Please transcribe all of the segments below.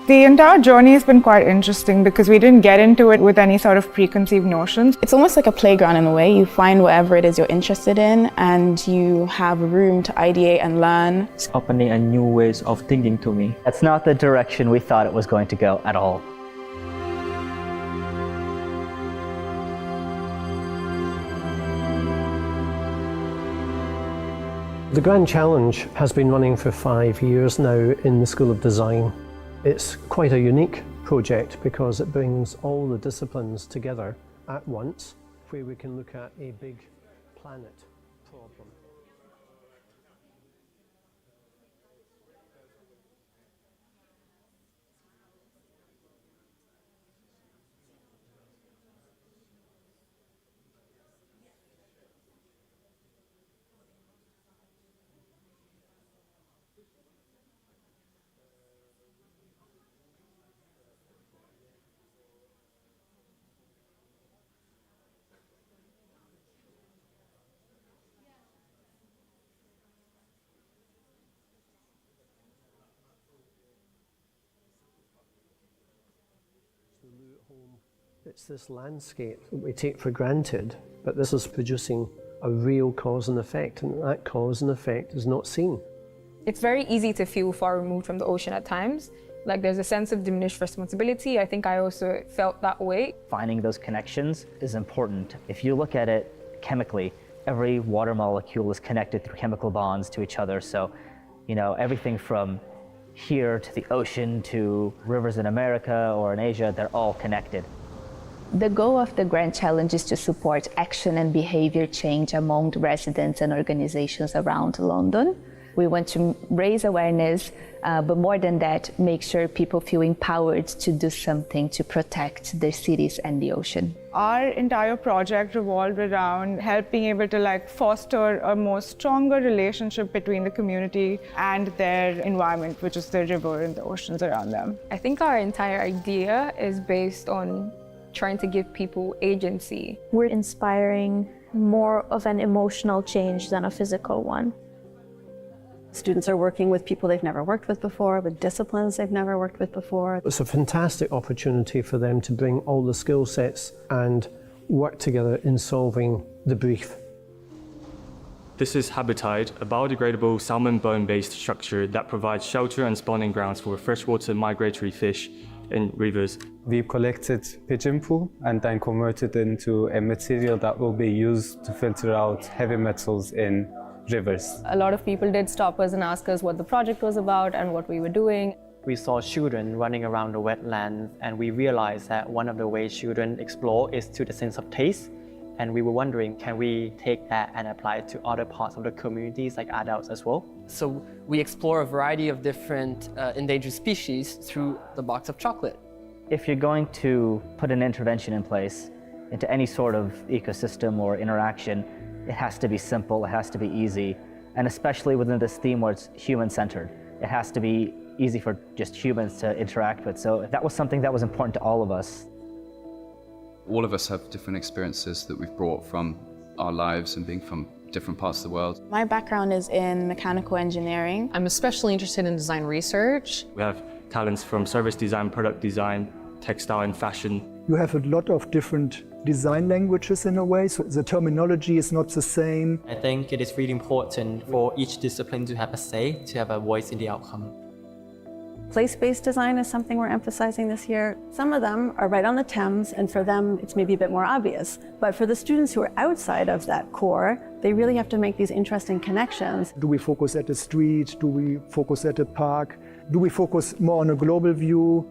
The entire journey has been quite interesting because we didn't get into it with any sort of preconceived notions. It's almost like a playground in a way. You find whatever it is you're interested in and you have room to ideate and learn. It's opening a new ways of thinking to me. That's not the direction we thought it was going to go at all. The Grand Challenge has been running for 5 years now in the School of Design. It's quite a unique project because it brings all the disciplines together at once, where we can look at a big planet problem. It's this landscape that we take for granted, but this is producing a real cause and effect, and that cause and effect is not seen. It's very easy to feel far removed from the ocean at times. Like there's a sense of diminished responsibility. I think I also felt that way. Finding those connections is important. If you look at it chemically, every water molecule is connected through chemical bonds to each other. So, everything from here to the ocean to rivers in America or in Asia, they're all connected. The goal of the Grand Challenge is to support action and behavior change among the residents and organizations around London. We want to raise awareness, but more than that, make sure people feel empowered to do something to protect their cities and the ocean. Our entire project revolved around being able to foster a more stronger relationship between the community and their environment, which is the river and the oceans around them. I think our entire idea is based on trying to give people agency. We're inspiring more of an emotional change than a physical one. Students are working with people they've never worked with before, with disciplines they've never worked with before. It's a fantastic opportunity for them to bring all the skill sets and work together in solving the brief. This is Habitat, a biodegradable salmon bone-based structure that provides shelter and spawning grounds for freshwater migratory fish in rivers. We collected pigeon poo and then converted it into a material that will be used to filter out heavy metals in rivers. A lot of people did stop us and ask us what the project was about and what we were doing. We saw children running around the wetlands, and we realized that one of the ways children explore is through the sense of taste. And we were wondering, can we take that and apply it to other parts of the communities, like adults as well? So we explore a variety of different endangered species through the box of chocolate. If you're going to put an intervention in place into any sort of ecosystem or interaction, it has to be simple, it has to be easy, and especially within this theme where it's human-centered. It has to be easy for just humans to interact with. So that was something that was important to all of us. All of us have different experiences that we've brought from our lives and being from different parts of the world. My background is in mechanical engineering. I'm especially interested in design research. We have talents from service design, product design, textile and fashion. You have a lot of different design languages in a way, so the terminology is not the same. I think it is really important for each discipline to have a say, to have a voice in the outcome. Place-based design is something we're emphasizing this year. Some of them are right on the Thames, and for them it's maybe a bit more obvious. But for the students who are outside of that core, they really have to make these interesting connections. Do we focus at the street? Do we focus at the park? Do we focus more on a global view?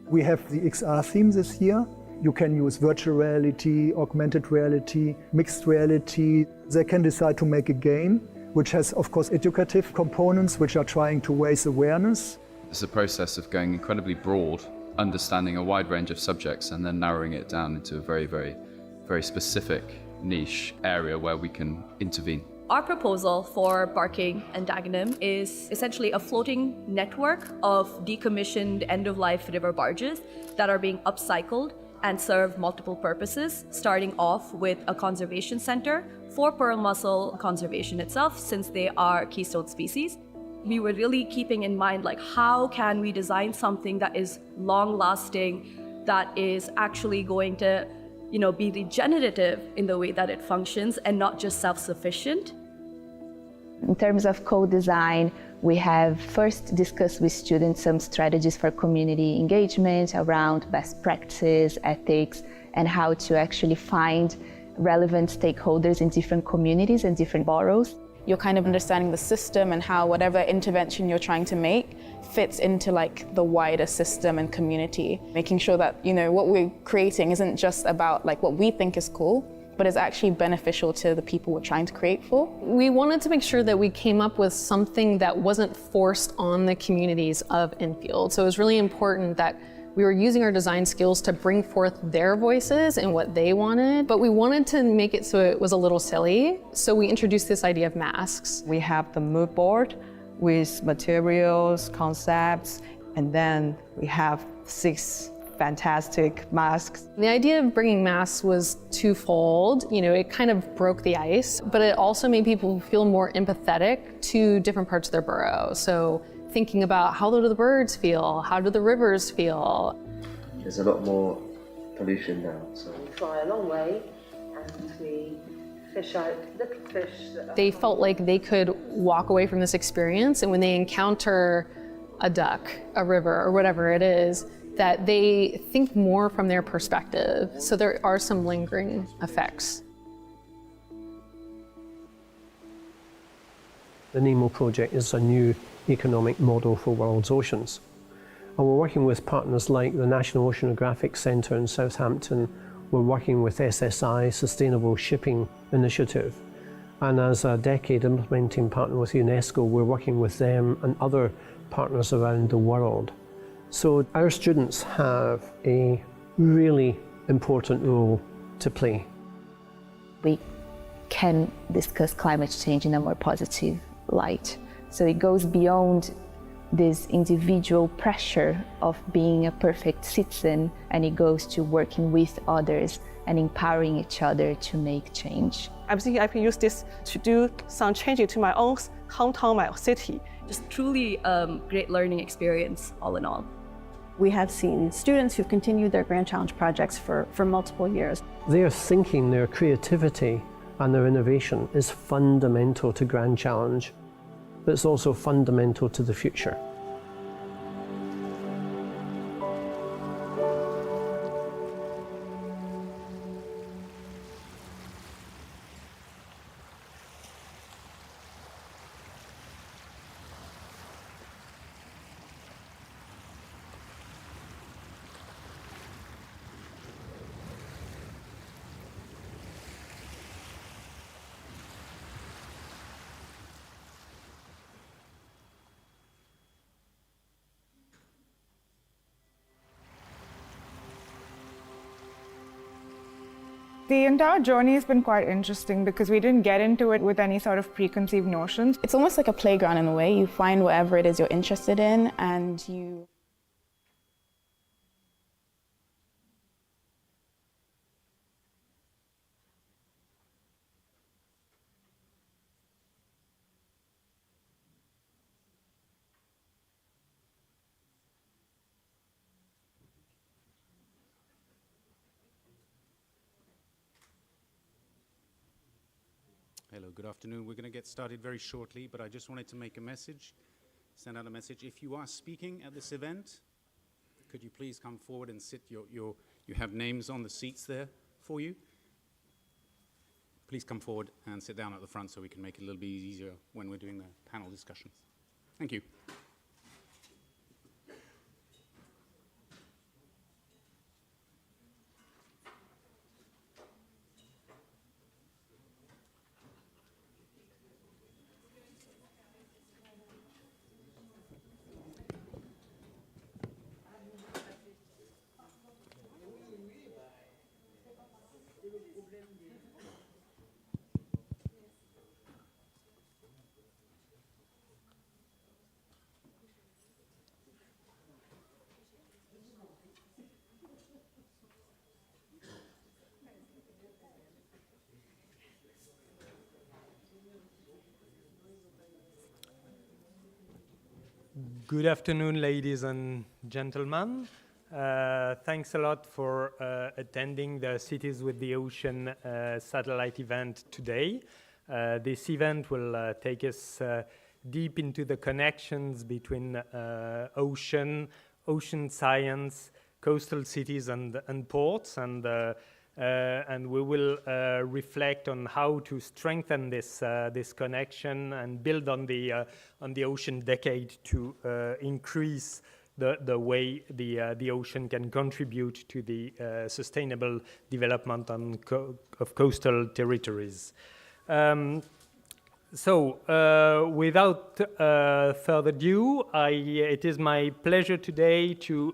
We have the XR theme this year. You can use virtual reality, augmented reality, mixed reality. They can decide to make a game, which has, of course, educative components, which are trying to raise awareness. It's a process of going incredibly broad, understanding a wide range of subjects and then narrowing it down into a very, very, very specific niche area where we can intervene. Our proposal for Barking and Dagenham is essentially a floating network of decommissioned end-of-life river barges that are being upcycled and serve multiple purposes, starting off with a conservation center for pearl mussel conservation itself, since they are keystone species. We were really keeping in mind, like, how can we design something that is long lasting, that is actually going to, be regenerative in the way that it functions and not just self-sufficient. In terms of co-design, we have first discussed with students some strategies for community engagement around best practices, ethics, and how to actually find relevant stakeholders in different communities and different boroughs. You're kind of understanding the system and how whatever intervention you're trying to make fits into like the wider system and community. Making sure that, what we're creating isn't just about like what we think is cool, but is actually beneficial to the people we're trying to create for. We wanted to make sure that we came up with something that wasn't forced on the communities of Enfield. So it was really important that we were using our design skills to bring forth their voices and what they wanted, but we wanted to make it so it was a little silly. So we introduced this idea of masks. We have the mood board with materials, concepts, and then we have 6 fantastic masks. The idea of bringing masks was twofold. It kind of broke the ice, but it also made people feel more empathetic to different parts of their borough. So thinking about how do the birds feel, how do the rivers feel. There's a lot more pollution now. So we fly a long way and we fish out little fish. They felt like they could walk away from this experience, and when they encounter a duck, a river, or whatever it is, that they think more from their perspective. So there are some lingering effects. The NEMO project is a new economic model for world's oceans. And we're working with partners like the National Oceanographic Centre in Southampton. We're working with SSI, Sustainable Shipping Initiative. And as a decade implementing partner with UNESCO, we're working with them and other partners around the world. So our students have a really important role to play. We can discuss climate change in a more positive light. So it goes beyond this individual pressure of being a perfect citizen, and it goes to working with others and empowering each other to make change. I'm thinking I can use this to do some changes to my own hometown, my city. Just truly great learning experience all in all. We have seen students who've continued their Grand Challenge projects for multiple years. Their thinking, their creativity and their innovation is fundamental to Grand Challenge, but it's also fundamental to the future. The entire journey has been quite interesting because we didn't get into it with any sort of preconceived notions. It's almost like a playground in a way. You find whatever it is you're interested in and you... Hello, good afternoon. We're going to get started very shortly, but I just wanted to make a message, send out a message. If you are speaking at this event, could you please come forward and sit? You have names on the seats there for you. Please come forward and sit down at the front so we can make it a little bit easier when we're doing the panel discussions. Thank you. Good afternoon, ladies and gentlemen. Thanks a lot for attending the Cities with the Ocean satellite event today. This event will take us deep into the connections between ocean science, coastal cities and ports, and we will reflect on how to strengthen this connection and build on the ocean decade to increase the way the ocean can contribute to the sustainable development of coastal territories. Without further ado, it is my pleasure today to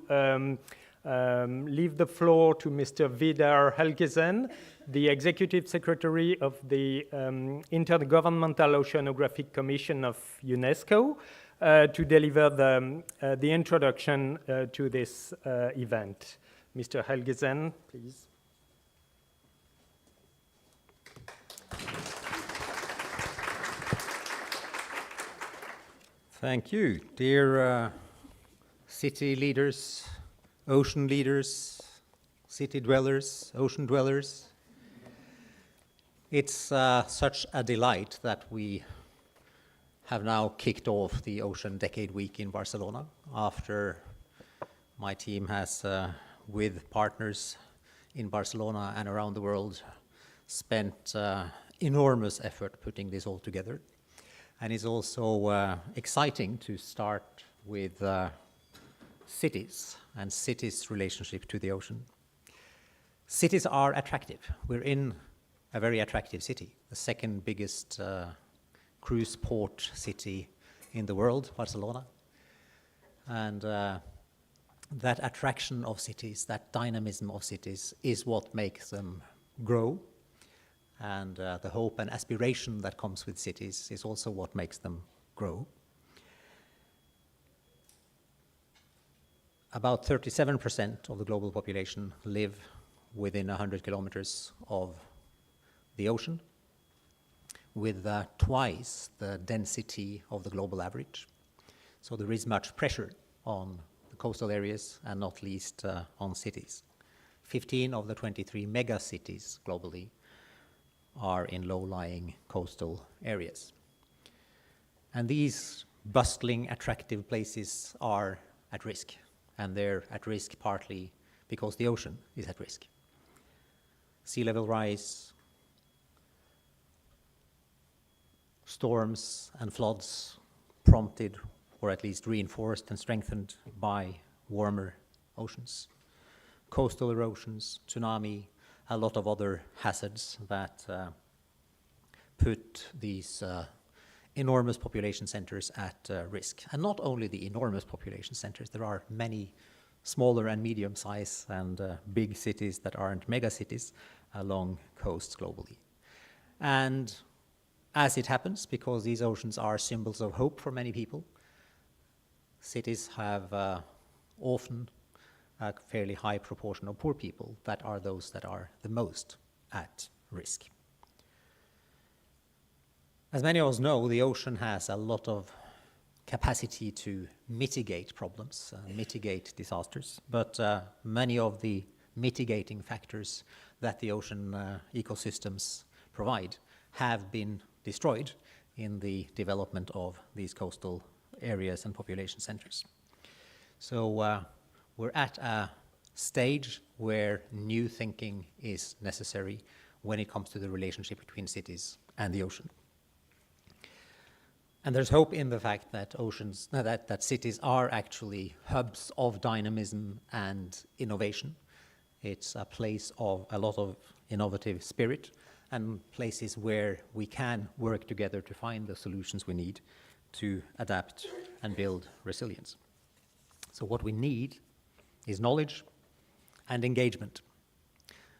leave the floor to Mr. Vidar Helgesen, the Executive Secretary of the Intergovernmental Oceanographic Commission of UNESCO, to deliver the introduction to this event. Mr. Helgesen, please. Thank you, dear city leaders, ocean leaders, city dwellers, ocean dwellers. It's such a delight that we have now kicked off the Ocean Decade Week in Barcelona after my team has, with partners in Barcelona and around the world, spent enormous effort putting this all together. And it's also exciting to start with cities and cities' relationship to the ocean. Cities are attractive. We're in a very attractive city, the second biggest cruise port city in the world, Barcelona. And that attraction of cities, that dynamism of cities, is what makes them grow. And the hope and aspiration that comes with cities is also what makes them grow. About 37% of the global population live within 100 kilometers of the ocean, with twice the density of the global average. So there is much pressure on the coastal areas and not least on cities. 15 of the 23 mega cities globally are in low-lying coastal areas. And these bustling, attractive places are at risk, and they're at risk partly because the ocean is at risk. Sea level rise, storms and floods prompted, or at least reinforced and strengthened by warmer oceans, coastal erosions, tsunami, a lot of other hazards that put these enormous population centers at risk. And not only the enormous population centers, there are many smaller and medium-sized and big cities that aren't mega cities along coasts globally. And as it happens, because these oceans are symbols of hope for many people, cities have often a fairly high proportion of poor people that are those that are the most at risk. As many of us know, the ocean has a lot of capacity to mitigate problems, mitigate disasters, but many of the mitigating factors that the ocean ecosystems provide have been destroyed in the development of these coastal areas and population centers. So we're at a stage where new thinking is necessary when it comes to the relationship between cities and the ocean. And there's hope in the fact that that cities are actually hubs of dynamism and innovation. It's a place of a lot of innovative spirit and places where we can work together to find the solutions we need to adapt and build resilience. So what we need is knowledge and engagement.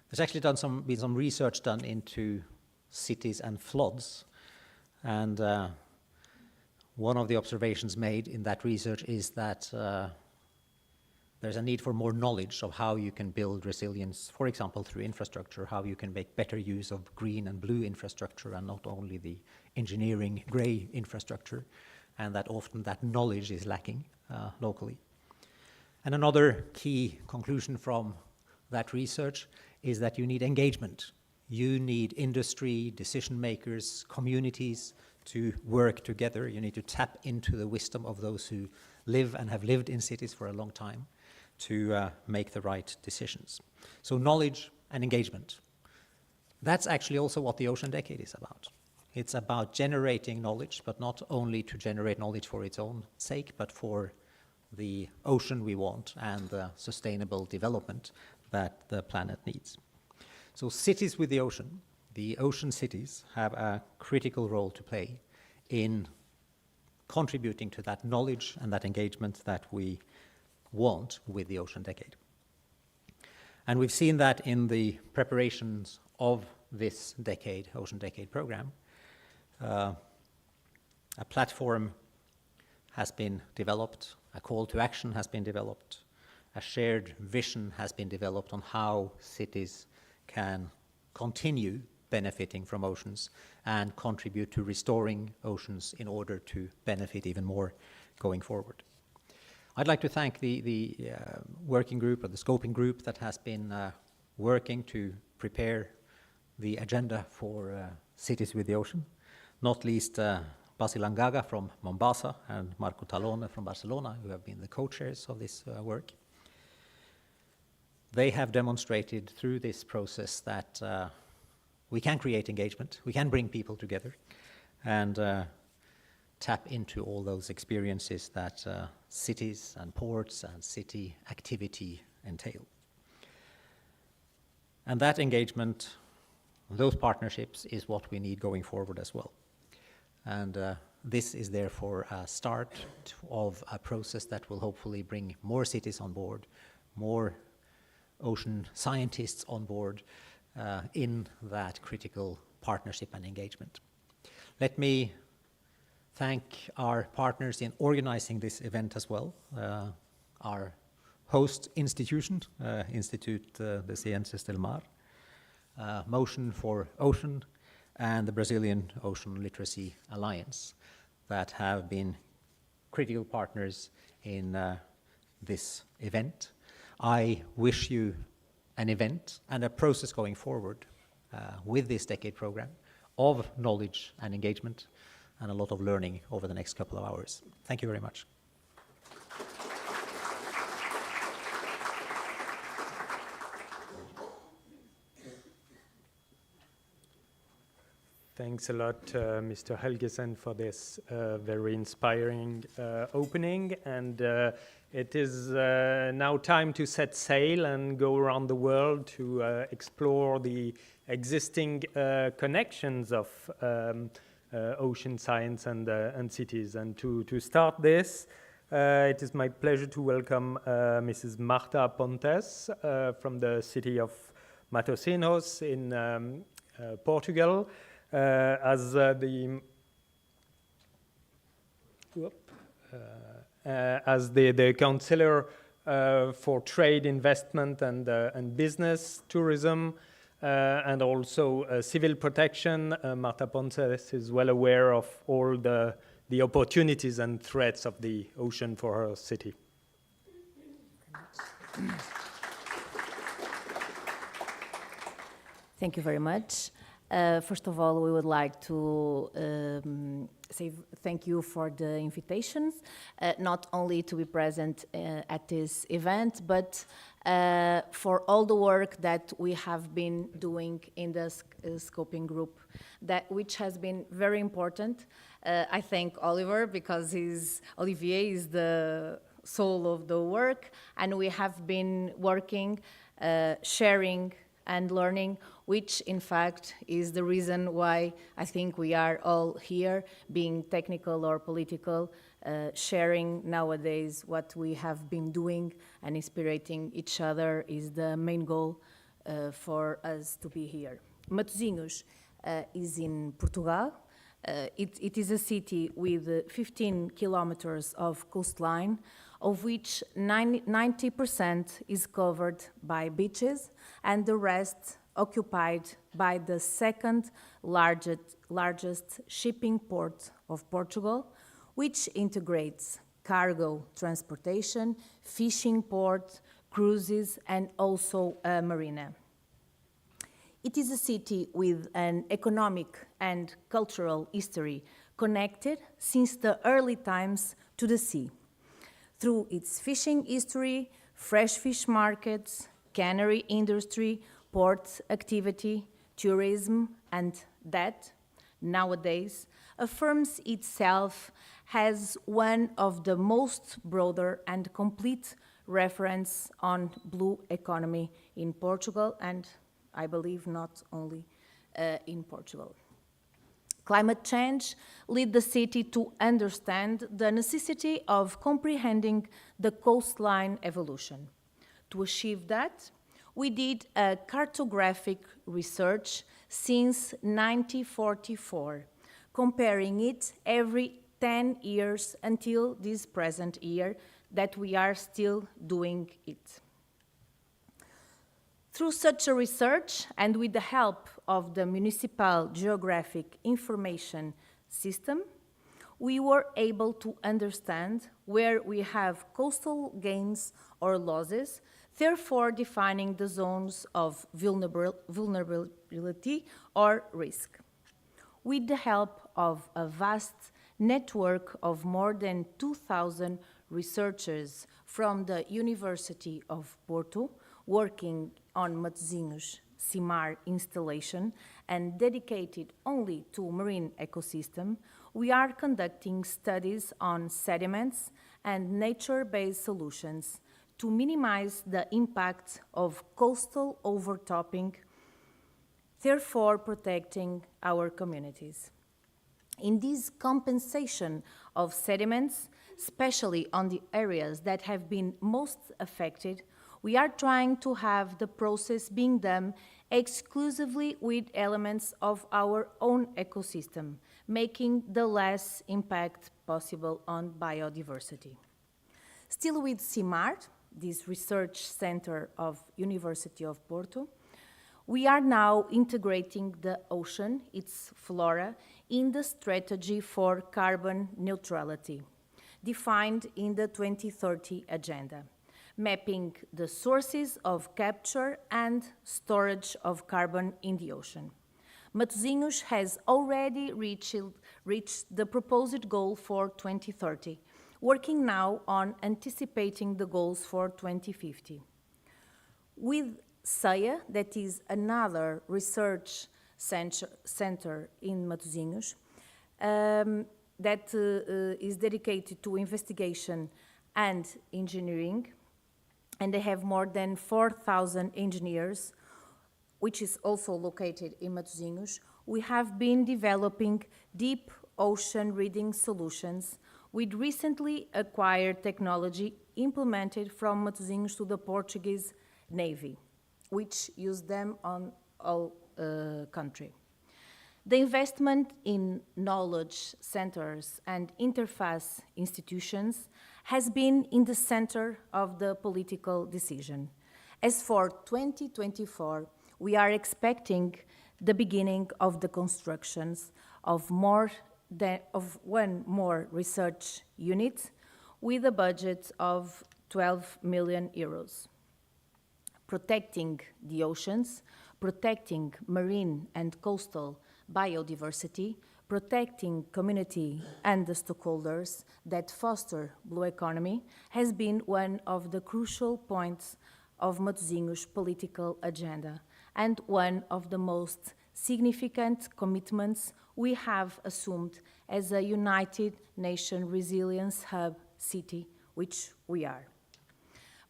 There's actually been some research done into cities and floods, and one of the observations made in that research is that there's a need for more knowledge of how you can build resilience, for example, through infrastructure, how you can make better use of green and blue infrastructure and not only the engineering gray infrastructure, and that often that knowledge is lacking locally. And another key conclusion from that research is that you need engagement. You need industry, decision makers, communities to work together. You need to tap into the wisdom of those who live and have lived in cities for a long time to make the right decisions. So knowledge and engagement. That's actually also what the Ocean Decade is about. It's about generating knowledge, but not only to generate knowledge for its own sake, but for the ocean we want and the sustainable development that the planet needs. So cities with the ocean cities, have a critical role to play in contributing to that knowledge and that engagement that we want with the Ocean Decade. And we've seen that in the preparations of this decade, Ocean Decade program. A platform has been developed, a call to action has been developed, a shared vision has been developed on how cities can continue benefiting from oceans and contribute to restoring oceans in order to benefit even more going forward. I'd like to thank the working group or the scoping group that has been working to prepare the agenda for Cities with the Ocean, not least Basil Angaga from Mombasa and Marco Talone from Barcelona, who have been the co-chairs of this work. They have demonstrated through this process that we can create engagement, we can bring people together, and tap into all those experiences that cities and ports and city activity entail. And that engagement, those partnerships, is what we need going forward as well. And this is therefore a start of a process that will hopefully bring more cities on board, more ocean scientists on board in that critical partnership and engagement. Let me thank our partners in organizing this event as well. Our host institution, Institute de Ciências del Mar, Motion for Ocean, and the Brazilian Ocean Literacy Alliance that have been critical partners in this event. I wish you an event and a process going forward with this decade program of knowledge and engagement and a lot of learning over the next couple of hours. Thank you very much. Thanks a lot, Mr. Helgesen, for this very inspiring opening. And it is now time to set sail and go around the world to explore the existing connections of ocean science and cities. And to start this, it is my pleasure to welcome Mrs. Marta Pontes from the city of Matosinhos in Portugal. As the counselor for trade, investment, and business, tourism, and also civil protection, Marta Pontes is well aware of all the opportunities and threats of the ocean for her city. Thank you very much. First of all, we would like to say thank you for the invitation, not only to be present at this event, but for all the work that we have been doing in the scoping group, which has been very important. I thank Oliver because Olivier is the soul of the work, and we have been working, sharing and learning, which in fact is the reason why I think we are all here, being technical or political, sharing nowadays what we have been doing and inspiring each other is the main goal for us to be here. Matosinhos is in Portugal. It is a city with 15 kilometers of coastline, of which 90% is covered by beaches, and the rest occupied by the second largest shipping port of Portugal, which integrates cargo transportation, fishing port, cruises, and also a marina. It is a city with an economic and cultural history connected since the early times to the sea. Through its fishing history, fresh fish markets, cannery industry, port activity, tourism, and that, nowadays, affirms itself as one of the most broader and complete reference on blue economy in Portugal, and I believe not only in Portugal. Climate change led the city to understand the necessity of comprehending the coastline evolution. To achieve that, we did a cartographic research since 1944, comparing it every 10 years until this present year that we are still doing it. Through such a research, and with the help of the Municipal Geographic Information System, we were able to understand where we have coastal gains or losses, therefore defining the zones of vulnerability or risk. With the help of a vast network of more than 2,000 researchers from the University of Porto, working on Matosinhos CIMAR installation and dedicated only to marine ecosystem, we are conducting studies on sediments and nature-based solutions to minimize the impact of coastal overtopping, therefore protecting our communities. In this compensation of sediments, especially on the areas that have been most affected, we are trying to have the process being done exclusively with elements of our own ecosystem, making the less impact possible on biodiversity. Still with CIMAR, this research center of University of Porto, we are now integrating the ocean, its flora, in the strategy for carbon neutrality, defined in the 2030 agenda, mapping the sources of capture and storage of carbon in the ocean. Matosinhos has already reached the proposed goal for 2030, working now on anticipating the goals for 2050. With SEIA, that is another research center in Matosinhos, that is dedicated to investigation and engineering, and they have more than 4,000 engineers, which is also located in Matosinhos. We have been developing deep ocean reading solutions with recently acquired technology implemented from Matosinhos to the Portuguese Navy, which use them on all country. The investment in knowledge centers and interface institutions has been in the center of the political decision. As for 2024, we are expecting the beginning of the constructions of one more research unit with a budget of 12 million euros. Protecting the oceans, protecting marine and coastal biodiversity, protecting community and the stakeholders that foster blue economy has been one of the crucial points of Matosinhos' political agenda and one of the most significant commitments we have assumed as a United Nations Resilience Hub city, which we are.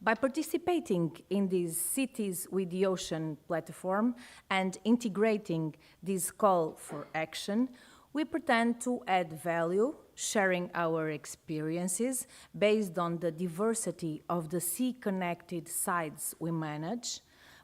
By participating in these Cities with the Ocean platform and integrating this call for action, we pretend to add value, sharing our experiences based on the diversity of the sea-connected sites we manage,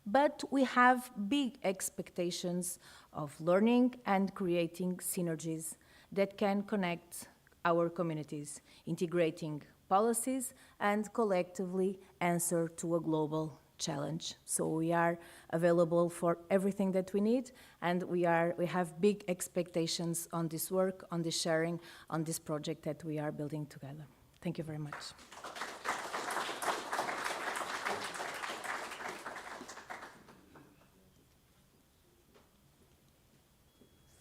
but we have big expectations of learning and creating synergies that can connect our communities, integrating policies and collectively answer to a global challenge. So we are available for everything that we need, and we have big expectations on this work, on this sharing, on this project that we are building together. Thank you very much.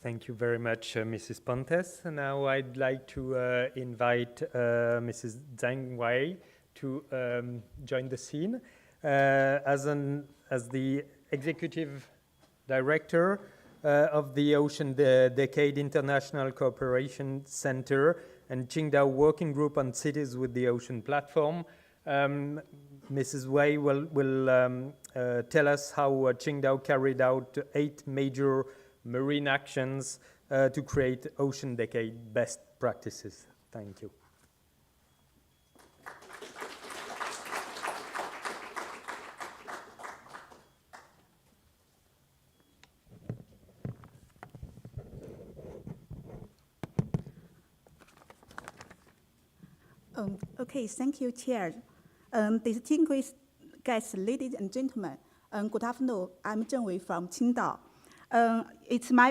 Thank you very much, Mrs. Pontes. Now I'd like to invite Mrs. Zhang Wei to join the scene. As the Executive Director of the Ocean Decade International Cooperation Center and Qingdao Working Group on Cities with the Ocean Platform, Mrs. Wei will tell us how Qingdao carried out 8 major marine actions to create Ocean Decade best practices. Thank you. Okay, thank you, Chair. Distinguished guests, ladies and gentlemen, good afternoon. I'm Zheng Wei from Qingdao. It's my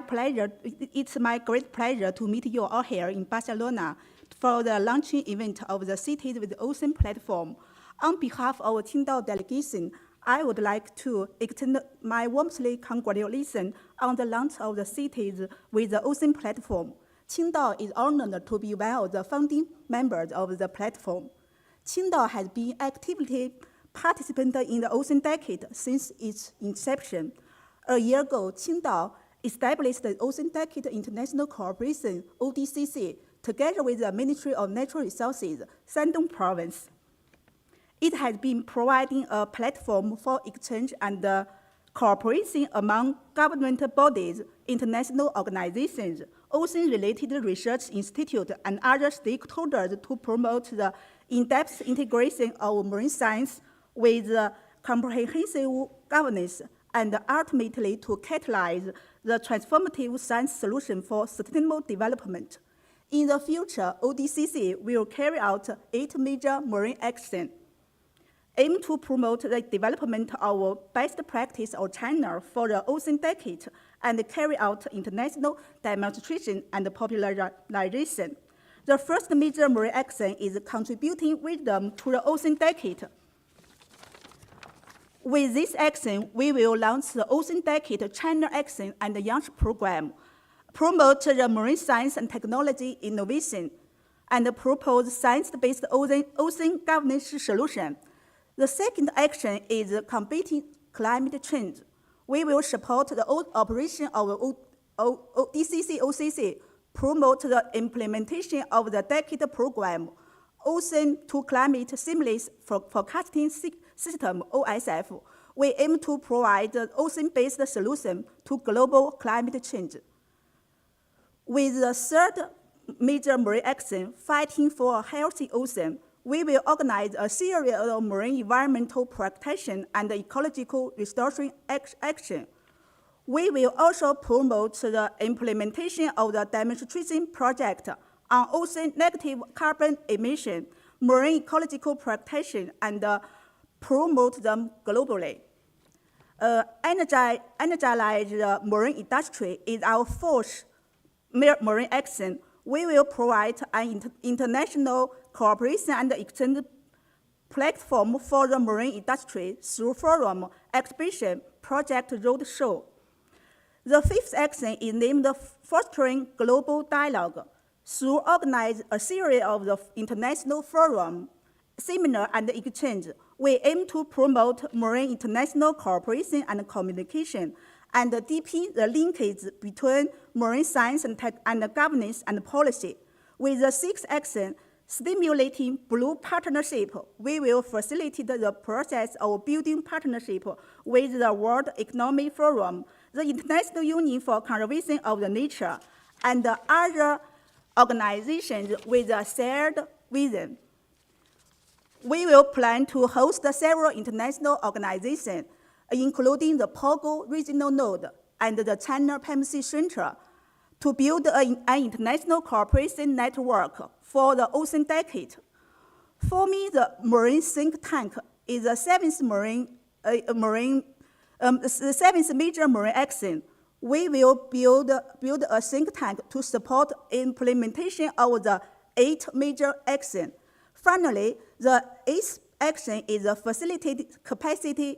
great pleasure to meet you all here in Barcelona for the launching event of the Cities with the Ocean platform. On behalf of our Qingdao delegation, I would like to extend my warmest congratulations on the launch of the Cities with the Ocean platform. Qingdao is honored to be one of the founding members of the platform. Qingdao has been actively participant in the Ocean Decade since its inception. A year ago, Qingdao established the Ocean Decade International Cooperation, ODCC, together with the Ministry of Natural Resources, Shandong Province. It has been providing a platform for exchange and cooperation among government bodies, international organizations, ocean-related research institutes, and other stakeholders to promote the in-depth integration of marine science with comprehensive governance, and ultimately to catalyze the transformative science solution for sustainable development. In the future, ODCC will carry out 8 major marine actions, aim to promote the development of best practice of China for the Ocean Decade and carry out international demonstration and popularization. The first major marine action is contributing wisdom to the Ocean Decade. With this action, we will launch the Ocean Decade China Action and Young Program, promote the marine science and technology innovation, and propose science-based ocean governance solution. The second action is combating climate change. We will support the operation of OCC, promote the implementation of the Decade Program, Ocean to Climate Seamless Forecasting System, OSF. We aim to provide an ocean-based solution to global climate change. With the third major marine action, fighting for a healthy ocean, we will organize a series of marine environmental protection and ecological restoration action. We will also promote the implementation of the demonstration project on ocean negative carbon emission, marine ecological protection, and promote them globally. Energize the marine industry is our fourth marine action. We will provide an international cooperation and exchange platform for the marine industry through forum, exhibition, project, roadshow. The fifth action is named Fostering Global Dialogue. Through organize a series of the international forum, seminar, and exchange, we aim to promote marine international cooperation and communication, and deepen the linkage between marine science and governance and policy. With the sixth action, stimulating blue partnership, we will facilitate the process of building partnership with the World Economic Forum, the International Union for Conservation of the Nature, and other organizations with a shared vision. We will plan to host several international organizations, including the Pogo Regional Node and the China PMC Center, to build an international cooperation network for the Ocean Decade. For me, the Marine Think Tank is the 7th Marine marine, the seventh major marine action, we will build a think tank to support implementation of the 8 major actions. Finally, the 8th action is the facilitate capacity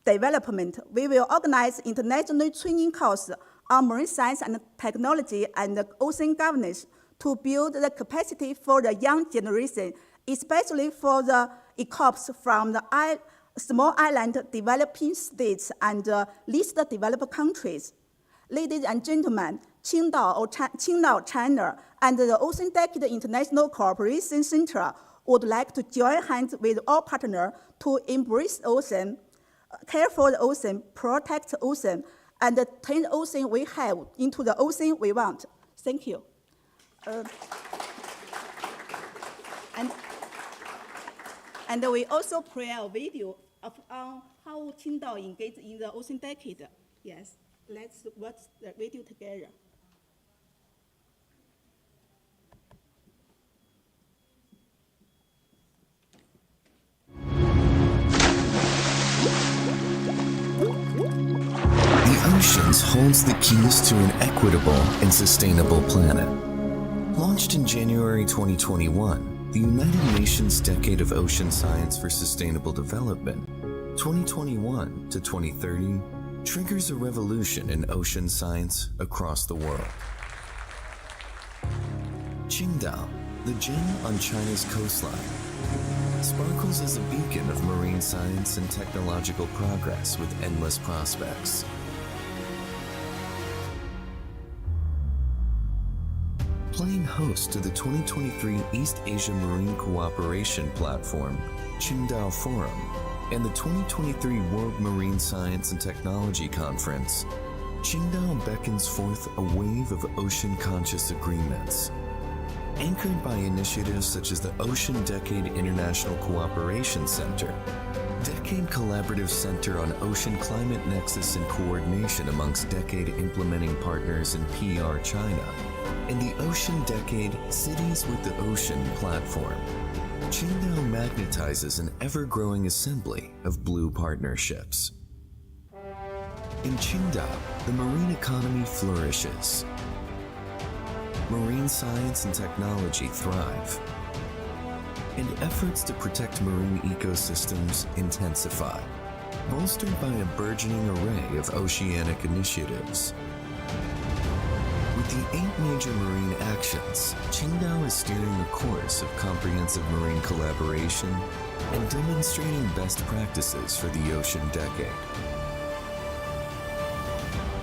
development. We will organize international training courses on marine science and technology and ocean governance to build the capacity for the young generation, especially for the ECOPs from the small island developing states and least developed countries. Ladies and gentlemen, Qingdao, China, and the Ocean Decade International Cooperation Center would like to join hands with all partners to embrace the ocean, care for the ocean, protect the ocean, and turn the ocean we have into the ocean we want. Thank you. And we also play a video on how Qingdao engaged in the Ocean Decade. Yes, let's watch the video together. The oceans holds the keys to an equitable and sustainable planet. Launched in January 2021, the United Nations Decade of Ocean Science for Sustainable Development, 2021 to 2030, triggers a revolution in ocean science across the world. Qingdao, the gem on China's coastline, sparkles as a beacon of marine science and technological progress with endless prospects. Playing host to the 2023 East Asia Marine Cooperation Platform, Qingdao Forum, and the 2023 World Marine Science and Technology Conference, Qingdao beckons forth a wave of ocean-conscious agreements. Anchored by initiatives such as the Ocean Decade International Cooperation Center, Decade Collaborative Center on Ocean Climate Nexus and Coordination amongst Decade implementing partners in PR China, and the Ocean Decade Cities with the Ocean platform, Qingdao magnetizes an ever-growing assembly of blue partnerships. In Qingdao, the marine economy flourishes. Marine science and technology thrive, and efforts to protect marine ecosystems intensify, bolstered by a burgeoning array of oceanic initiatives. With the 8 major marine actions, Qingdao is steering the course of comprehensive marine collaboration and demonstrating best practices for the Ocean Decade.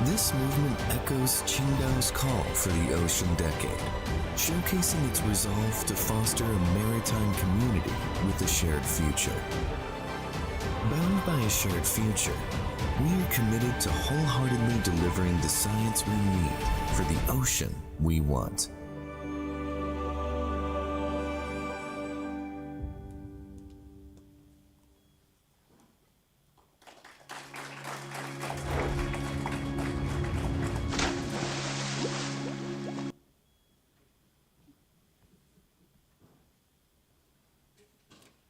This movement echoes Qingdao's call for the Ocean Decade, showcasing its resolve to foster a maritime community with a shared future. Bound by a shared future, we are committed to wholeheartedly delivering the science we need for the ocean we want.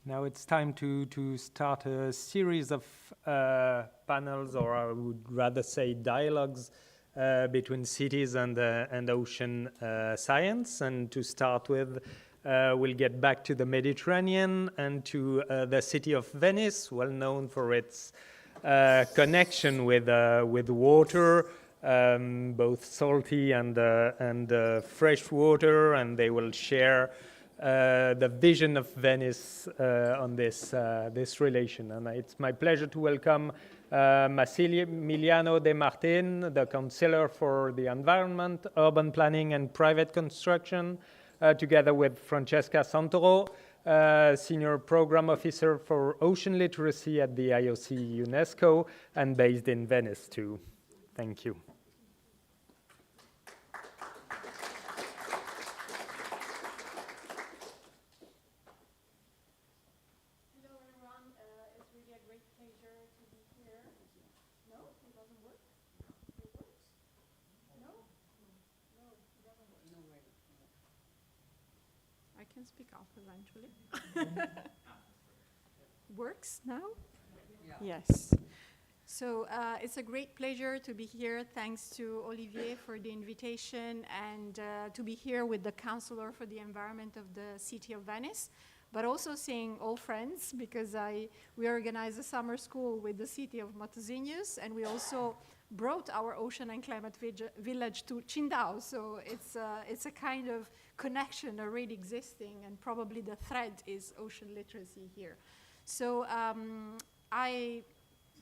Now it's time to start a series of panels, or I would rather say dialogues, between cities and ocean science. And to start with, we'll get back to the Mediterranean and to the city of Venice, well known for its connection with water, both salty and fresh water, and they will share the vision of Venice on this relation. And it's my pleasure to welcome Massimiliano De Martin, the Councillor for the Environment, Urban Planning and Private Construction, together with Francesca Santoro, Senior Program Officer for Ocean Literacy at the IOC UNESCO, and based in Venice too. Thank you. I can speak up eventually. Works now? Yeah. Yes. So it's a great pleasure to be here. Thanks to Olivier for the invitation and to be here with the Councillor for the Environment of the City of Venice, but also seeing old friends because we organized a summer school with the city of Matosinhos, and we also brought our ocean and climate village to Qingdao. So it's a kind of connection already existing, and probably the thread is ocean literacy here. So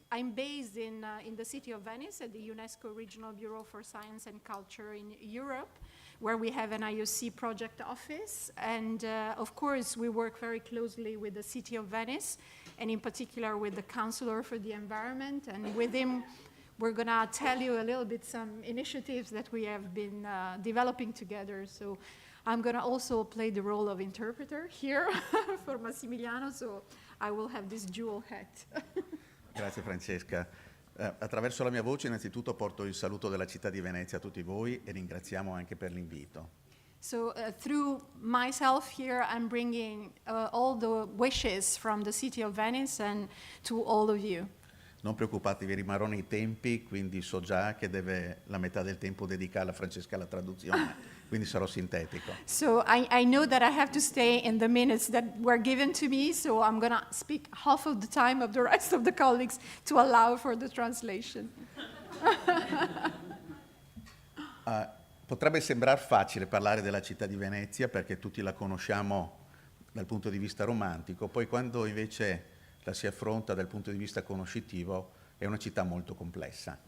I'm based in the city of Venice at the UNESCO Regional Bureau for Science and Culture in Europe, where we have an IOC project office. And of course, we work very closely with the city of Venice, and in particular with the Councillor for the Environment. And with him, we're going to tell you a little bit some initiatives that we have been developing together. So I'm going to also play the role of interpreter here for Massimiliano, so I will have this dual hat. Grazie Francesca. Attraverso la mia voce innanzitutto porto il saluto della città di Venezia a tutti voi e ringraziamo anche per l'invito. So through myself here, I'm bringing all the wishes from the city of Venice and to all of you. Non preoccupatevi, rimarrò nei tempi, quindi so già che deve la metà del tempo dedicarla a Francesca alla traduzione, quindi sarò sintetico. So I know that I have to stay in the minutes that were given to me, so I'm going to speak half of the time of the rest of the colleagues to allow for the translation. Potrebbe sembrare facile parlare della città di Venezia perché tutti la conosciamo dal punto di vista romantico, poi quando invece la si affronta dal punto di vista conoscitivo è una città molto complessa.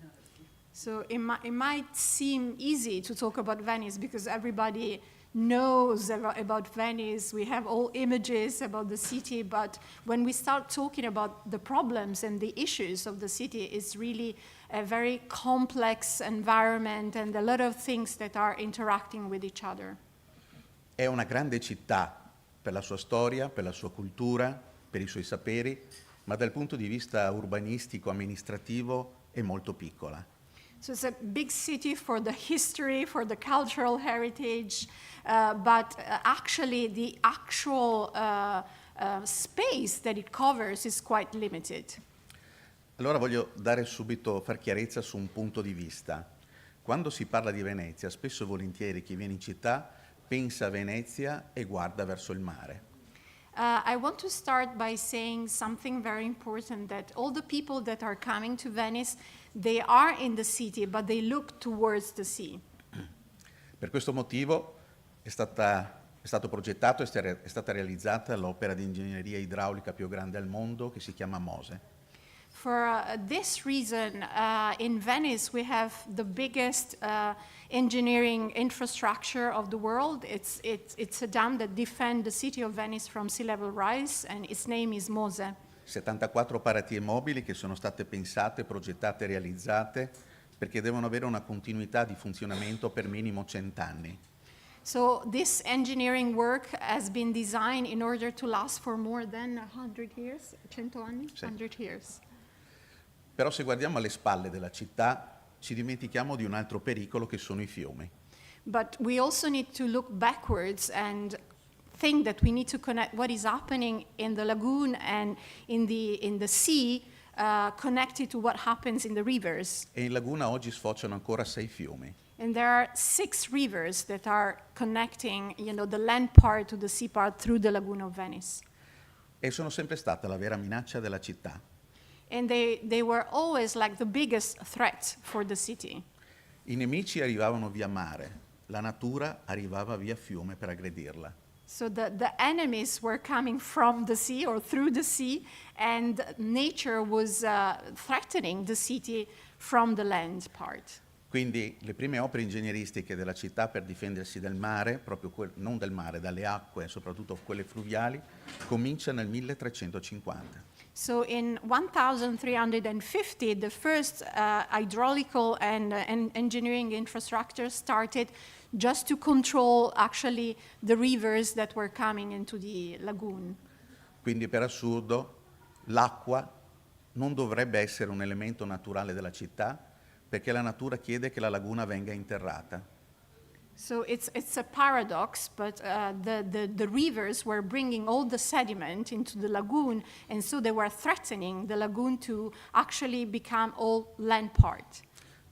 So it might seem easy to talk about Venice because everybody knows about Venice. We have all images about the city, but when we start talking about the problems and the issues of the city, it's really a very complex environment and a lot of things that are interacting with each other. È una grande città per la sua storia, per la sua cultura, per i suoi saperi, ma dal punto di vista urbanistico-amministrativo è molto piccola. So it's a big city for the history, for the cultural heritage, but actually the actual space that it covers is quite limited. Allora voglio far chiarezza su un punto di vista. Quando si parla di Venezia, spesso e volentieri chi viene in città pensa a Venezia e guarda verso il mare. I want to start by saying something very important, that all the people that are coming to Venice, they are in the city, but they look towards the sea. Per questo motivo è stato progettato e è stata realizzata l'opera di ingegneria idraulica più grande al mondo che si chiama Mose. For this reason, in Venice, we have the biggest engineering infrastructure of the world. It's a dam that defends the city of Venice from sea level rise, and its name is Mose. 74 paratie mobili che sono state pensate, progettate e realizzate perché devono avere una continuità di funzionamento per minimo 100 anni. So this engineering work has been designed in order to last for more than 100 years, 100 anni? Sì. 100 years. Però se guardiamo alle spalle della città ci dimentichiamo di un altro pericolo che sono i fiumi. But we also need to look backwards and think that we need to connect what is happening in the lagoon and in the sea connected to what happens in the rivers. E in laguna oggi sfociano ancora 6 fiumi. And there are 6 rivers that are connecting, the land part to the sea part through the lagoon of Venice. E sono sempre stata la vera minaccia della città. And they were always like the biggest threat for the city. I nemici arrivavano via mare, la natura arrivava via fiume per aggredirla. So the enemies were coming from the sea or through the sea, and nature was threatening the city from the land part. Quindi le prime opere ingegneristiche della città per difendersi dal mare, non dal mare, dalle acque, soprattutto quelle fluviali, comincia nel 1350. So in 1350, the first hydraulical and engineering infrastructure started just to control actually the rivers that were coming into the lagoon. Quindi per assurdo l'acqua non dovrebbe essere un elemento naturale della città perché la natura chiede che la laguna venga interrata. So it's a paradox, but the rivers were bringing all the sediment into the lagoon, and so they were threatening the lagoon to actually become all land part.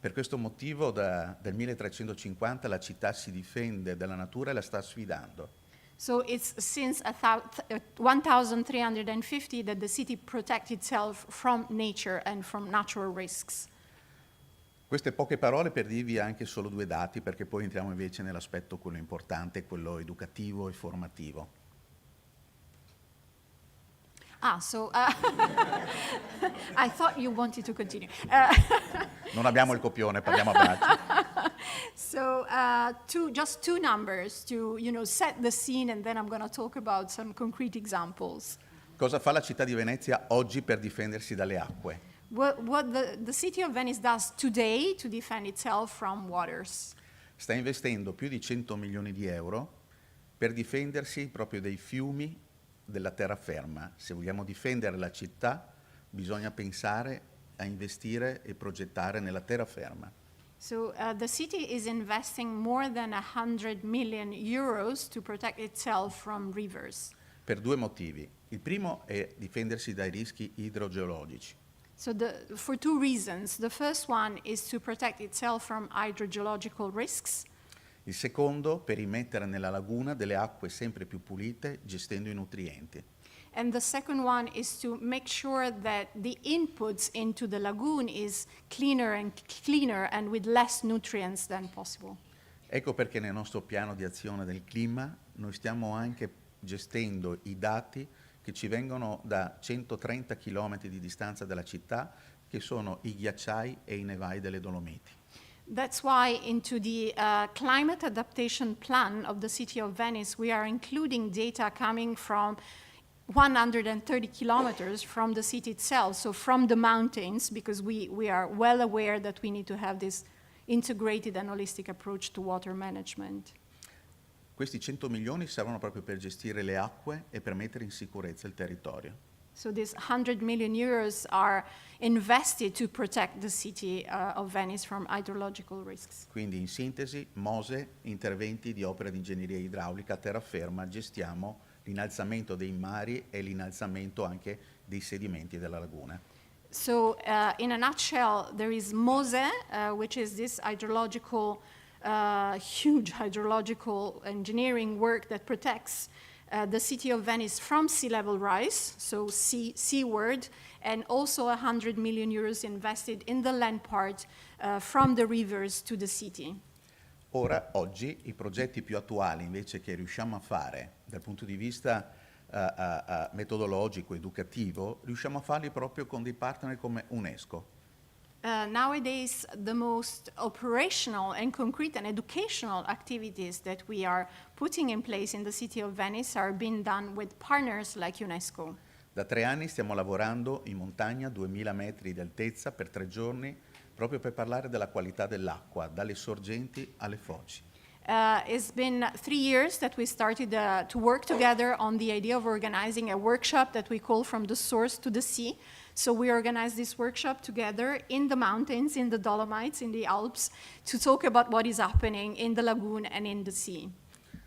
Per questo motivo dal 1350 la città si difende dalla natura e la sta sfidando. So it's since 1350 that the city protects itself from nature and from natural risks. Queste poche parole per dirvi anche solo due dati, perché poi entriamo invece nell'aspetto quello importante, quello educativo e formativo. So I thought you wanted to continue. Non abbiamo il copione, parliamo a braccio. So just two numbers to set the scene, and then I'm going to talk about some concrete examples. Cosa fa la città di Venezia oggi per difendersi dalle acque? What the city of Venice does today to defend itself from waters. Sta investendo più di 100 milioni di euro per difendersi proprio dai fiumi della terraferma. Se vogliamo difendere la città, bisogna pensare a investire e progettare nella terraferma. So the city is investing more than 100 million euros to protect itself from rivers. Per due motivi. Il primo è difendersi dai rischi idrogeologici. So for two reasons. The first one is to protect itself from hydrogeological risks. Il secondo, per immettere nella laguna delle acque sempre più pulite, gestendo i nutrienti. And the second one is to make sure that the inputs into the lagoon is cleaner and with less nutrients than possible. Ecco perché nel nostro piano di azione del clima noi stiamo anche gestendo i dati che ci vengono da 130 km di distanza dalla città, che sono i ghiacciai e i nevai delle Dolomiti. That's why into the climate adaptation plan of the city of Venice, we are including data coming from 130 kilometers from the city itself, so from the mountains, because we are well aware that we need to have this integrated and holistic approach to water management. Questi 100 milioni servono proprio per gestire le acque e per mettere in sicurezza il territorio. So these 100 million euros are invested to protect the city of Venice from hydrological risks. Quindi in sintesi, MOSE, interventi di opere di ingegneria idraulica a terraferma, gestiamo l'innalzamento dei mari e l'innalzamento anche dei sedimenti della laguna. So in a nutshell, there is MOSE, which is this hydrological, huge hydrological engineering work that protects the city of Venice from sea level rise, so seaward, and also 100 million euros invested in the land part from the rivers to the city. Ora, oggi, i progetti più attuali invece che riusciamo a fare dal punto di vista metodologico, educativo, riusciamo a farli proprio con dei partner come UNESCO. Nowadays, the most operational and concrete and educational activities that we are putting in place in the city of Venice are being done with partners like UNESCO. Da 3 anni stiamo lavorando in montagna, 2000 metri di altezza, per 3 giorni, proprio per parlare della qualità dell'acqua, dalle sorgenti alle foci. It's been 3 years that we started to work together on the idea of organizing a workshop that we call From the Source to the Sea. So we organized this workshop together in the mountains, in the Dolomites, in the Alps, to talk about what is happening in the lagoon and in the sea.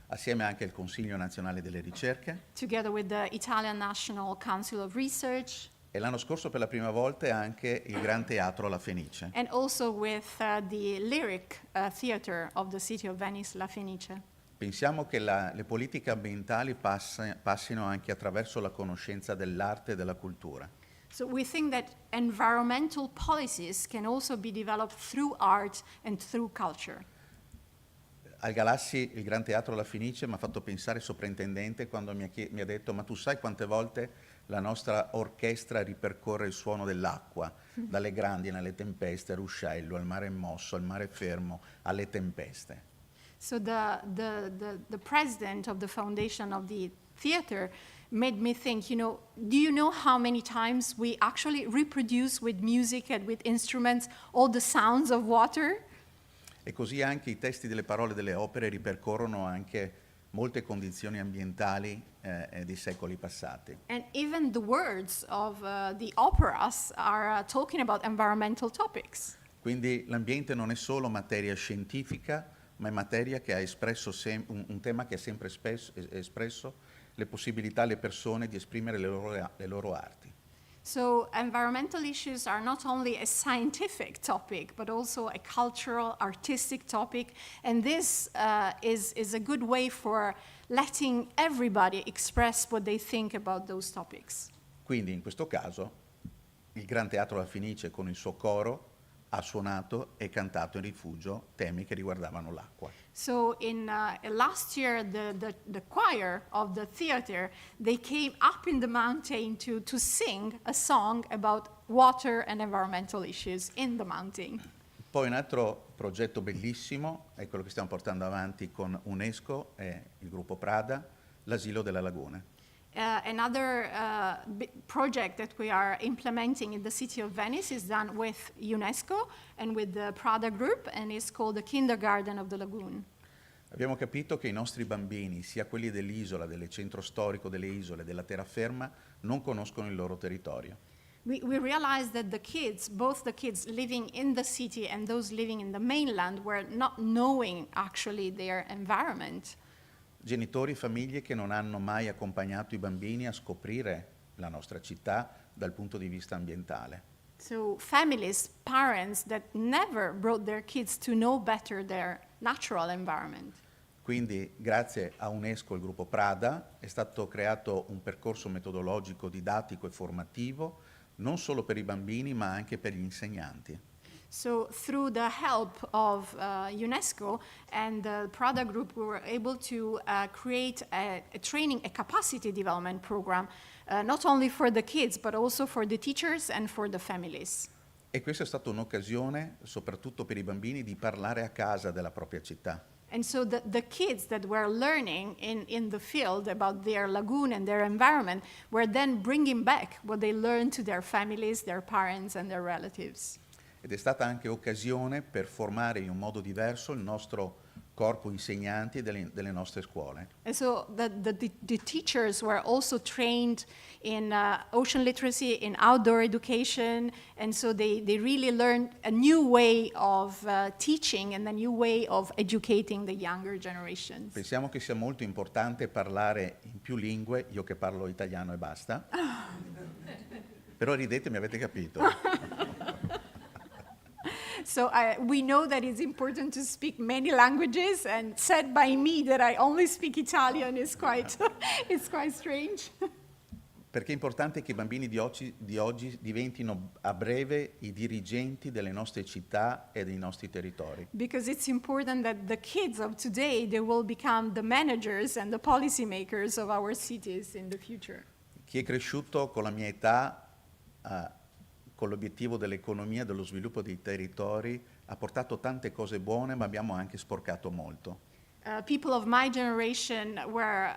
Assieme anche al Consiglio Nazionale delle Ricerche. Together with the Italian National Council of Research. E l'anno scorso per la prima volta anche il Gran Teatro La Fenice. And also with the lyric theater of the city of Venice, La Fenice. Pensiamo che le politiche ambientali passino anche attraverso la conoscenza dell'arte e della cultura. So we think that environmental policies can also be developed through art and through culture. Al Galassi il Gran Teatro La Fenice mi ha fatto pensare il soprintendente quando mi ha detto: ma tu sai quante volte la nostra orchestra ripercorre il suono dell'acqua, dalle grandine alle tempeste, al ruscello, al mare mosso, al mare fermo, alle tempeste. So the president of the foundation of the theater made me think, do you know how many times we actually reproduce with music and with instruments all the sounds of water? E così anche i testi delle parole delle opere ripercorrono anche molte condizioni ambientali dei secoli passati. And even the words of the operas are talking about environmental topics. Quindi l'ambiente non è solo materia scientifica, ma è materia che ha espresso un tema che ha sempre espresso le possibilità alle persone di esprimere le loro arti. So environmental issues are not only a scientific topic, but also a cultural, artistic topic. And this is a good way for letting everybody express what they think about those topics. Quindi in questo caso il Gran Teatro La Fenice con il suo coro ha suonato e cantato in rifugio temi che riguardavano l'acqua. So in last year, the choir of the theater, they came up in the mountain to sing a song about water and environmental issues in the mountain. Poi un altro progetto bellissimo è quello che stiamo portando avanti con UNESCO e il gruppo Prada, l'asilo della laguna. Another project that we are implementing in the city of Venice is done with UNESCO and with the Prada Group, and is called the Kindergarten of the Lagoon. Abbiamo capito che i nostri bambini, sia quelli dell'isola, del centro storico delle isole, della terraferma, non conoscono il loro territorio. We realized that the kids, both the kids living in the city and those living in the mainland, were not knowing actually their environment. Genitori e famiglie che non hanno mai accompagnato i bambini a scoprire la nostra città dal punto di vista ambientale. So families, parents that never brought their kids to know better their natural environment. Quindi grazie a UNESCO e il gruppo Prada è stato creato un percorso metodologico didattico e formativo non solo per i bambini ma anche per gli insegnanti. So through the help of UNESCO and the Prada Group, we were able to create a training, a capacity development program, not only for the kids, but also for the teachers and for the families. E questa è stata un'occasione, soprattutto per i bambini, di parlare a casa della propria città. And so the kids that were learning in the field about their lagoon and their environment were then bringing back what they learned to their families, their parents, and their relatives. Ed è stata anche occasione per formare in un modo diverso il nostro corpo insegnanti delle nostre scuole. And so the teachers were also trained in ocean literacy, in outdoor education, and so they really learned a new way of teaching and a new way of educating the younger generations. Pensiamo che sia molto importante parlare in più lingue, io che parlo italiano e basta. Però ridete, mi avete capito. So we know that it's important to speak many languages, and said by me that I only speak Italian is quite, it's quite strange. Perché è importante che i bambini di oggi diventino a breve i dirigenti delle nostre città e dei nostri territori. Because it's important that the kids of today, they will become the managers and the policymakers of our cities in the future. Chi è cresciuto con la mia età, con l'obiettivo dell'economia, dello sviluppo dei territori, ha portato tante cose buone, ma abbiamo anche sporcato molto. People of my generation were,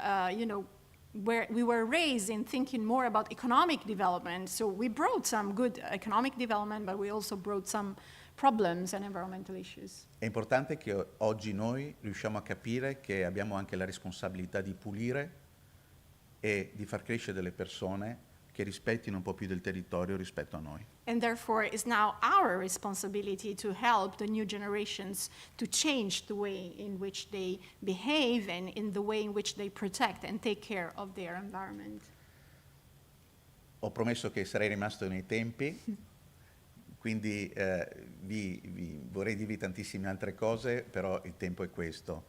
where we were raised in thinking more about economic development. So we brought some good economic development, but we also brought some problems and environmental issues. È importante che oggi noi riusciamo a capire che abbiamo anche la responsabilità di pulire e di far crescere delle persone che rispettino un po' più del territorio rispetto a noi. And therefore, it's now our responsibility to help the new generations to change the way in which they behave and in the way in which they protect and take care of their environment. Ho promesso che sarei rimasto nei tempi, quindi vorrei dirvi tantissime altre cose, però il tempo è questo.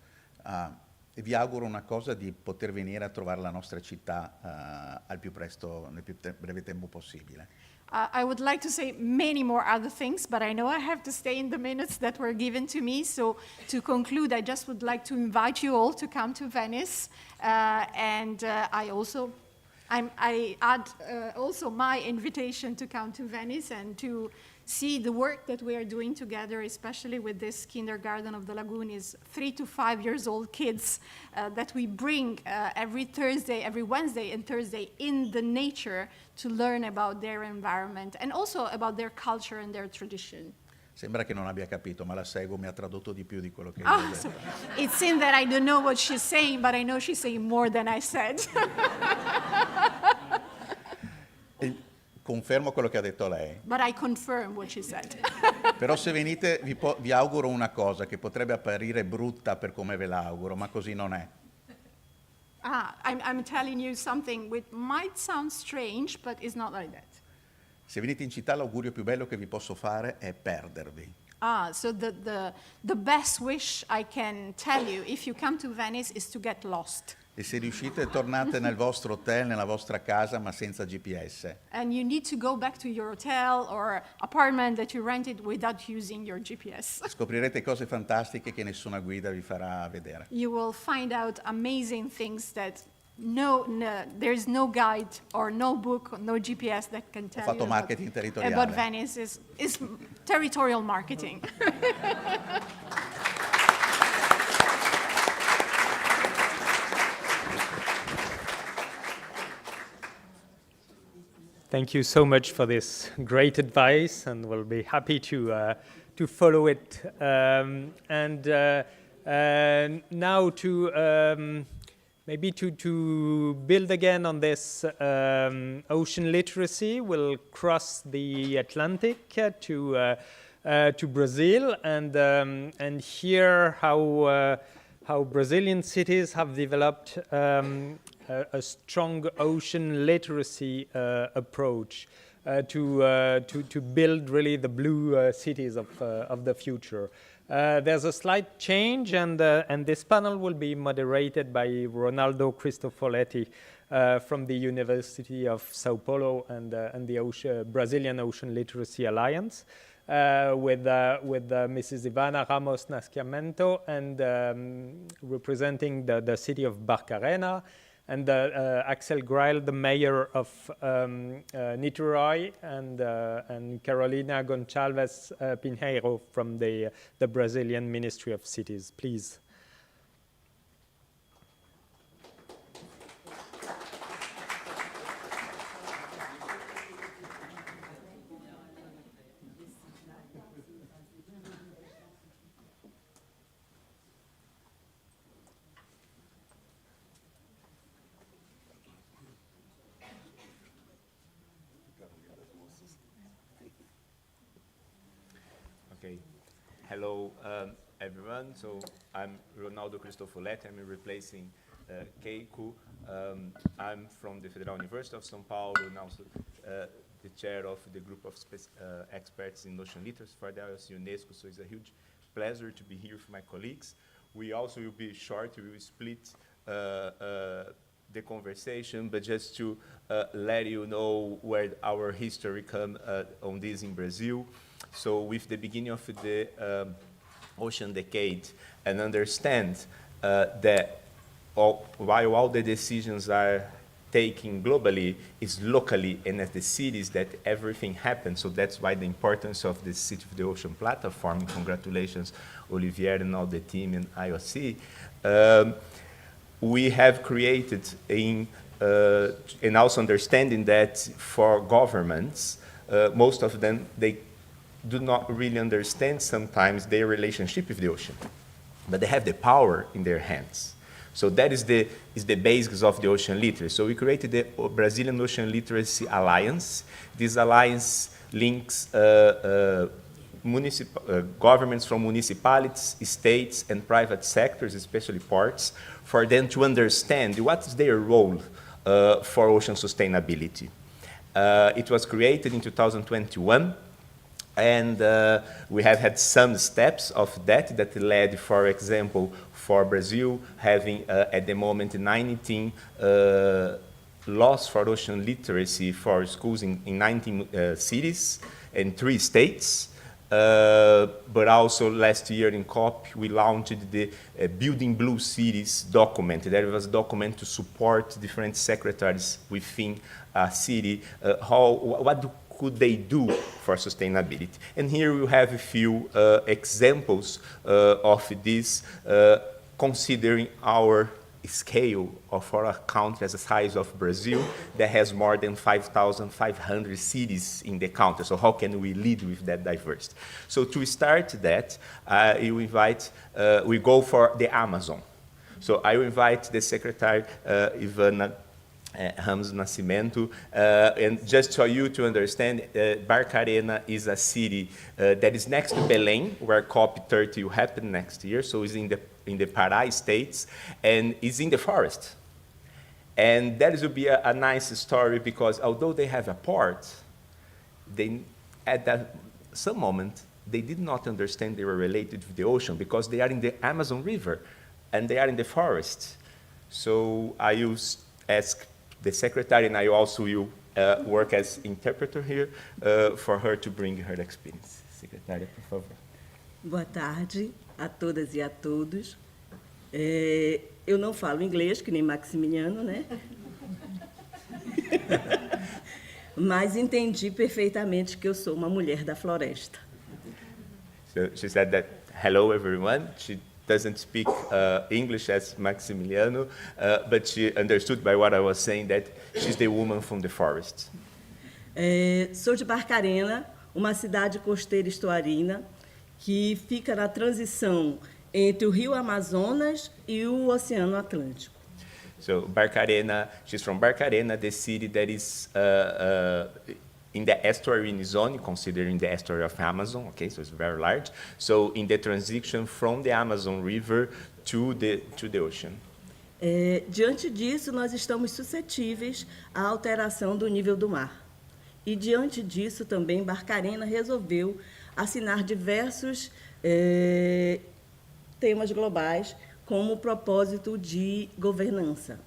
Vi auguro una cosa, di poter venire a trovare la nostra città al più presto, nel più breve tempo possibile. I would like to say many more other things, but I know I have to stay in the minutes that were given to me. So to conclude, I just would like to invite you all to come to Venice. And I add also my invitation to come to Venice and to see the work that we are doing together, especially with this kindergarten of the lagoon, is 3 to 5 years old kids that we bring every Thursday, every Wednesday and Thursday in the nature to learn about their environment and also about their culture and their tradition. Sembra che non abbia capito, ma la seguo, mi ha tradotto di più di quello che io so it seems that I don't know what she's saying, but I know she's saying more than I said. Confermo quello che ha detto lei. But I confirm what she said. Però se venite vi auguro una cosa che potrebbe apparire brutta per come ve l'auguro, ma così non è. I'm telling you something which might sound strange, but it's not like that. Se venite in città l'augurio più bello che vi posso fare è perdervi. So the best wish I can tell you if you come to Venice is to get lost. E se riuscite tornate nel vostro hotel, nella vostra casa, ma senza GPS. And you need to go back to your hotel or apartment that you rented without using your GPS. Scoprirete cose fantastiche che nessuna guida vi farà vedere. You will find out amazing things that there's no guide or no book, no GPS that can tell Ho fatto you marketing territoriale. about Venice. Is territorial marketing. Thank you so much for this great advice, and we'll be happy to follow it. Now to maybe to build again on this ocean literacy, we'll cross the Atlantic to Brazil and hear how Brazilian cities have developed a strong ocean literacy approach to build really the blue cities of the future. There's a slight change, and this panel will be moderated by Ronaldo Cristofoletti from the University of Sao Paulo and the Brazilian Ocean Literacy Alliance, with Mrs. Ivana Ramos Nascimento and representing the city of Barcarena, and Axel Greil, the mayor of Niterói, and Carolina Gonçalves Pinheiro from the Brazilian Ministry of Cities. Please. Hello, everyone. So I'm Ronaldo Cristofoletti. I'm replacing Keiko. I'm from the Federal University of São Paulo, and also the chair of the group of experts in ocean literacy for the IOC UNESCO. So it's a huge pleasure to be here with my colleagues. We also will be short. We will split the conversation, but just to let you know where our history come on this in Brazil. So with the beginning of the ocean decade, and understand that while all the decisions are taken globally, is locally and at the cities that everything happens. So that's why the importance of the City of the Ocean platform. Congratulations, Olivier and all the team in IOC. We have created and also understanding that for governments, most of them, they do not really understand sometimes their relationship with the ocean, but they have the power in their hands. So that is the basics of the ocean literacy. So we created the Brazilian Ocean Literacy Alliance. This alliance links governments from municipalities, states, and private sectors, especially ports, for them to understand what is their role for ocean sustainability. It was created in 2021. And we have had some steps of that led, for example, for Brazil having at the moment 19 laws for ocean literacy for schools in 19 cities and 3 states. But also last year in COP, we launched the Building Blue Cities document. There was a document to support different secretaries within a city. What could they do for sustainability? And here we have a few examples of this, considering our scale of our country as the size of Brazil that has more than 5,500 cities in the country. So how can we lead with that diversity? So to start that, we go for the Amazon. So I will invite the Secretary, Ivana Ramos Nascimento. And just for you to understand, Barcarena is a city that is next to Belém, where COP30 will happen next year. So it's in the Pará states, and is in the forest. And that will be a nice story, because although they have a port, at some moment, they did not understand they were related to the ocean, because they are in the Amazon River, and they are in the forest. So I will ask the secretary, and I also will work as interpreter here for her to bring her experience. Secretária, por favor. Boa tarde a todas e a todos. Eu não falo inglês, que nem Maximiliano, né? Mas entendi perfeitamente que eu sou uma mulher da floresta. So she said that, hello everyone. She doesn't speak English as Maximiliano, but she understood by what I was saying that she's the woman from the forest. Sou de Barcarena, uma cidade costeira estuarina, que fica na transição entre o Rio Amazonas e o Oceano Atlântico. So Barcarena, she's from Barcarena, the city that is in the estuarine zone, considering the estuary of Amazon, okay, so it's very large. So in the transition from the Amazon River to the ocean. Diante disso, nós estamos suscetíveis à alteração do nível do mar. E diante disso também, Barcarena resolveu assinar diversos temas globais como propósito de governança.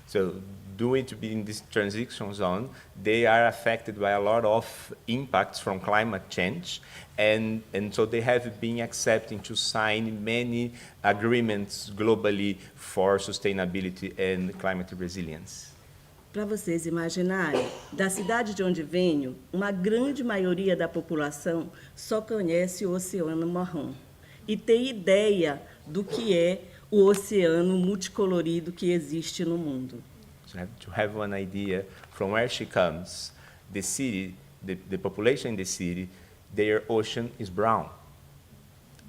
So, due to be in this transition zone, they are affected by a lot of impacts from climate change, and so they have been accepting to sign many agreements globally for sustainability and climate resilience. Para vocês imaginarem, da cidade de onde venho, uma grande maioria da população só conhece o Oceano Marrom e tem ideia do que é o oceano multicolorido que existe no mundo. So to have one idea from where she comes, the city, the population in the city, their ocean is brown.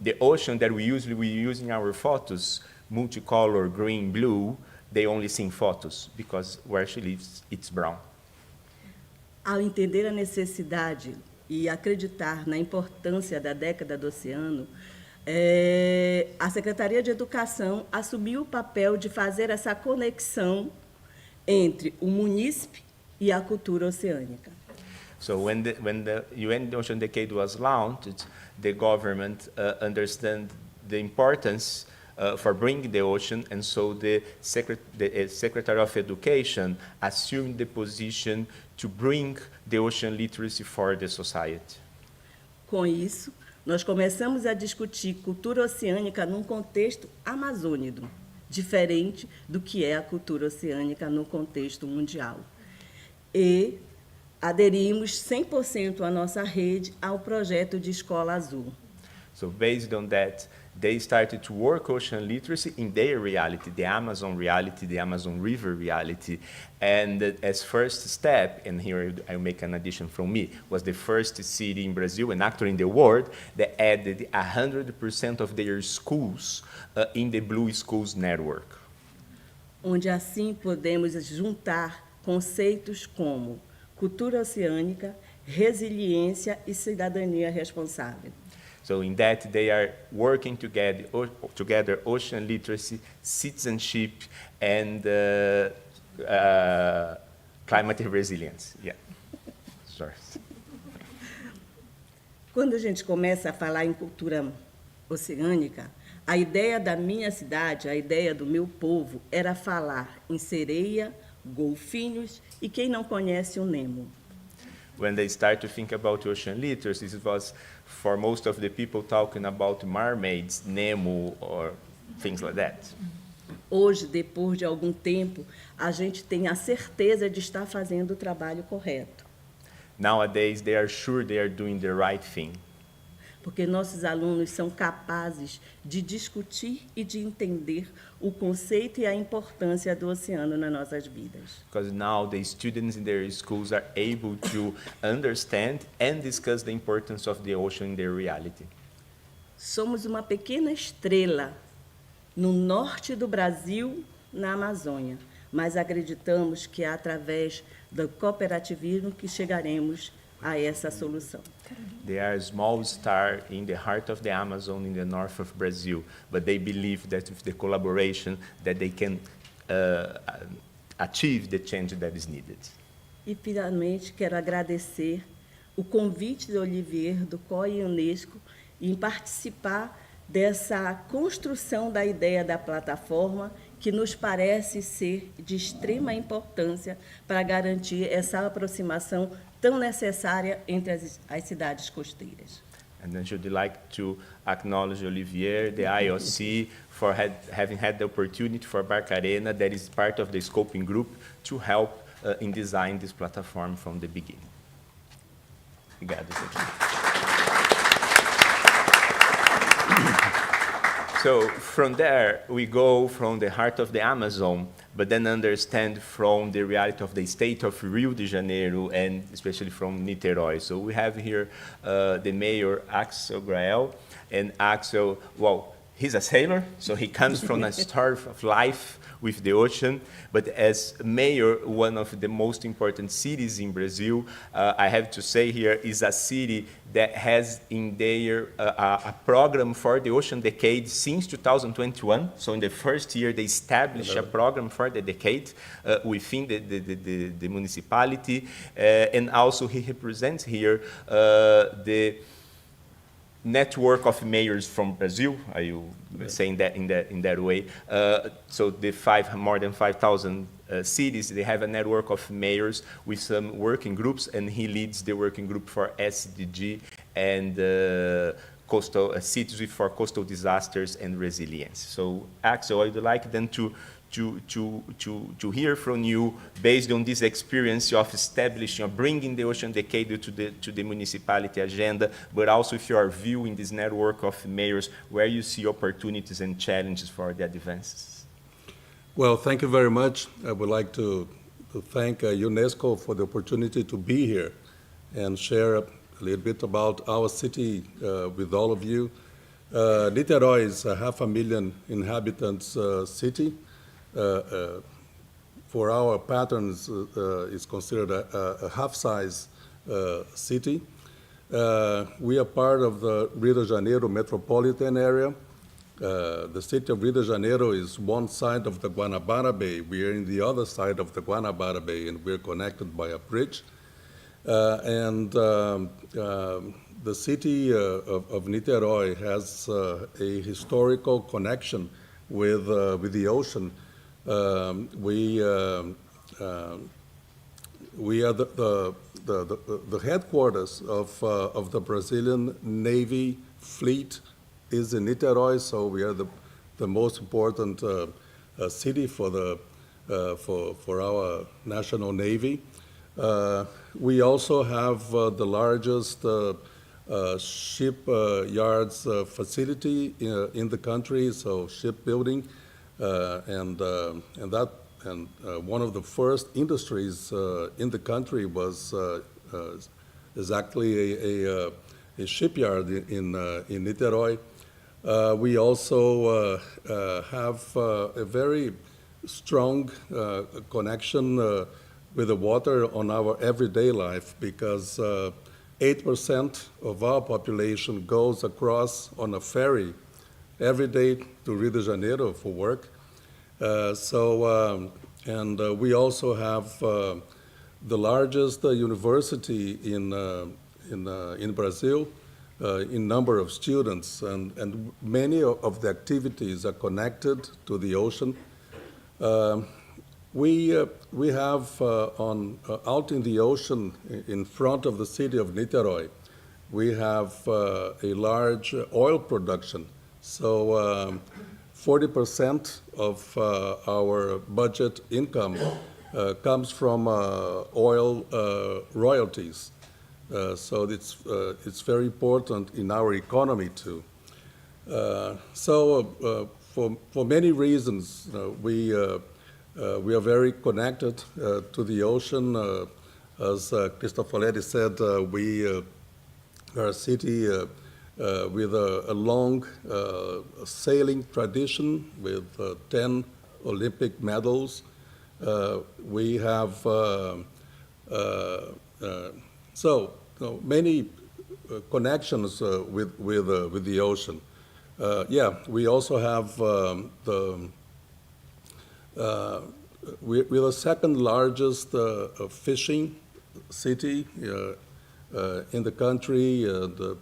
The ocean that we use in our photos, multicolor, green, blue, they only see in photos, because where she lives, it's brown. Ao entender a necessidade e acreditar na importância da década do oceano, a Secretaria de Educação assumiu o papel de fazer essa conexão entre o munícipe e a cultura oceânica. So when the UN Ocean Decade was launched, the government understood the importance for bringing the ocean, and so the Secretary of Education assumed the position to bring the ocean literacy for the society. Com isso, nós começamos a discutir cultura oceânica num contexto amazônico, diferente do que é a cultura oceânica no contexto mundial. E aderimos 100% à nossa rede ao projeto de Escola Azul. So based on that, they started to work ocean literacy in their reality, the Amazon River reality. And as first step, and here I'll make an addition from me, was the first city in Brazil and actually in the world that added 100% of their schools in the Blue Schools network. Onde assim podemos juntar conceitos como cultura oceânica, resiliência e cidadania responsável. So in that, they are working together ocean literacy, citizenship, and climate resilience. Yeah. Sorry. Quando a gente começa a falar em cultura oceânica, a ideia da minha cidade, a ideia do meu povo, era falar em sereia, golfinhos e quem não conhece o Nemo. When they start to think about ocean literacy, it was for most of the people talking about mermaids, Nemo, or things like that. Hoje, depois de algum tempo, a gente tem a certeza de estar fazendo o trabalho correto. Nowadays, they are sure they are doing the right thing. Porque nossos alunos são capazes de discutir e de entender o conceito e a importância do oceano nas nossas vidas. Because now the students in their schools are able to understand and discuss the importance of the ocean in their reality. Somos uma pequena estrela no norte do Brasil, na Amazônia, mas acreditamos que é através do cooperativismo que chegaremos a essa solução. They are a small star in the heart of the Amazon in the north of Brazil, but they believe that with the collaboration that they can achieve the change that is needed. E, finalmente, quero agradecer o convite de Olivier, do COI e Unesco, em participar dessa construção da ideia da plataforma, que nos parece ser de extrema importância para garantir essa aproximação tão necessária entre as cidades costeiras. And I should like to acknowledge Olivier, the IOC, for having had the opportunity for Barcarena, that is part of the scoping group, to help in design this platform from the beginning. Obrigado, gente. So from there, we go from the heart of the Amazon, but then understand from the reality of the state of Rio de Janeiro, and especially from Niterói. So we have here the mayor, Axel Grael, and Axel, well, he's a sailor, so he comes from a story of life with the ocean, but as mayor, one of the most important cities in Brazil, I have to say here, is a city that has in their a program for the ocean decade since 2021. So in the first year, they established a program for the decade within the municipality, and also he represents here the network of mayors from Brazil. Are you saying that in that way? So the more than 5,000 cities, they have a network of mayors with some working groups, and he leads the working group for SDG and coastal cities for coastal disasters and resilience. So Axel, I'd like then to hear from you, based on this experience of establishing or bringing the Ocean Decade to the municipality agenda, but also if you are viewing this network of mayors, where you see opportunities and challenges for the advances. Well, thank you very much. I would like to thank UNESCO for the opportunity to be here and share a little bit about our city with all of you. Niterói is a 500,000 inhabitants city. For our patterns, is considered a half-size city. We are part of the Rio de Janeiro metropolitan area. The city of Rio de Janeiro is one side of the Guanabara Bay. We are in the other side of the Guanabara Bay, and we're connected by a bridge. The city of Niterói has a historical connection with the ocean. We are the headquarters of the Brazilian Navy fleet is in Niterói, so we are the most important city for our national navy. We also have the largest shipyards facility in the country, so shipbuilding. And one of the first industries in the country was exactly a shipyard in Niterói. We also have a very strong connection with the water on our everyday life, because 8% of our population goes across on a ferry every day to Rio de Janeiro for work. We also have the largest university in Brazil in number of students, and many of the activities are connected to the ocean. We have out in the ocean, in front of the city of Niterói, we have a large oil production. So 40% of our budget income comes from oil royalties. So it's very important in our economy too. For many reasons, we are very connected to the ocean. As Cristoforetti said, we are a city with a long sailing tradition with 10 Olympic medals. we have many connections with the ocean. We also have we're the second largest fishing city in the country, and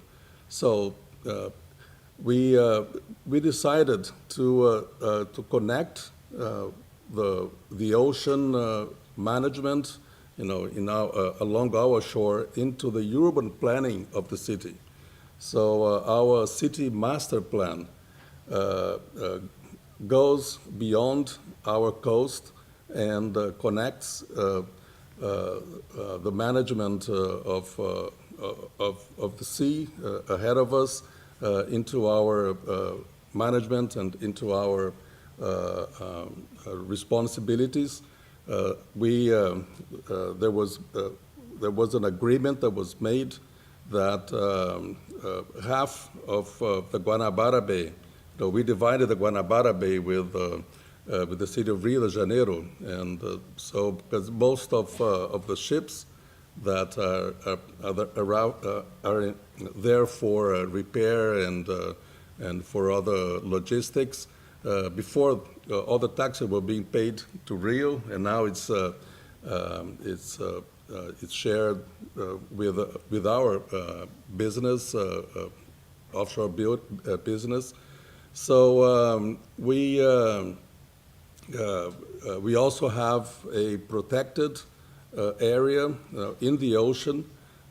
we decided to connect the ocean management, along our shore into the urban planning of the city. So our city master plan goes beyond our coast and connects the management of the sea ahead of us into our management and into our responsibilities. There was an agreement that was made that half of the Guanabara Bay, we divided the Guanabara Bay with the city of Rio de Janeiro, and so because most of the ships that are there for repair and for other logistics. Before, all the taxes were being paid to Rio, and now it's shared with our business, offshore business. So we also have a protected area in the ocean.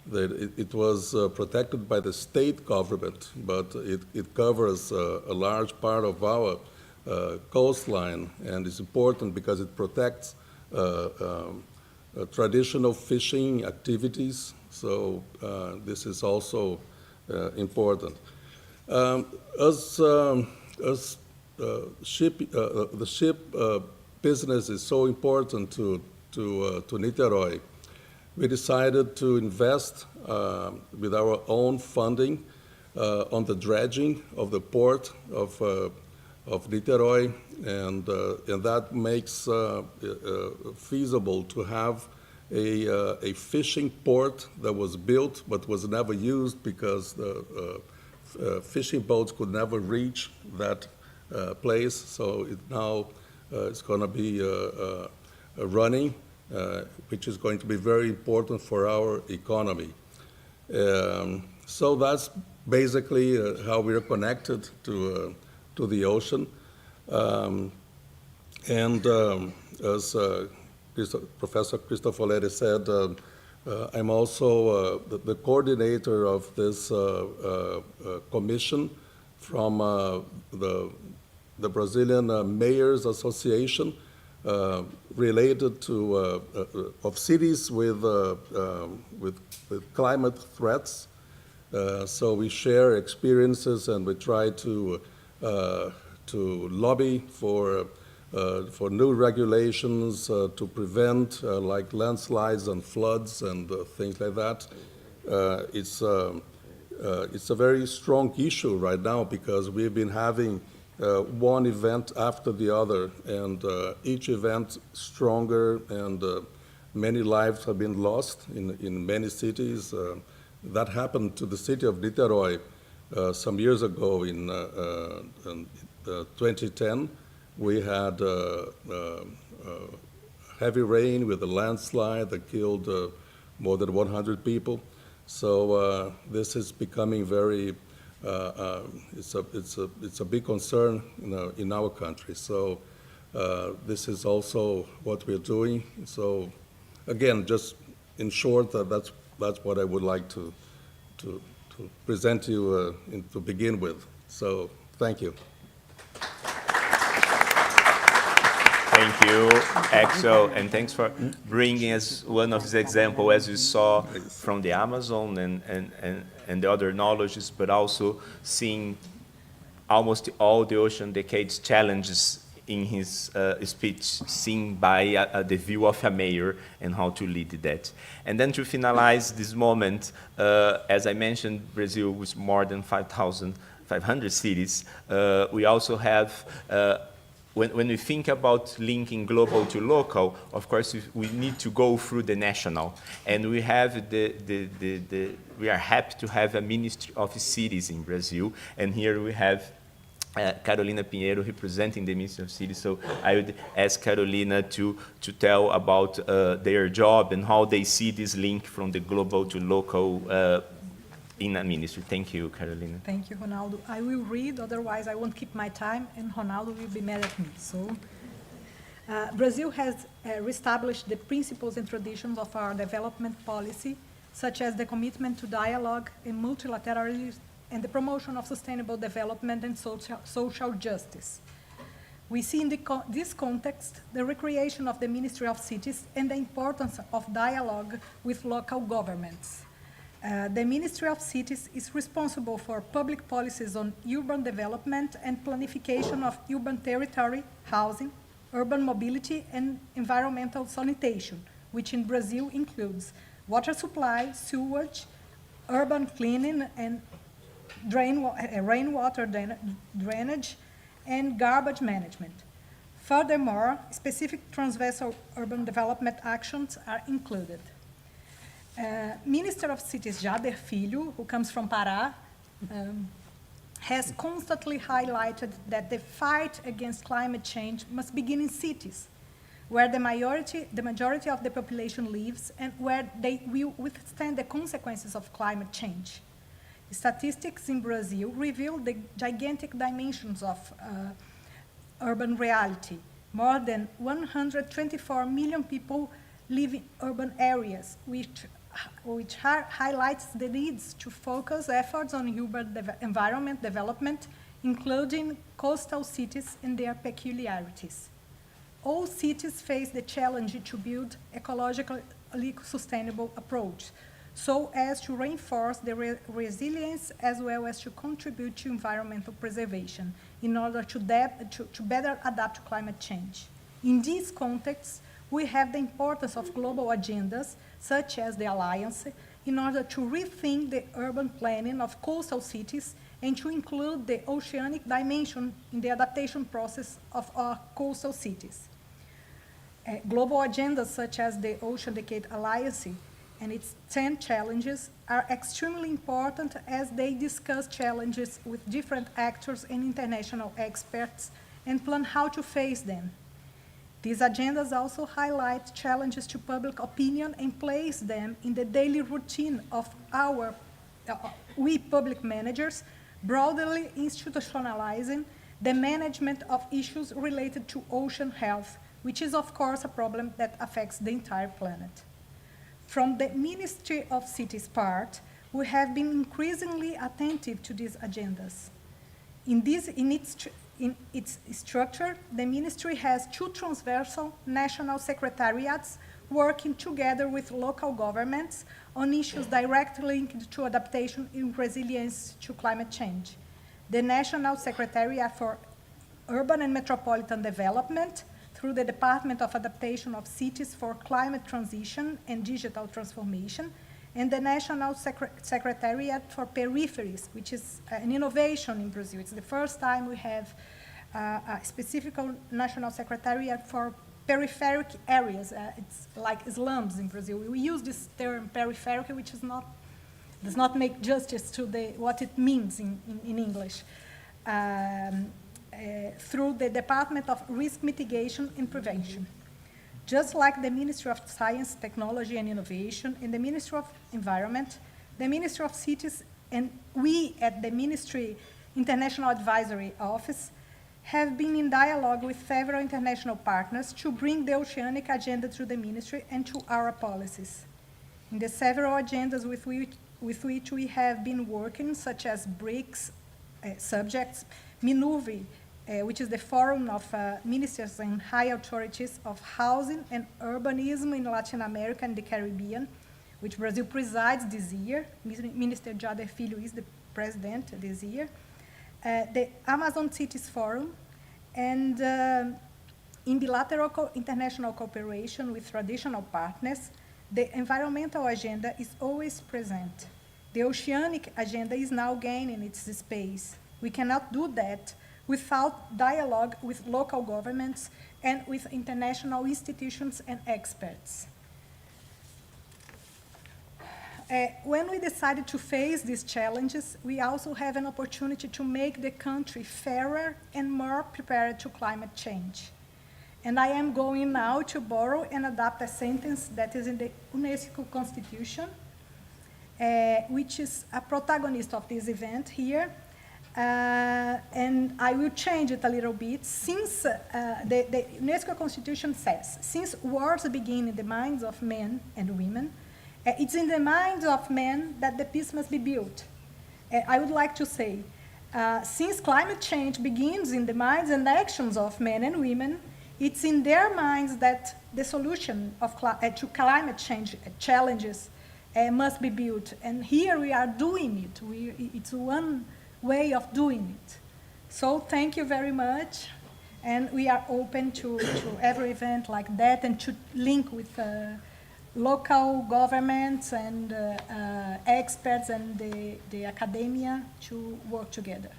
That it was protected by the state government, but it covers a large part of our coastline, and it's important because it protects traditional fishing activities. So this is also important. As the ship business is so important to Niterói, we decided to invest with our own funding on the dredging of the port of Niterói, and that makes feasible to have a fishing port that was built but was never used because the fishing boats could never reach that place. So it now it's going to be running, which is going to be very important for our economy. So that's basically how we are connected to the ocean. As Professor Cristofoletti said, I'm also the coordinator of this commission from the Brazilian Mayors Association, related to of cities with climate threats. So we share experiences and we try to lobby for new regulations to prevent like landslides and floods and things like that. It's a very strong issue right now because we've been having one event after the other, and each event stronger, and many lives have been lost in many cities. That happened to the city of Niterói some years ago in 2010. We had heavy rain with a landslide that killed more than 100 people. So this is becoming very it's a big concern in our country. So this is also what we're doing. So again, just in short, that's what I would like to present to you to begin with. So thank you. Thank you, Axel, and thanks for bringing us one of these examples, as you saw from the Amazon and the other knowledges, but also seeing almost all the Ocean Decades challenges in his speech, seen by the view of a mayor and how to lead that. And then to finalize this moment, as I mentioned, Brazil with more than 5,500 cities, we also have when we think about linking global to local, of course, we need to go through the national. And we have we are happy to have a Ministry of Cities in Brazil. And here we have Carolina Pinheiro representing the Ministry of Cities. So I would ask Carolina to tell about their job and how they see this link from the global to local in a ministry. Thank you, Carolina. Thank you, Ronaldo. I will read, otherwise I won't keep my time, and Ronaldo will be mad at me. So, Brazil has reestablished the principles and traditions of our development policy, such as the commitment to dialogue and multilateralism and the promotion of sustainable development and social justice. We see in this context the recreation of the Ministry of Cities and the importance of dialogue with local governments. The Ministry of Cities is responsible for public policies on urban development and planification of urban territory, housing, urban mobility, and environmental sanitation, which in Brazil includes water supply, sewage, urban cleaning, and rainwater drainage, and garbage management. Furthermore, specific transversal urban development actions are included. Minister of Cities Jader Filho, who comes from Pará, has constantly highlighted that the fight against climate change must begin in cities, where the majority of the population lives and where they will withstand the consequences of climate change. Statistics in Brazil reveal the gigantic dimensions of urban reality. More than 124 million people live in urban areas, which highlights the needs to focus efforts on urban environment development, including coastal cities and their peculiarities. All cities face the challenge to build ecologically sustainable approach, so as to reinforce the resilience as well as to contribute to environmental preservation in order to better adapt to climate change. In this context, we have the importance of global agendas, such as the Alliance, in order to rethink the urban planning of coastal cities and to include the oceanic dimension in the adaptation process of our coastal cities. Global agendas such as the Ocean Decade Alliance and its 10 challenges are extremely important as they discuss challenges with different actors and international experts and plan how to face them. These agendas also highlight challenges to public opinion and place them in the daily routine of we public managers, broadly institutionalizing the management of issues related to ocean health, which is of course a problem that affects the entire planet. From the Ministry of Cities part, we have been increasingly attentive to these agendas. In its structure, the ministry has 2 transversal national secretariats working together with local governments on issues directly linked to adaptation and resilience to climate change. The National Secretariat for Urban and Metropolitan Development, through the Department of Adaptation of Cities for Climate Transition and Digital Transformation, and the National Secretariat for Peripheries, which is an innovation in Brazil. It's the first time we have a specific National Secretariat for peripheric areas. It's like slums in Brazil. We use this term peripheric, which does not make justice to what it means in English. Through the Department of Risk Mitigation and Prevention. Just like the Ministry of Science, Technology and Innovation and the Ministry of Environment, the Ministry of Cities and we at the Ministry International Advisory Office have been in dialogue with several international partners to bring the oceanic agenda to the ministry and to our policies. In the several agendas with which we have been working, such as BRICS subjects, MINUVI, which is the Forum of Ministers and High Authorities of Housing and Urbanism in Latin America and the Caribbean, which Brazil presides this year. Minister Jader Filho is the president this year. The Amazon Cities Forum, and in bilateral international cooperation with traditional partners, the environmental agenda is always present. The oceanic agenda is now gaining its space. We cannot do that without dialogue with local governments and with international institutions and experts. When we decided to face these challenges, we also have an opportunity to make the country fairer and more prepared to climate change. And I am going now to borrow and adapt a sentence that is in the UNESCO Constitution, which is a protagonist of this event here. And I will change it a little bit. Since the UNESCO Constitution says, since wars begin in the minds of men and women, it's in the minds of men that the peace must be built. I would like to say, since climate change begins in the minds and actions of men and women, it's in their minds that the solution to climate change challenges must be built. And here we are doing it. It's one way of doing it. So thank you very much. And we are open to every event like that and to link with local governments and experts and the academia to work together.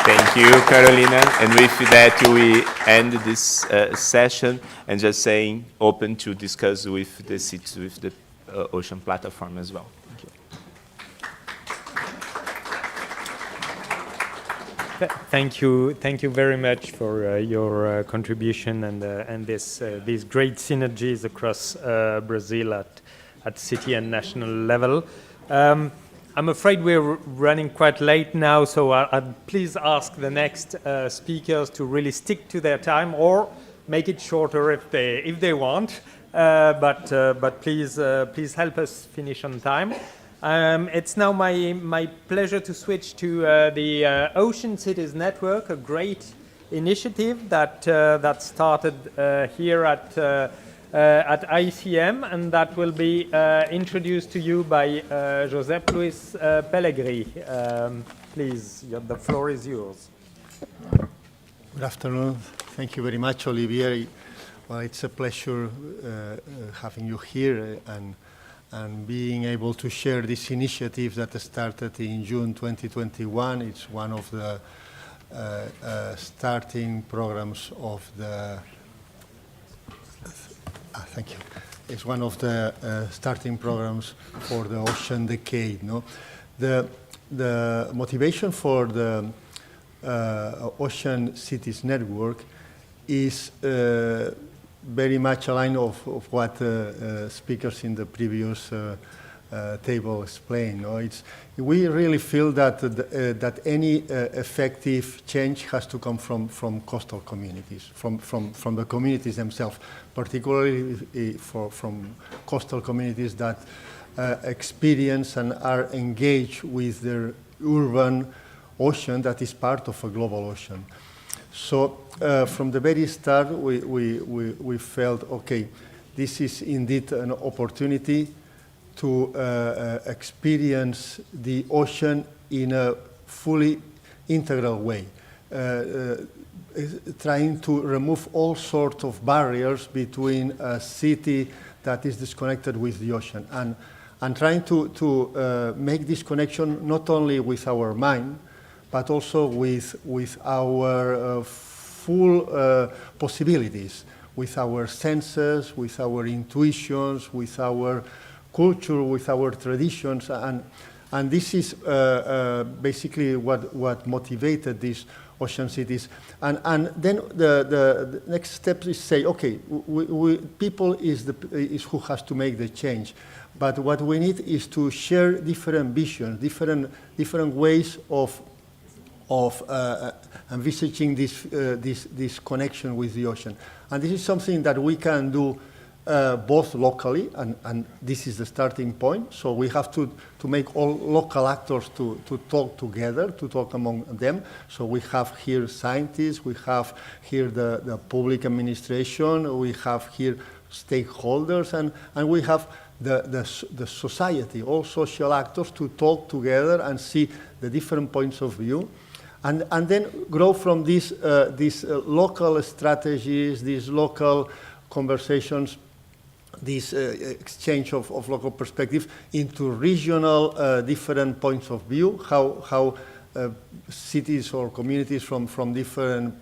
Thank you, Carolina. And with that, we end this session and just saying open to discuss with the cities, with the Ocean Platform as well. Thank you very much for your contribution and these great synergies across Brazil at city and national level. I'm afraid we're running quite late now, so I'd please ask the next speakers to really stick to their time or make it shorter if they want. But please help us finish on time. It's now my pleasure to switch to the Ocean Cities Network, a great initiative that started here at ICM, and that will be introduced to you by Josep Luis Pellegri. Please, the floor is yours. Good afternoon. Thank you very much, Olivier. Well, it's a pleasure having you here and being able to share this initiative that started in June 2021. It's one of the starting programs of the thank you. It's one of the starting programs for the Ocean Decade. No, the motivation for the Ocean Cities Network is very much aligned of what speakers in the previous table explained. No? We really feel that that any effective change has to come from coastal communities, from the communities themselves, particularly from coastal communities that experience and are engaged with their urban ocean that is part of a global ocean. So from the very start, we felt, okay, this is indeed an opportunity to experience the ocean in a fully integral way, trying to remove all sorts of barriers between a city that is disconnected with the ocean, and trying to make this connection not only with our mind, but also with our full possibilities, with our senses, with our intuitions, with our culture, with our traditions, and this is basically what motivated these ocean cities. And then the next step is say, okay, people is who has to make the change, but what we need is to share different visions, different ways of envisaging this connection with the ocean. And this is something that we can do both locally, and this is the starting point. So we have to make all local actors to talk together, to talk among them. So we have here scientists, we have here the public administration, we have here stakeholders, and we have the society, all social actors to talk together and see the different points of view. And then grow from these local strategies, these local conversations, this exchange of local perspective into regional different points of view, how cities or communities from different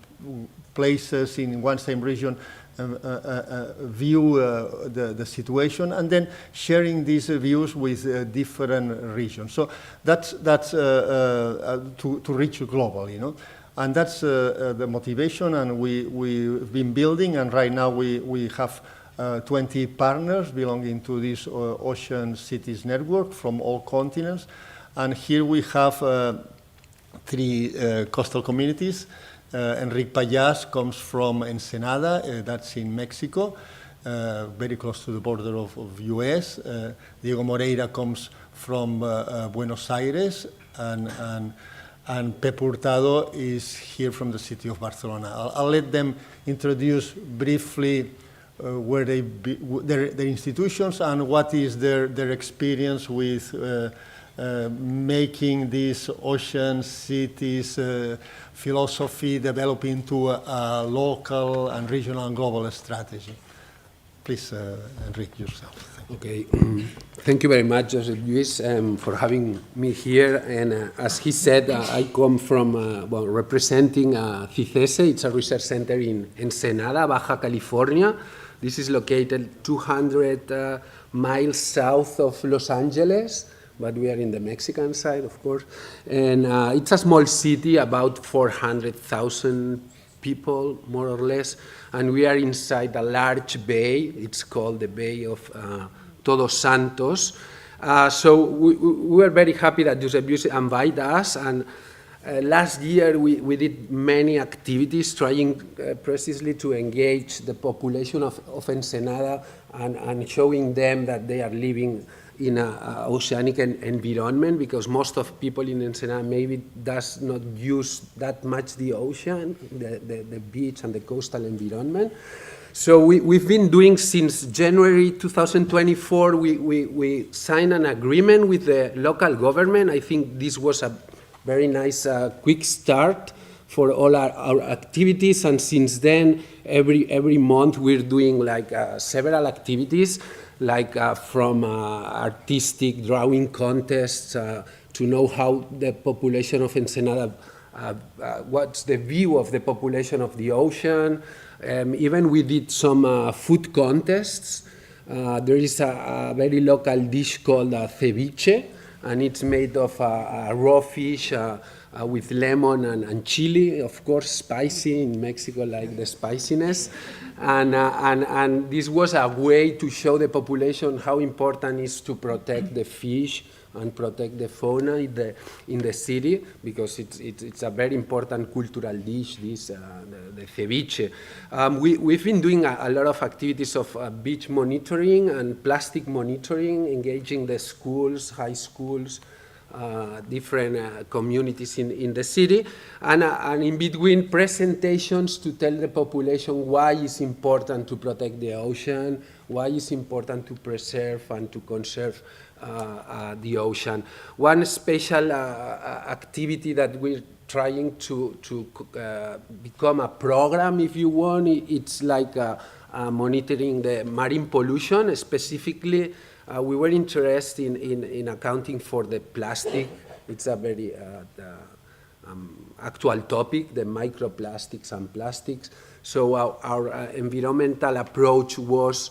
places in one same region view the situation, and then sharing these views with different regions. So that's to reach globally, and that's the motivation, and we've been building, and right now we have 20 partners belonging to this Ocean Cities Network from all continents. And here we have 3 coastal communities. Enrique Payas comes from Ensenada, that's in Mexico, very close to the border of US. Diego Moreira comes from Buenos Aires, and Pep Hurtado is here from the city of Barcelona. I'll let them introduce briefly where their institutions and what is their experience with making these ocean cities philosophy develop into a local and regional and global strategy. Please, Enrique, yourself. Okay. Thank you very much, Joseph Luis, for having me here. And as he said, I come from, representing CICESE. It's a research center in Ensenada, Baja California. This is located 200 miles south of Los Angeles, but we are in the Mexican side, of course. And it's a small city, about 400,000 people, more or less. And we are inside a large bay. It's called the Bay of Todos Santos. So we were very happy that Josep Luis invited us. And last year we did many activities trying precisely to engage the population of Ensenada and showing them that they are living in an oceanic environment, because most of people in Ensenada maybe does not use that much the ocean, the beach and the coastal environment. So we've been doing since January 2024, we signed an agreement with the local government. I think this was a very nice quick start for all our activities, and since then every month we're doing like several activities, like from artistic drawing contests to know how the population of Ensenada, what's the view of the population of the ocean. Even we did some food contests. There is a very local dish called ceviche, and it's made of raw fish with lemon and chili, of course, spicy. In Mexico, like the spiciness. And this was a way to show the population how important it is to protect the fish and protect the fauna in the city, because it's a very important cultural dish, the ceviche. We've been doing a lot of activities of beach monitoring and plastic monitoring, engaging the schools, high schools, different communities in the city, and in between presentations to tell the population why it's important to protect the ocean, why it's important to preserve and to conserve the ocean. One special activity that we're trying to become a program, if you want, it's like monitoring the marine pollution. Specifically, we were interested in accounting for the plastic. It's a very actual topic, the microplastics and plastics. So our environmental approach was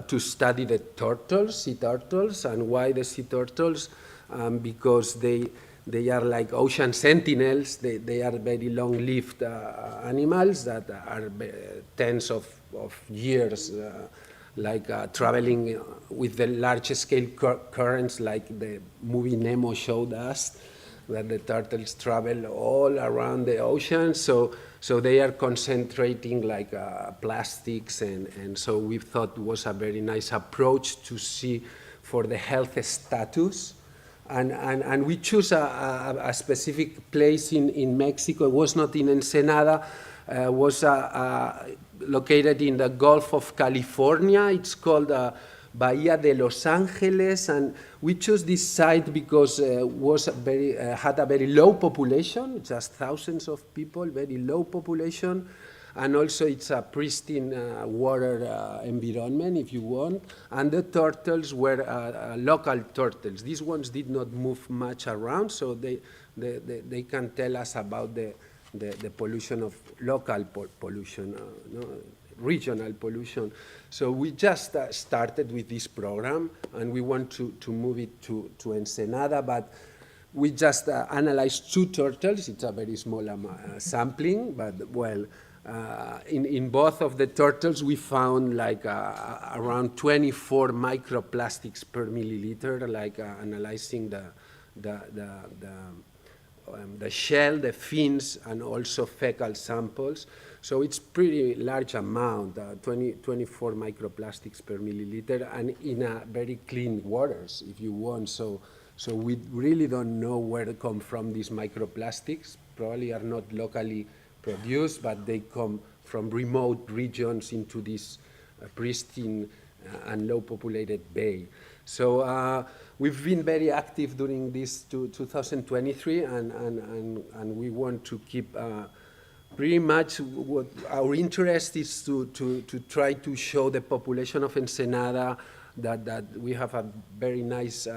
to study the turtles, sea turtles. And why the sea turtles? Because they are like ocean sentinels. They are very long-lived animals that are tens of years, traveling with the large-scale currents, like the movie Nemo showed us, that the turtles travel all around the ocean. So they are concentrating like plastics, and so we thought it was a very nice approach to see for the health status. And we choose a specific place in Mexico. It was not in Ensenada. Was located in the Gulf of California. It's called Bahía de Los Ángeles, and we chose this site because had a very low population, just thousands of people, very low population, and also it's a pristine water environment, if you want. And the turtles were local turtles. These ones did not move much around, so they can tell us about the pollution of local pollution, regional pollution. So we just started with this program, and we want to move it to Ensenada, but we just analyzed 2 turtles. It's a very small sampling, but well, in both of the turtles we found like around 24 microplastics per milliliter, like analyzing the shell, the fins, and also fecal samples. So it's pretty large amount, 24 microplastics per milliliter, and in a very clean waters, if you want. So we really don't know where they come from. These microplastics probably are not locally produced, but they come from remote regions into this pristine and low populated bay. So we've been very active during this 2023, and we want to keep pretty much what our interest is to try to show the population of Ensenada that we have a very nice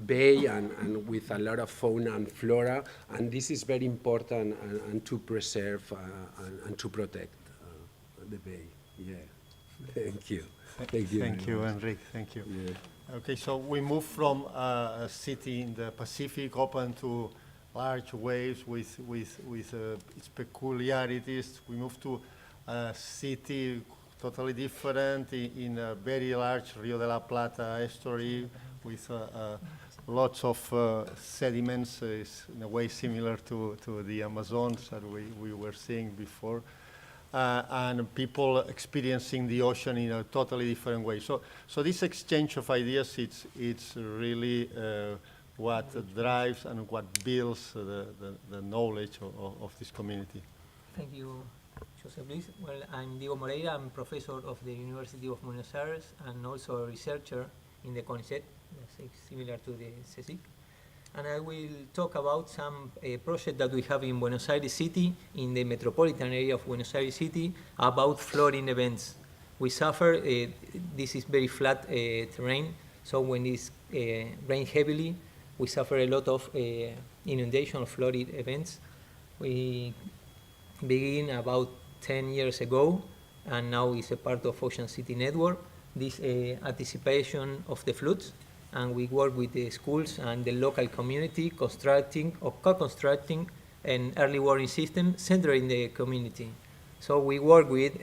bay and with a lot of fauna and flora, and this is very important and to preserve and to protect the bay. Yeah, thank you. Thank you. Thank you, Enrique. Thank you. Yeah. Okay, so we move from a city in the Pacific open to large waves with its peculiarities. We move to a city totally different in a very large Rio de la Plata estuary with lots of sediments, in a way similar to the Amazons that we were seeing before. And people experiencing the ocean in a totally different way. So this exchange of ideas, it's really what drives and what builds the knowledge of this community. Thank you, José Luis. Well, I'm Diego Moreira. I'm professor of the University of Buenos Aires and also a researcher in the CONICET, similar to the CSIC. And I will talk about some project that we have in Buenos Aires City, in the metropolitan area of Buenos Aires City, about flooding events. We suffer, this is very flat terrain, so when it's rain heavily, we suffer a lot of inundation of flooded events. We begin about 10 years ago, and now it's a part of Ocean City Network, this anticipation of the floods. And we work with the schools and the local community constructing or co-constructing an early warning system centered in the community. So we work with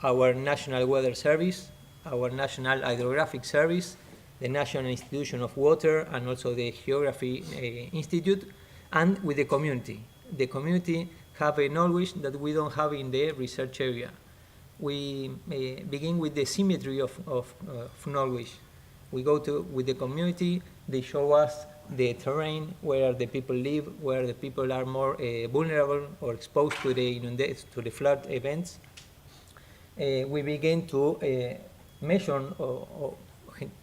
our National Weather Service, our National Hydrographic Service, the National Institution of Water, and also the Geography Institute, and with the community. The community have a knowledge that we don't have in the research area. We begin with the symmetry of knowledge. We go with the community, they show us the terrain, where the people live, where the people are more vulnerable or exposed to the flood events. We begin to measure or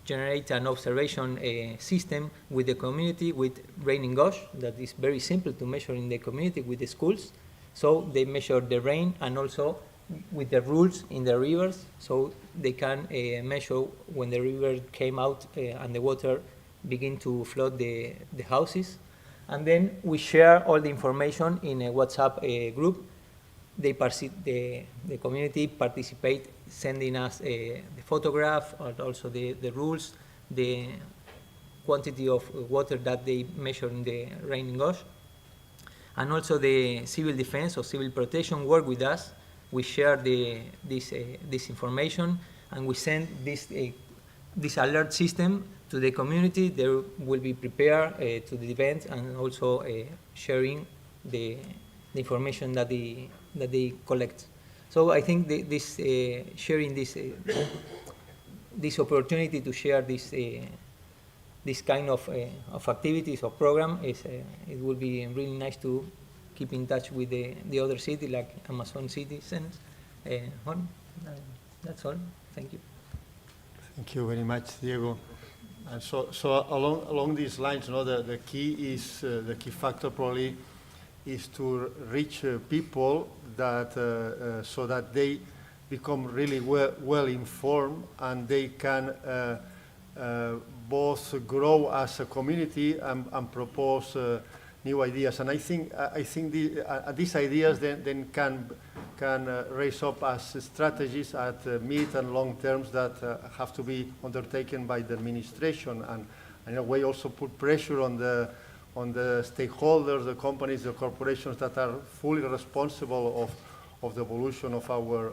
generate an observation system with the community with raining gauge that is very simple to measure in the community with the schools. So they measure the rain and also with the rules in the rivers, so they can measure when the river came out and the water begin to flood the houses. And then we share all the information in a WhatsApp group. The community participate, sending us the photograph and also the rules, the quantity of water that they measure in the raining gauge. And also the civil defense or civil protection work with us. We share this information, and we send this alert system to the community. They will be prepared to the event and also sharing the information that they collect. So I think this sharing this opportunity to share this kind of activities or program is it will be really nice to keep in touch with the other city, like Amazon citizens. That's all. Thank you. Thank you very much, Diego. And so along these lines, the key is the key factor probably is to reach people so that they become really well informed and they can both grow as a community and propose new ideas. And I think these ideas then can raise up as strategies at mid and long terms that have to be undertaken by the administration, and in a way also put pressure on the stakeholders, the companies, the corporations that are fully responsible of the evolution of our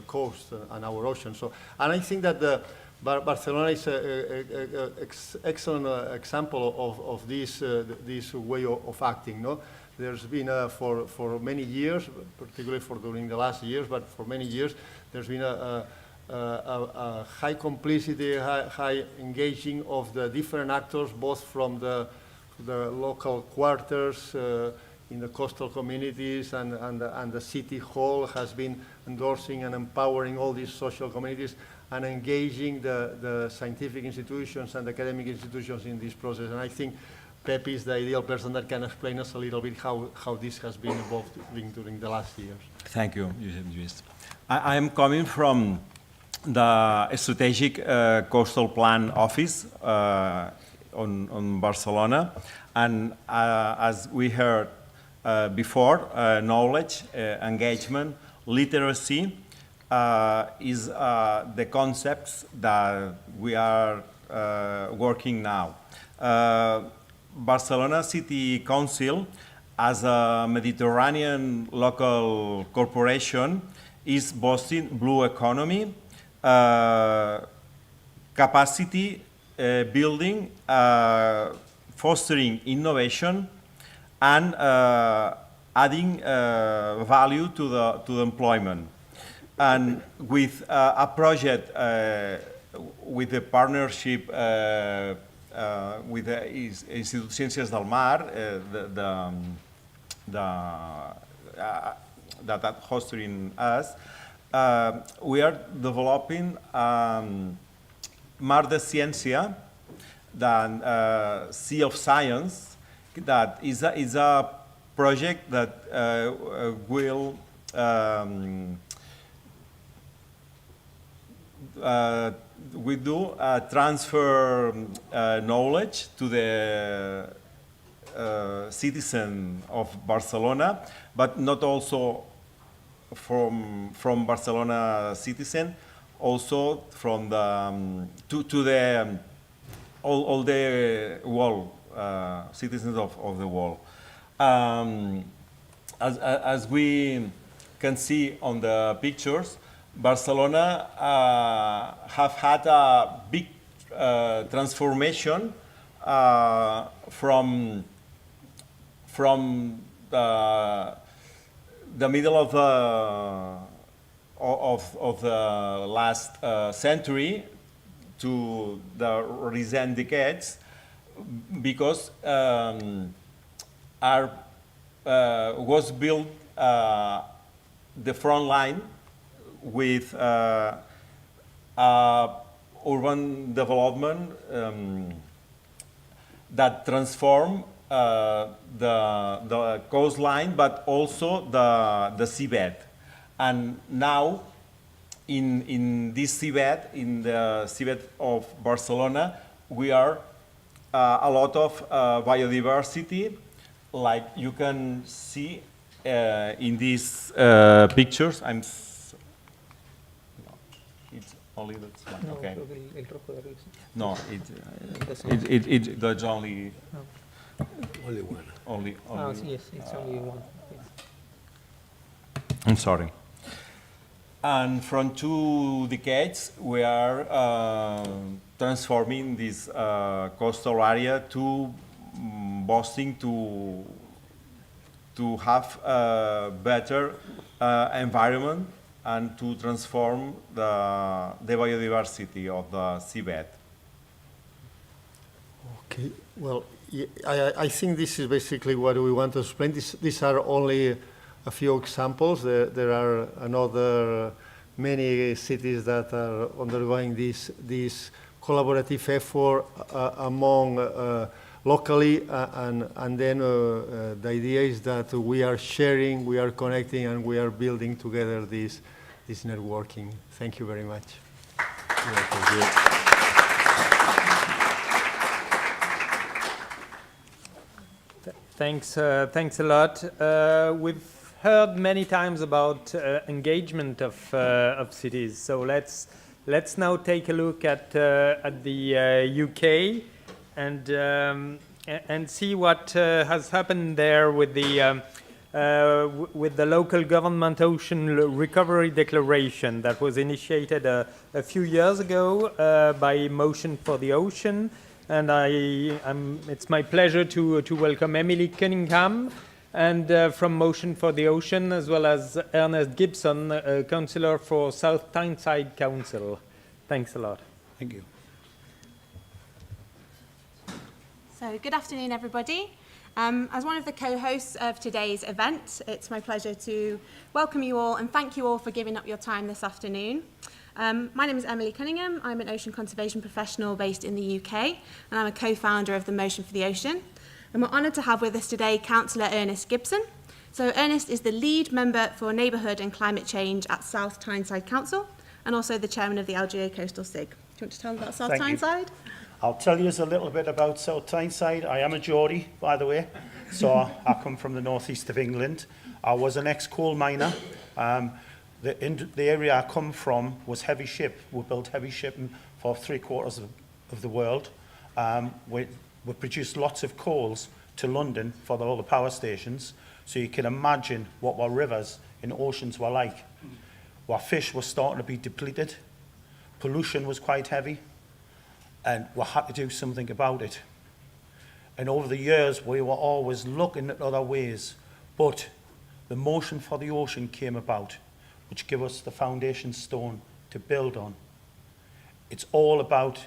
coast and our ocean. So, and I think that Barcelona is an excellent example of this way of acting. No, there's been for many years, particularly during the last years, but for many years, there's been a high complicity, high engaging of the different actors, both from the local quarters in the coastal communities, and the city hall has been endorsing and empowering all these social communities and engaging the scientific institutions and academic institutions in this process. And I think Pepe is the ideal person that can explain us a little bit how this has been evolved during the last years. Thank you, Luis. I am coming from the Strategic Coastal Plan Office on Barcelona, and as we heard before, knowledge, engagement, literacy is the concepts that we are working now. Barcelona City Council, as a Mediterranean local corporation, is boosting blue economy, capacity building, fostering innovation, and adding value to the employment. And with a project with the partnership with the Institut Ciències del Mar, that are hosting us, we are developing Mar de Ciència, the Sea of Science, that is a project that will we do transfer knowledge to the citizen of Barcelona, but not also from Barcelona citizen, also from the to the all the world citizens of the world. As we can see on the pictures, Barcelona have had a big transformation from the middle of the last century to the recent decades, because was built the front line with urban development that transform the coastline, but also the seabed. And now, in this seabed, in the seabed of Barcelona, we are a lot of biodiversity, like you can see in these pictures. It's only that one. No, okay. No, there's only one. Only. Yes, it's only one. Yes. I'm sorry. And from 2 decades, we are transforming this coastal area to boosting to have a better environment and to transform the biodiversity of the seabed. Okay, well, I think this is basically what we want to explain. These are only a few examples. There are another many cities that are undergoing this collaborative effort among locally, and then the idea is that we are sharing, we are connecting, and we are building together this networking. Thank you very much. Thank you. Thanks a lot. We've heard many times about engagement of cities. So let's now take a look at the UK and see what has happened there with the local government ocean recovery declaration that was initiated a few years ago by Motion for the Ocean. And it's my pleasure to welcome Emily Cunningham and from Motion for the Ocean, as well as Ernest Gibson, Councillor for South Tyneside Council. Thanks a lot. Thank you. So good afternoon, everybody. As one of the co-hosts of today's event, it's my pleasure to welcome you all and thank you all for giving up your time this afternoon. My name is Emily Cunningham. I'm an ocean conservation professional based in the UK, and I'm a co-founder of the Motion for the Ocean. And we're honoured to have with us today Councillor Ernest Gibson. So Ernest is the lead member for neighbourhood and climate change at South Tyneside Council, and also the chairman of the LGA Coastal SIG. Do you want to tell them about South Tyneside? I'll tell you a little bit about South Tyneside. I am a Geordie, by the way, so I come from the northeast of England. I was an ex-coal miner. The area I come from was heavy ship. We built heavy shipping for 3/4 of the world. We produced lots of coals to London for all the power stations, so you can imagine what our rivers and oceans were like. Our fish were starting to be depleted. Pollution was quite heavy, and we had to do something about it. And over the years, we were always looking at other ways, but the Motion for the Ocean came about, which gave us the foundation stone to build on. It's all about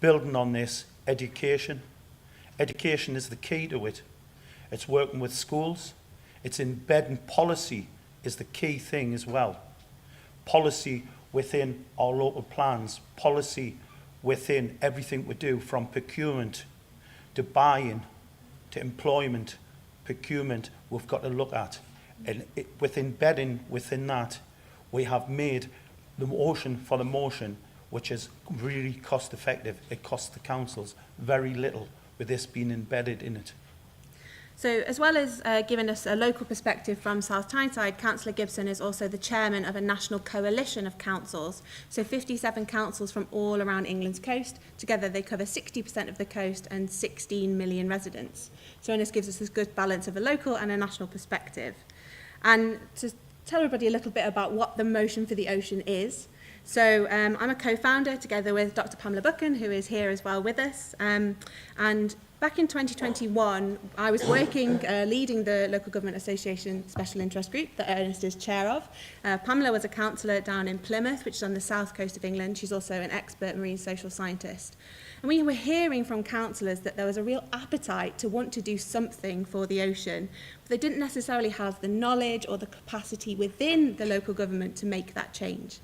building on this education. Education is the key to it. It's working with schools. It's embedding policy is the key thing as well. Policy within our local plans, policy within everything we do, from procurement to buying to employment, procurement, we've got to look at. And with embedding within that, we have made the Ocean for the Motion, which is really cost effective. It costs the councils very little with this being embedded in it. So as well as giving us a local perspective from South Tyneside, Councillor Gibson is also the chairman of a national coalition of councils. So 57 councils from all around England's coast. Together they cover 60% of the coast and 16 million residents. So this gives us this good balance of a local and a national perspective. And to tell everybody a little bit about what the Motion for the Ocean is. So I'm a co-founder together with Dr. Pamela Buchan, who is here as well with us. And back in 2021, I was working, leading the Local Government Association Special Interest Group that Ernest is chair of. Pamela was a councillor down in Plymouth, which is on the south coast of England. She's also an expert marine social scientist. And we were hearing from councillors that there was a real appetite to want to do something for the ocean, but they didn't necessarily have the knowledge or the capacity within the local government to make that change.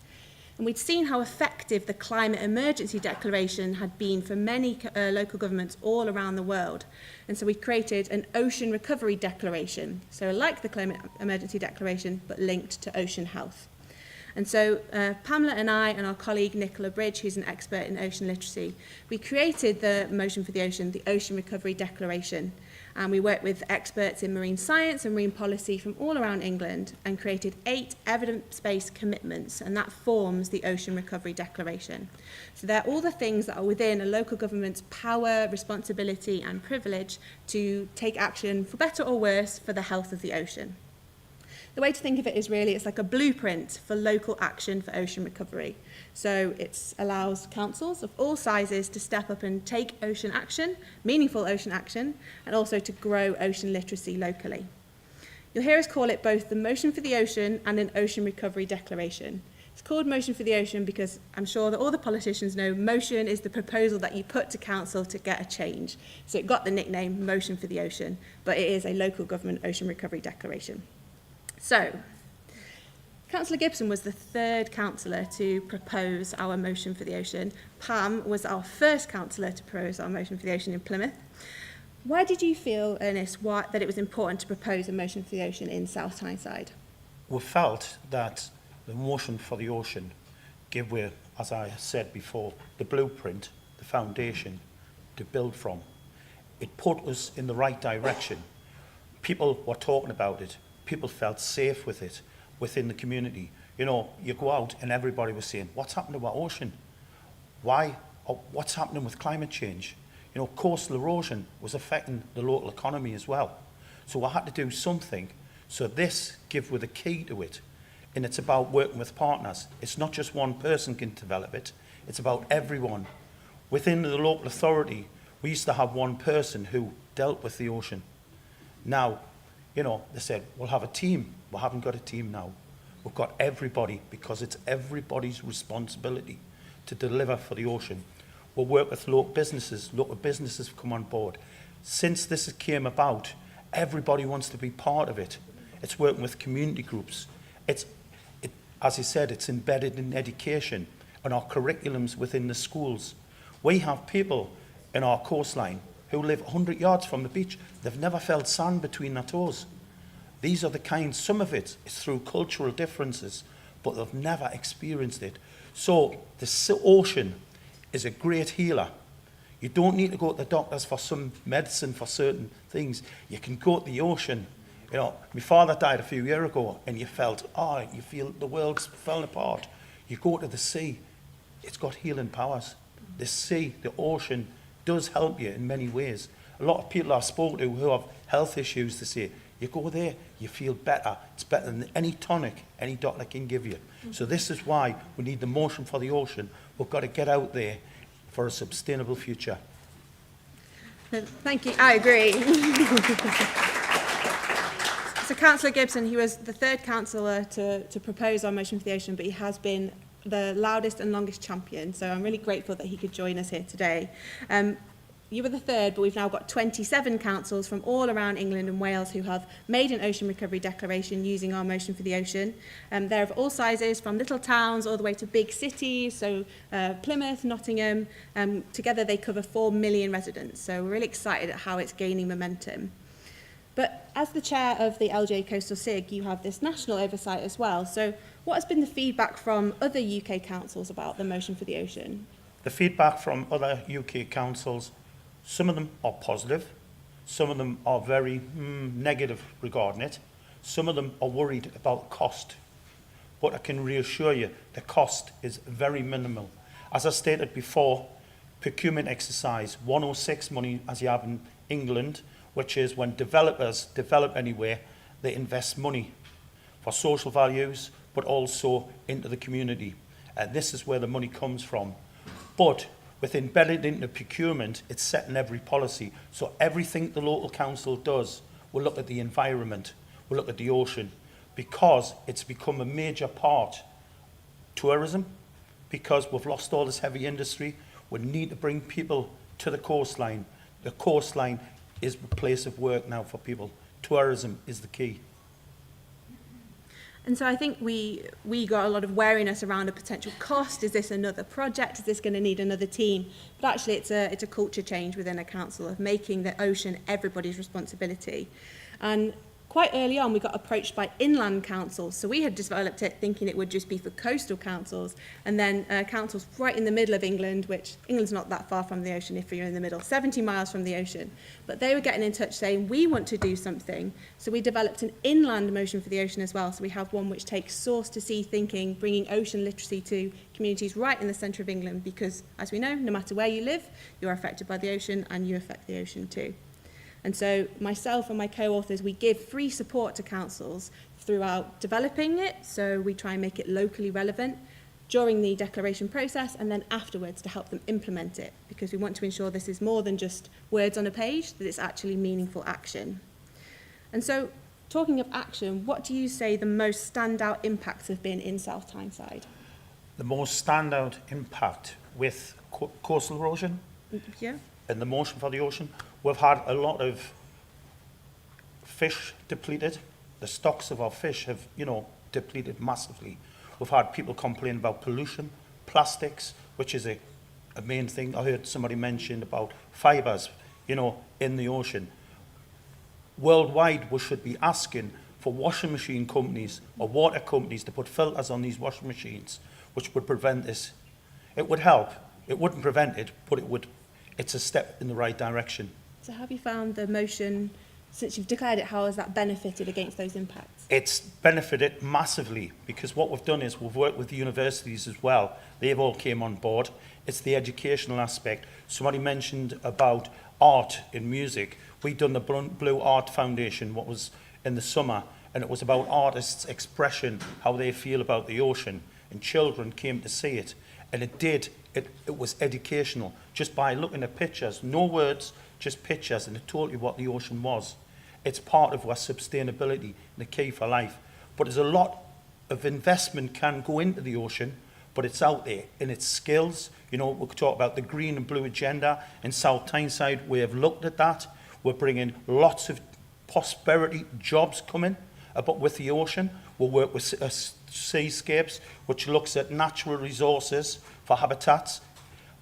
And we'd seen how effective the climate emergency declaration had been for many local governments all around the world. And so we created an ocean recovery declaration. So like the climate emergency declaration, but linked to ocean health. And so Pamela and I and our colleague Nicola Bridge, who's an expert in ocean literacy, we created the Motion for the Ocean, the Ocean Recovery Declaration. And we worked with experts in marine science and marine policy from all around England and created 8 evidence-based commitments, and that forms the Ocean Recovery Declaration. So they're all the things that are within a local government's power, responsibility and privilege to take action, for better or worse, for the health of the ocean. The way to think of it is really it's like a blueprint for local action for ocean recovery. So it allows councils of all sizes to step up and take ocean action, meaningful ocean action, and also to grow ocean literacy locally. You'll hear us call it both the Motion for the Ocean and an Ocean Recovery Declaration. It's called Motion for the Ocean because I'm sure that all the politicians know motion is the proposal that you put to council to get a change. So it got the nickname Motion for the Ocean, but it is a local government ocean recovery declaration. So, Councillor Gibson was the 3rd councillor to propose our Motion for the Ocean. Pam was our 1st councillor to propose our Motion for the Ocean in Plymouth. Why did you feel, Ernest, that it was important to propose a motion for the ocean in South Tyneside? We felt that the motion for the ocean gave way, as I said before, the blueprint, the foundation to build from. It put us in the right direction. People were talking about it. People felt safe with it within the community. You know, you go out and everybody was saying, what's happened to our ocean? Why? What's happening with climate change? You know, coastal erosion was affecting the local economy as well. So I had to do something. So this gave with a key to it. And it's about working with partners. It's not just one person can develop it. It's about everyone. Within the local authority, we used to have one person who dealt with the ocean. Now, you know, they said, we'll have a team. We haven't got a team now. We've got everybody, because it's everybody's responsibility to deliver for the ocean. We'll work with local businesses. Local businesses have come on board. Since this came about, everybody wants to be part of it. It's working with community groups. As he said, it's embedded in education and our curriculums within the schools. We have people in our coastline who live 100 yards from the beach. They've never felt sand between their toes. These are the kinds, some of it is through cultural differences, but they've never experienced it. So the ocean is a great healer. You don't need to go to the doctors for some medicine for certain things. You can go to the ocean. You know, my father died a few years ago, and you felt, you feel the world's falling apart. You go to the sea, it's got healing powers. The sea, the ocean, does help you in many ways. A lot of people I've spoken to who have health issues, they say, you go there, you feel better. It's better than any tonic any doctor can give you. So this is why we need the motion for the ocean. We've got to get out there for a sustainable future. Thank you. I agree. So Councillor Gibson, he was the third councillor to propose our motion for the ocean, but he has been the loudest and longest champion. So I'm really grateful that he could join us here today. You were the third, but we've now got 27 councils from all around England and Wales who have made an ocean recovery declaration using our motion for the ocean. They're of all sizes, from little towns all the way to big cities, so Plymouth, Nottingham. Together they cover 4 million residents, so we're really excited at how it's gaining momentum. But as the chair of the LJ Coastal SIG, you have this national oversight as well. So what has been the feedback from other UK councils about the motion for the ocean? The feedback from other UK councils, some of them are positive, some of them are very negative regarding it, some of them are worried about cost. But I can reassure you, the cost is very minimal. As I stated before, procurement exercise 106 money as you have in England, which is when developers develop anywhere, they invest money for social values, but also into the community. And this is where the money comes from. But with embedded into procurement, it's set in every policy. So everything the local council does will look at the environment, will look at the ocean, because it's become a major part. Tourism, because we've lost all this heavy industry, we need to bring people to the coastline. The coastline is a place of work now for people. Tourism is the key. And so I think we got a lot of wariness around a potential cost. Is this another project? Is this going to need another team? But actually it's a culture change within a council of making the ocean everybody's responsibility. And quite early on, we got approached by inland councils. So we had developed it thinking it would just be for coastal councils. And then councils right in the middle of England, which England's not that far from the ocean if you're in the middle, 70 miles from the ocean. But they were getting in touch saying, we want to do something. So we developed an inland motion for the ocean as well. So we have one which takes source to sea thinking, bringing ocean literacy to communities right in the centre of England. Because as we know, no matter where you live, you're affected by the ocean and you affect the ocean too. And so myself and my co-authors, we give free support to councils throughout developing it. So we try and make it locally relevant during the declaration process and then afterwards to help them implement it, because we want to ensure this is more than just words on a page, that it's actually meaningful action. And so talking of action, what do you say the most standout impacts have been in South Tyneside? The most standout impact with coastal erosion and the motion for the ocean, we've had a lot of fish depleted. The stocks of our fish have, depleted massively. We've had people complain about pollution, plastics, which is a main thing. I heard somebody mention about fibres. you know, in the ocean. Worldwide, we should be asking for washing machine companies or water companies to put filters on these washing machines, which would prevent this. It would help. It wouldn't prevent it, but it would. It's a step in the right direction. So have you found the motion, since you've declared it, how has that benefited against those impacts? It's benefited massively, because what we've done is we've worked with the universities as well. They've all came on board. It's the educational aspect. Somebody mentioned about art in music. We've done the Blue Art Foundation, what was in the summer, and it was about artists' expression, how they feel about the ocean, and children came to see it. And it was educational, just by looking at pictures, no words, just pictures, and it told you what the ocean was. It's part of our sustainability and the key for life. But there's a lot of investment can go into the ocean, but it's out there in its skills. You know, we could talk about the green and blue agenda in South Tyneside. We have looked at that. We're bringing lots of prosperity jobs coming but with the ocean. We'll work with Seascapes, which looks at natural resources for habitats.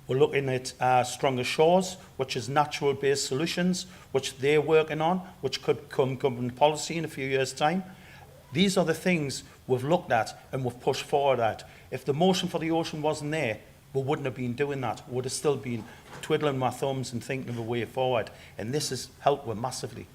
We're looking at Stronger Shores, which is natural-based solutions, which they're working on, which could come government policy in a few years' time. These are the things we've looked at and we've pushed forward at. If the motion for the ocean wasn't there, we wouldn't have been doing that. We would have still been twiddling our thumbs and thinking of a way forward. And this has helped us massively.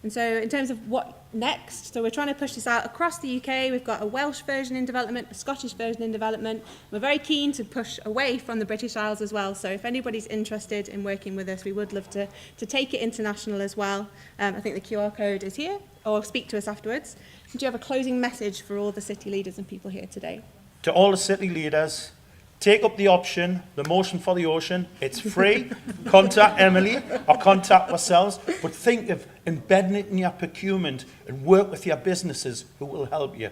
And so in terms of what next, so we're trying to push this out across the UK. We've got a Welsh version in development, a Scottish version in development. We're very keen to push away from the British Isles as well. So if anybody's interested in working with us, we would love to take it international as well. I think the QR code is here, or speak to us afterwards. Do you have a closing message for all the city leaders and people here today? To all the city leaders, take up the option, the motion for the ocean. It's free. Contact Emily or contact ourselves. But think of embedding it in your procurement and work with your businesses who will help you.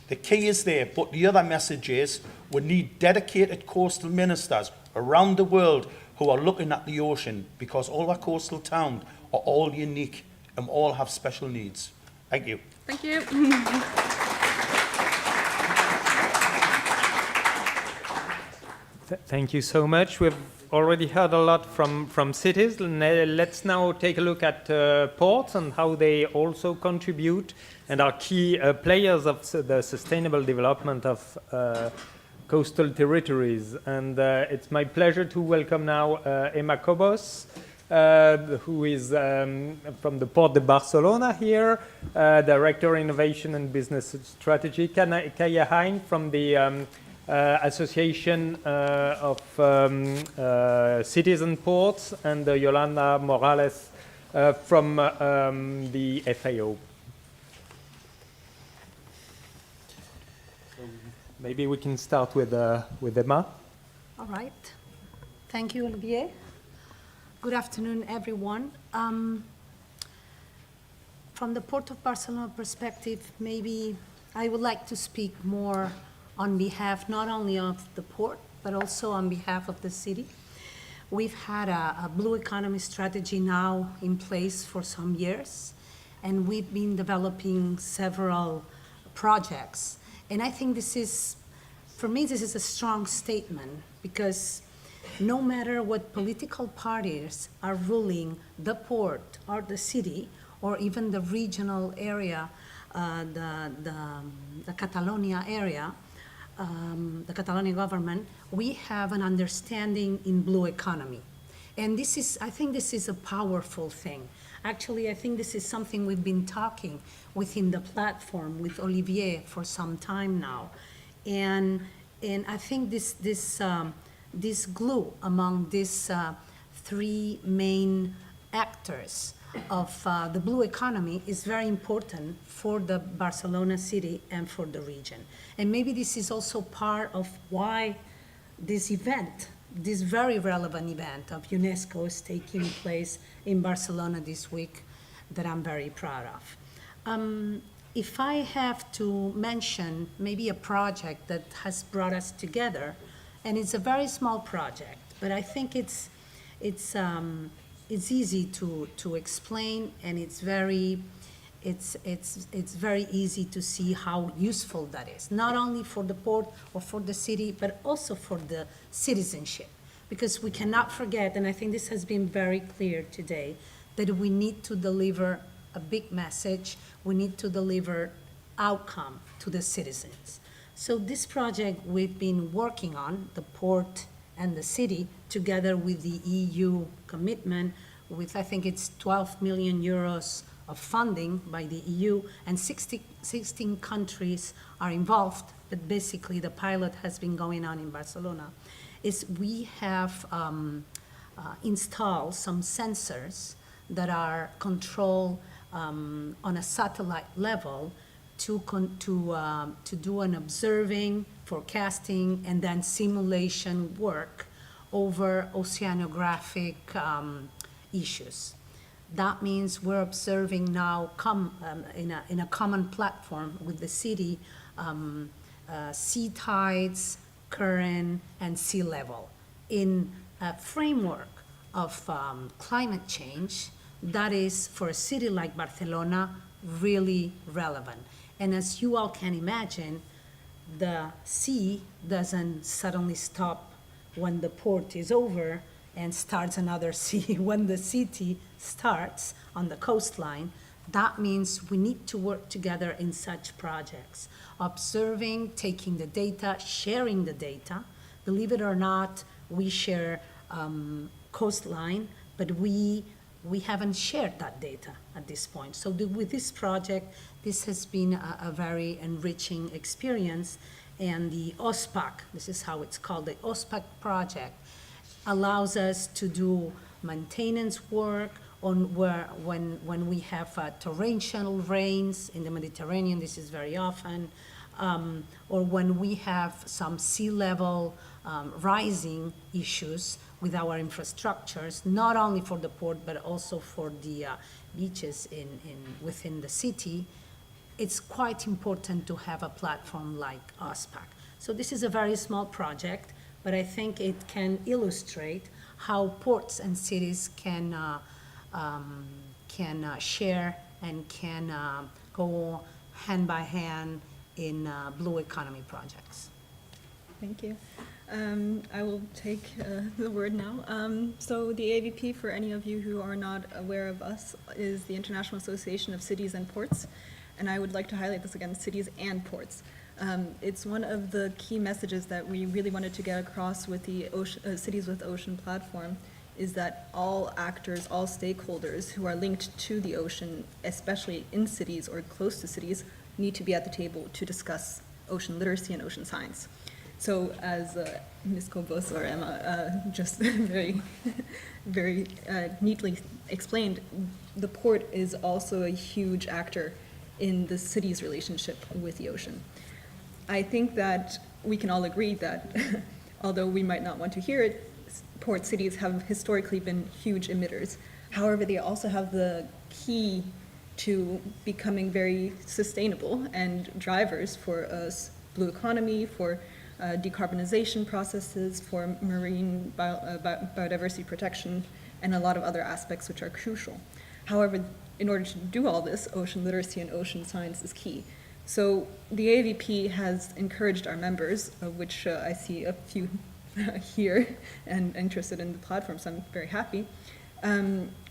The key is there, but the other message is we need dedicated coastal ministers around the world who are looking at the ocean, because all our coastal towns are all unique and all have special needs. Thank you. Thank you. Thank you so much. We've already heard a lot from cities. Let's now take a look at ports and how they also contribute and are key players of the sustainable development of coastal territories. And it's my pleasure to welcome now Emma Cobos, who is from the Port de Barcelona here, Director Innovation and Business Strategy, Kaya Hein from the Association of Cities and Ports, and Yolanda Morales from the FAO. So maybe we can start with Emma. All right. Thank you, Olivier. Good afternoon, everyone. From the Port of Barcelona perspective, maybe I would like to speak more on behalf not only of the port, but also on behalf of the city. We've had a blue economy strategy now in place for some years, and we've been developing several projects. And I think this is, for me, this is a strong statement, because no matter what political parties are ruling the port or the city, or even the regional area, the Catalonia area, the Catalonia government, we have an understanding in blue economy. And this is, I think this is a powerful thing. Actually, I think this is something we've been talking within the platform with Olivier for some time now. And I think this glue among these three main actors of the blue economy is very important for the Barcelona city and for the region. And maybe this is also part of why this event, this very relevant event of UNESCO, is taking place in Barcelona this week, that I'm very proud of. If I have to mention maybe a project that has brought us together, and it's a very small project, but I think it's easy to explain, and it's very easy to see how useful that is, not only for the port or for the city, but also for the citizenship. because we cannot forget, and I think this has been very clear today, that we need to deliver a big message. We need to deliver outcome to the citizens. So this project we've been working on, the port and the city, together with the EU commitment, with I think it's 12 million euros of funding by the EU, and 16 countries are involved, but basically the pilot has been going on in Barcelona, is we have installed some sensors that are controlled on a satellite level to do an observing, forecasting, and then simulation work over oceanographic issues. That means we're observing now in a common platform with the city sea tides, current, and sea level in a framework of climate change that is, for a city like Barcelona, really relevant. And as you all can imagine, the sea doesn't suddenly stop when the port is over and starts another sea when the city starts on the coastline. That means we need to work together in such projects, observing, taking the data, sharing the data. Believe it or not, we share coastline, but we haven't shared that data at this point. So with this project, this has been a very enriching experience, and the OSPAC, this is how it's called, the OSPAC project, allows us to do maintenance work on when we have torrential rains in the Mediterranean, this is very often, or when we have some sea level rising issues with our infrastructures, not only for the port, but also for the beaches within the city. It's quite important to have a platform like OSPAC. So this is a very small project, but I think it can illustrate how ports and cities can share and can go hand by hand in blue economy projects. Thank you. I will take the word now. So the AVP, for any of you who are not aware of us, is the International Association of Cities and Ports. And I would like to highlight this again, cities and ports. It's one of the key messages that we really wanted to get across with the Cities with Ocean platform, is that all actors, all stakeholders who are linked to the ocean, especially in cities or close to cities, need to be at the table to discuss ocean literacy and ocean science. So as Ms. Kobos or Emma just very neatly explained, the port is also a huge actor in the city's relationship with the ocean. I think that we can all agree that although we might not want to hear it, port cities have historically been huge emitters. However, they also have the key to becoming very sustainable and drivers for a blue economy, for decarbonization processes, for marine biodiversity protection, and a lot of other aspects which are crucial. However, in order to do all this, ocean literacy and ocean science is key. So the AVP has encouraged our members, of which I see a few here and interested in the platform, so I'm very happy,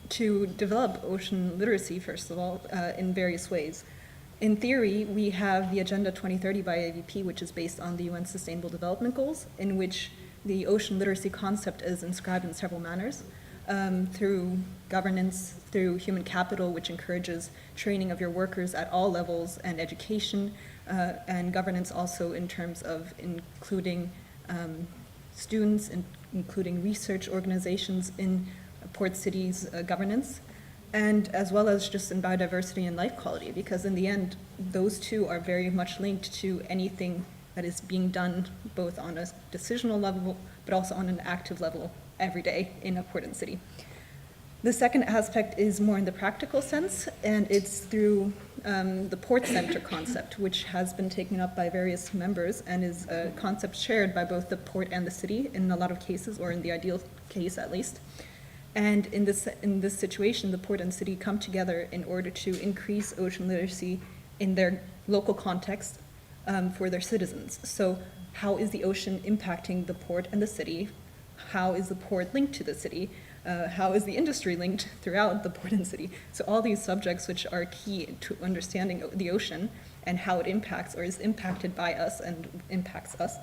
to develop ocean literacy, first of all, in various ways. In theory, we have the Agenda 2030 by AVP, which is based on the UN Sustainable Development Goals, in which the ocean literacy concept is inscribed in several manners, through governance, through human capital, which encourages training of your workers at all levels, and education, and governance also in terms of including students, and including research organizations in port cities' governance, and as well as just in biodiversity and life quality, because in the end, those two are very much linked to anything that is being done both on a decisional level, but also on an active level every day in a port and city. The second aspect is more in the practical sense, and it's through the port center concept, which has been taken up by various members and is a concept shared by both the port and the city in a lot of cases, or in the ideal case at least. And in this situation, the port and city come together in order to increase ocean literacy in their local context for their citizens. So how is the ocean impacting the port and the city? how is the port linked to the city? How is the industry linked throughout the port and city? So all these subjects which are key to understanding the ocean and how it impacts or is impacted by us and impacts us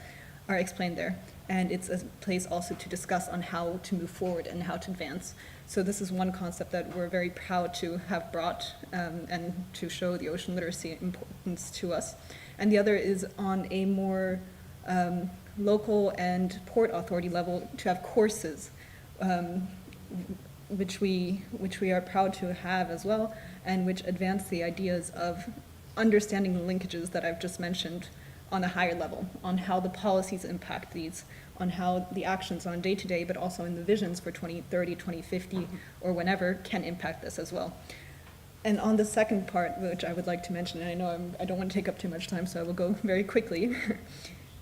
are explained there. And it's a place also to discuss on how to move forward and how to advance. So this is one concept that we're very proud to have brought and to show the ocean literacy importance to us. And the other is on a more local and port authority level to have courses, which we are proud to have as well, and which advance the ideas of understanding the linkages that I've just mentioned on a higher level, on how the policies impact these, on how the actions on day-to-day, but also in the visions for 2030, 2050, or whenever, can impact this as well. And on the second part, which I would like to mention, and I know I don't want to take up too much time, so I will go very quickly,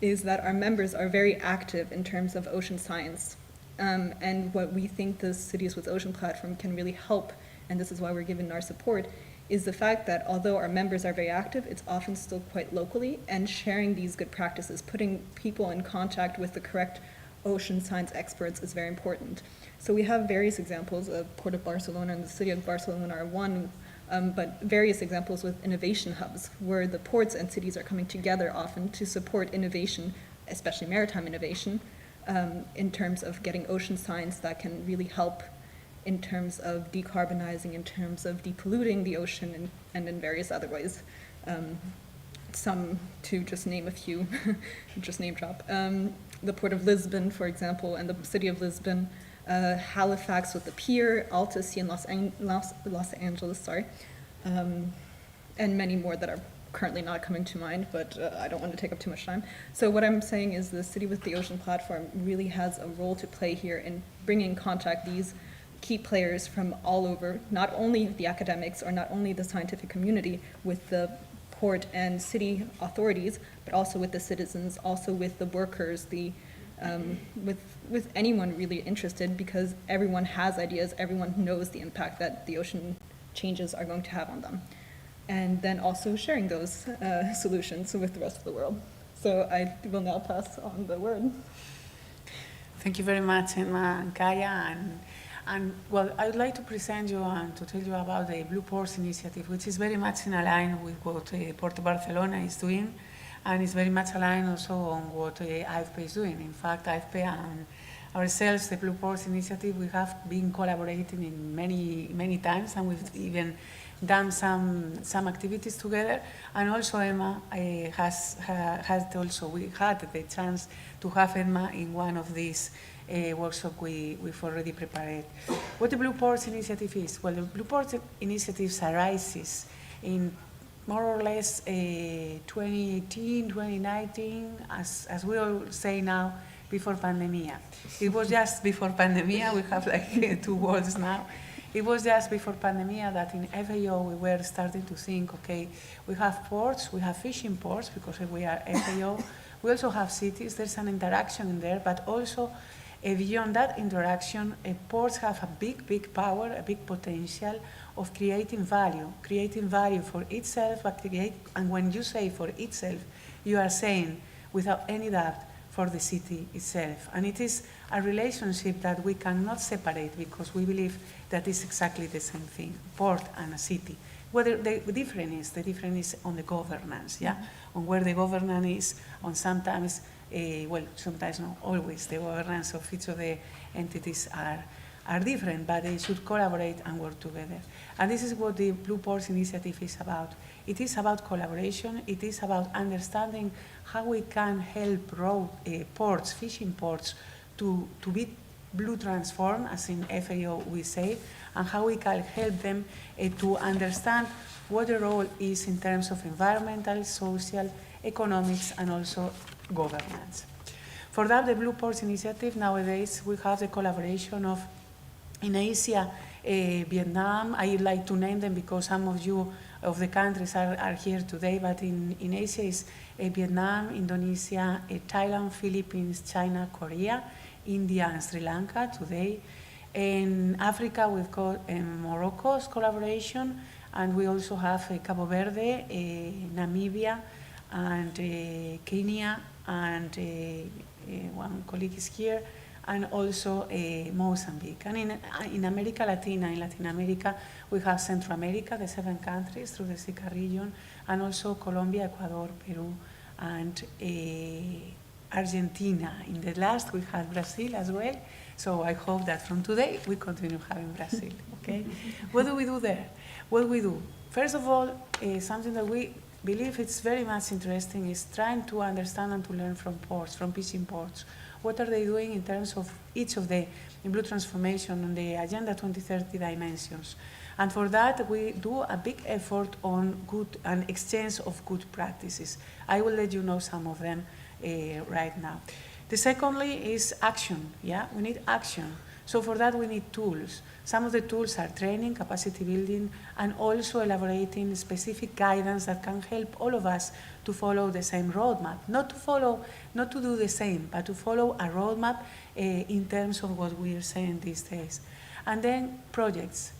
is that our members are very active in terms of ocean science. And what we think the Cities with Ocean platform can really help, and this is why we're given our support, is the fact that although our members are very active, it's often still quite locally, and sharing these good practices, putting people in contact with the correct ocean science experts is very important. So we have various examples of Port of Barcelona and the City of Barcelona are one, but various examples with innovation hubs, where the ports and cities are coming together often to support innovation, especially maritime innovation, in terms of getting ocean science that can really help in terms of decarbonizing, in terms of depolluting the ocean, and in various other ways. Some, to just name a few, just name drop. The Port of Lisbon, for example, and the City of Lisbon, Halifax with the pier, Alta Sea in Los Angeles, sorry, and many more that are currently not coming to mind, but I don't want to take up too much time. So what I'm saying is the City with the Ocean platform really has a role to play here in bringing in contact these key players from all over, not only the academics or not only the scientific community with the port and city authorities, but also with the citizens, also with the workers, with anyone really interested, because everyone has ideas, everyone knows the impact that the ocean changes are going to have on them. And then also sharing those solutions with the rest of the world. So I will now pass on the word. Thank you very much, Emma and Kaya. And well, I would like to present you and to tell you about the Blue Ports initiative, which is very much in line with what Port of Barcelona is doing, and is very much aligned also on what AFP is doing. In fact, AFP and ourselves, the Blue Ports initiative, we have been collaborating in many times, and we've even done some activities together. And also Emma we had the chance to have Emma in one of these workshop we've already prepared. What the Blue Ports initiative is? Well, the Blue Ports initiative arises in more or less 2018, 2019, as we all say now, before pandemia. It was just before pandemia. We have like two words now. It was just before pandemia that in FAO we were starting to think, okay, we have ports, we have fishing ports because we are FAO. We also have cities. There's an interaction in there, but also beyond that interaction, ports have a big power, a big potential of creating value for itself, and when you say for itself, you are saying without any doubt for the city itself. And it is a relationship that we cannot separate because we believe that it's exactly the same thing, port and a city. Whether the difference is on the governance, yeah? On where the governance is, on sometimes, sometimes not always, the governance of each of the entities are different, but they should collaborate and work together. And this is what the Blue Ports initiative is about. It is about collaboration. It is about understanding how we can help ports, fishing ports, to be blue transformed, as in FAO we say, and how we can help them to understand what the role is in terms of environmental, social, economics, and also governance. For that, the Blue Ports initiative, nowadays, we have the collaboration of, in Asia, Vietnam. I like to name them because some of you of the countries are here today, but in Asia is Vietnam, Indonesia, Thailand, Philippines, China, Korea, India, and Sri Lanka today. In Africa, we've got Morocco's collaboration, and we also have Cabo Verde, Namibia, and Kenya, and one colleague is here, and also Mozambique. And in America Latina, in Latin America, we have Central America, the 7 countries through the SICA region, and also Colombia, Ecuador, Peru, and Argentina. In the last, we had Brazil as well. So I hope that from today, we continue having Brazil, okay? What do we do there? What we do? First of all, something that we believe it's very much interesting is trying to understand and to learn from ports, from fishing ports. What are they doing in terms of each of the blue transformation on the Agenda 2030 dimensions? And for that, we do a big effort on good and exchange of good practices. I will let you know some of them right now. The secondly is action, yeah? We need action. So for that, we need tools. Some of the tools are training, capacity building, and also elaborating specific guidance that can help all of us to follow the same roadmap. Not to do the same, but to follow a roadmap in terms of what we are saying these days. And then projects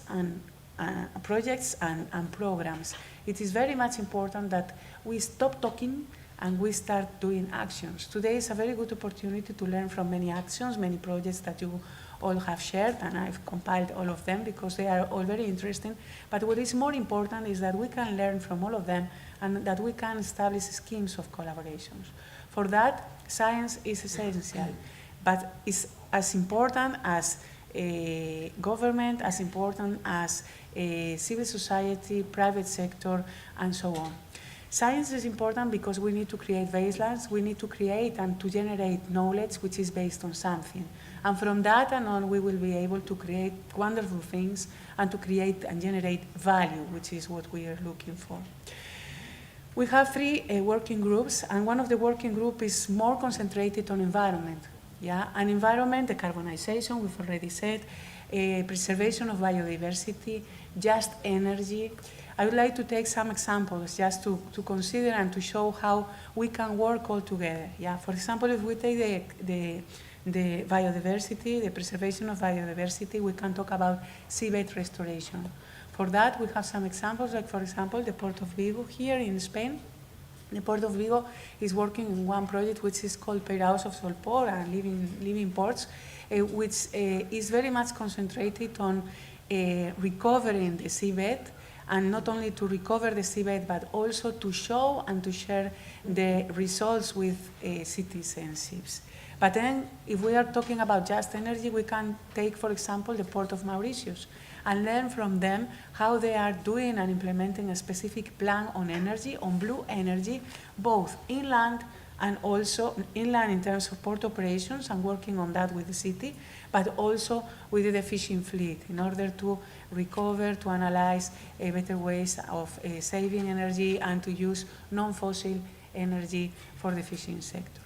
and programs. It is very much important that we stop talking and we start doing actions. Today is a very good opportunity to learn from many actions, many projects that you all have shared, and I've compiled all of them because they are all very interesting. But what is more important is that we can learn from all of them and that we can establish schemes of collaborations. For that, science is essential, but it's as important as government, as important as civil society, private sector, and so on. Science is important because we need to create baselines, we need to create and to generate knowledge which is based on something. And from that and on, we will be able to create wonderful things and to create and generate value, which is what we are looking for. We have 3 working groups, and one of the working groups is more concentrated on environment. Yeah, and environment, decarbonization, we've already said, preservation of biodiversity, just energy. I would like to take some examples just to consider and to show how we can work all together. Yeah, for example, if we take the biodiversity, the preservation of biodiversity, we can talk about seabed restoration. For that, we have some examples, like for example, the Port of Vigo here in Spain. The Port of Vigo is working in one project which is called Peiraos of Solpor and Living Ports, which is very much concentrated on recovering the seabed, and not only to recover the seabed, but also to show and to share the results with citizenships. But then, if we are talking about just energy, we can take, for example, the Port of Mauritius and learn from them how they are doing and implementing a specific plan on energy, on blue energy, both inland and also inland in terms of port operations and working on that with the city, but also with the fishing fleet in order to recover, to analyze better ways of saving energy and to use non-fossil energy for the fishing sector.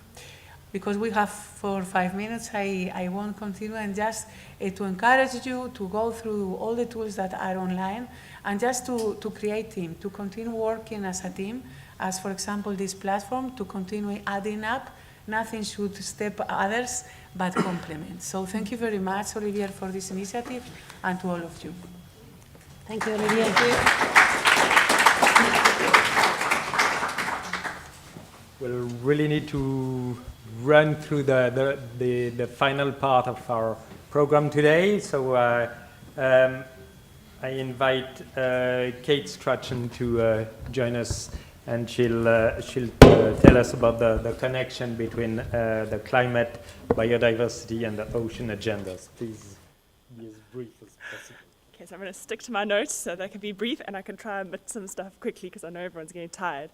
Because we have 4 or 5 minutes, I won't continue, and just to encourage you to go through all the tools that are online and just to create team, to continue working as a team, as for example this platform, to continue adding up. Nothing should step others but complement. So thank you very much, Olivier, for this initiative, and to all of you. Thank you, Olivier. Thank you. We'll really need to run through the final part of our program today. So I invite Kate Strachan to join us, and she'll tell us about the connection between the climate, biodiversity, and the ocean agendas. Please be as brief as possible. Okay, so I'm going to stick to my notes so that I can be brief and I can try and bit some stuff quickly because I know everyone's getting tired.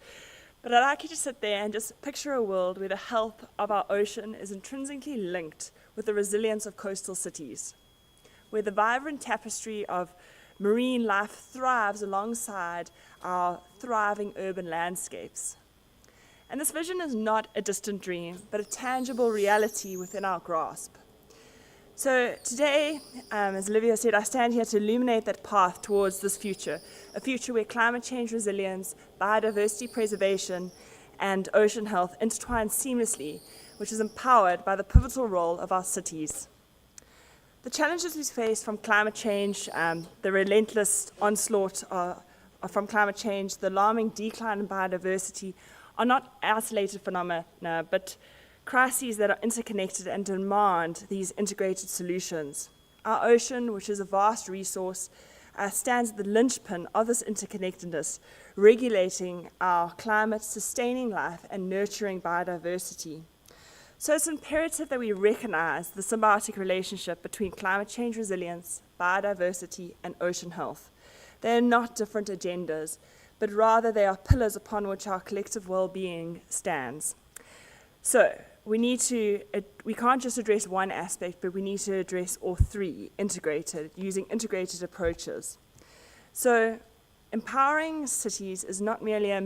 But I'd like you to sit there and just picture a world where the health of our ocean is intrinsically linked with the resilience of coastal cities, where the vibrant tapestry of marine life thrives alongside our thriving urban landscapes. And this vision is not a distant dream, but a tangible reality within our grasp. So today, as Olivia said, I stand here to illuminate that path towards this future, a future where climate change resilience, biodiversity preservation, and ocean health intertwine seamlessly, which is empowered by the pivotal role of our cities. The challenges we face from climate change, the relentless onslaught from climate change, the alarming decline in biodiversity, are not isolated phenomena, but crises that are interconnected and demand these integrated solutions. Our ocean, which is a vast resource, stands at the linchpin of this interconnectedness, regulating our climate, sustaining life, and nurturing biodiversity. So it's imperative that we recognize the symbiotic relationship between climate change resilience, biodiversity, and ocean health. They are not different agendas, but rather they are pillars upon which our collective well-being stands. So we can't just address one aspect, but we need to address all three using integrated approaches. So empowering cities is not merely a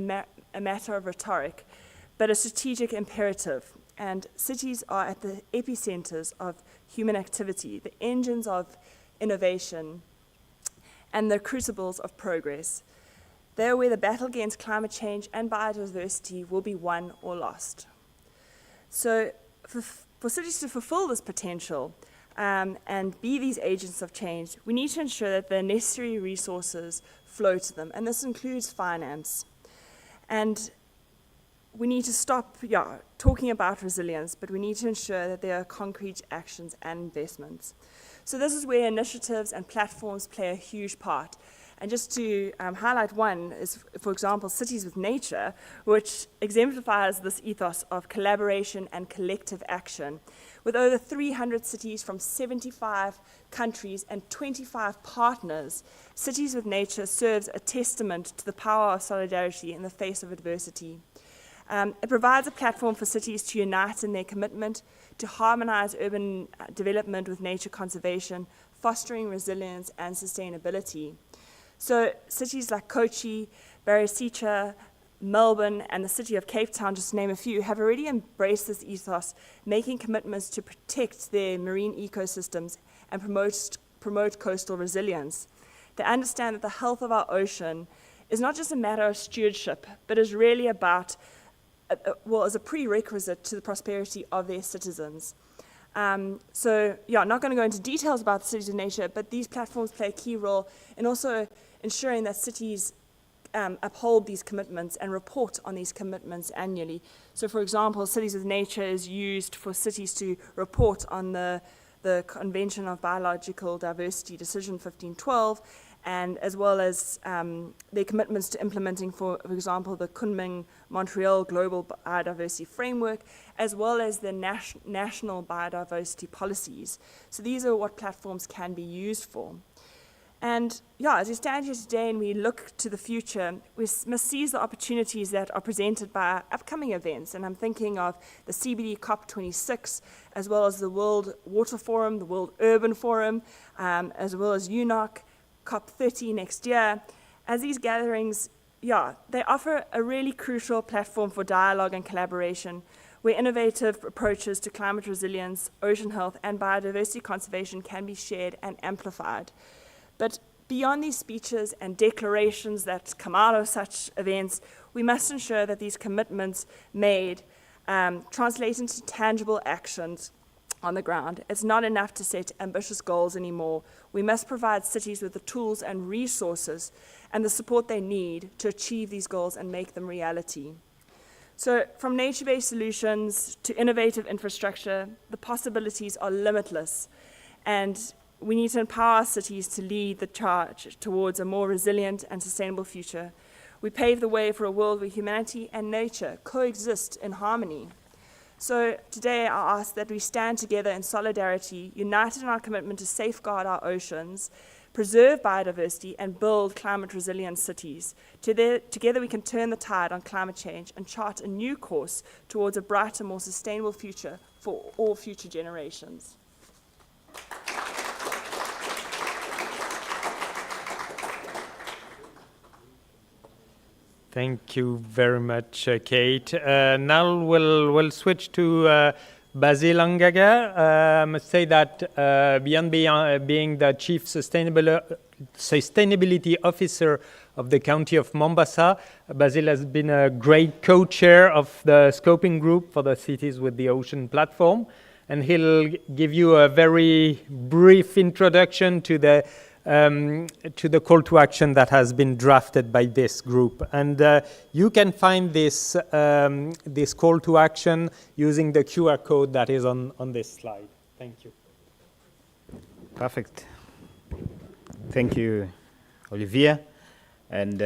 matter of rhetoric, but a strategic imperative. And cities are at the epicenters of human activity, the engines of innovation, and the crucibles of progress. They are where the battle against climate change and biodiversity will be won or lost. So for cities to fulfill this potential and be these agents of change, we need to ensure that the necessary resources flow to them, and this includes finance. And we need to stop talking about resilience, but we need to ensure that there are concrete actions and investments. So this is where initiatives and platforms play a huge part. And just to highlight one is, for example, Cities with Nature, which exemplifies this ethos of collaboration and collective action. With over 300 cities from 75 countries and 25 partners, Cities with Nature serves a testament to the power of solidarity in the face of adversity. It provides a platform for cities to unite in their commitment to harmonize urban development with nature conservation, fostering resilience and sustainability. So cities like Kochi, Barisicha, Melbourne, and the city of Cape Town, just to name a few, have already embraced this ethos, making commitments to protect their marine ecosystems and promote coastal resilience. They understand that the health of our ocean is not just a matter of stewardship, but is really about, is a prerequisite to the prosperity of their citizens. Not going to go into details about the Cities of Nature, but these platforms play a key role in also ensuring that cities uphold these commitments and report on these commitments annually. So, for example, Cities with Nature is used for cities to report on the Convention of Biological Diversity Decision 1512, and as well as their commitments to implementing, for example, the Kunming-Montreal Global Biodiversity Framework, as well as the national biodiversity policies. So these are what platforms can be used for. And as we stand here today and we look to the future, we must seize the opportunities that are presented by upcoming events. And I'm thinking of the CBD COP26, as well as the World Water Forum, the World Urban Forum, as well as UNOC, COP30 next year. As these gatherings, they offer a really crucial platform for dialogue and collaboration, where innovative approaches to climate resilience, ocean health, and biodiversity conservation can be shared and amplified. But beyond these speeches and declarations that come out of such events, we must ensure that these commitments made translate into tangible actions on the ground. It's not enough to set ambitious goals anymore. We must provide cities with the tools and resources and the support they need to achieve these goals and make them reality. So from nature-based solutions to innovative infrastructure, the possibilities are limitless, and we need to empower our cities to lead the charge towards a more resilient and sustainable future. We pave the way for a world where humanity and nature coexist in harmony. So today I ask that we stand together in solidarity, united in our commitment to safeguard our oceans, preserve biodiversity, and build climate-resilient cities. Together we can turn the tide on climate change and chart a new course towards a brighter, more sustainable future for all future generations. Thank you very much, Kate. Now we'll switch to Basil Angaga. I must say that beyond being the Chief Sustainability Officer of the County of Mombasa, Basil has been a great co-chair of the scoping group for the Cities with the Ocean platform, and he'll give you a very brief introduction to the to the call to action that has been drafted by this group. And you can find this, this call to action using the QR code that is on this slide. Thank you. Perfect. Thank you, Olivier, and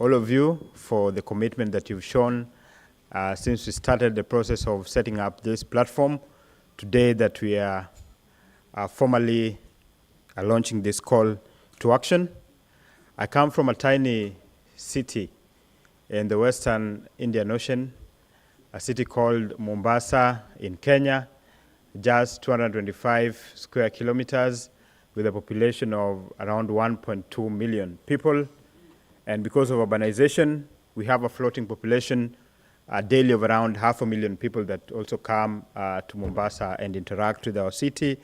all of you for the commitment that you've shown since we started the process of setting up this platform. Today that we are formally launching this call to action. I come from a tiny city in the Western Indian Ocean, a city called Mombasa in Kenya, just 225 square kilometers with a population of around 1.2 million people. And because of urbanization, we have a floating population daily of around 500,000 people that also come to Mombasa and interact with our city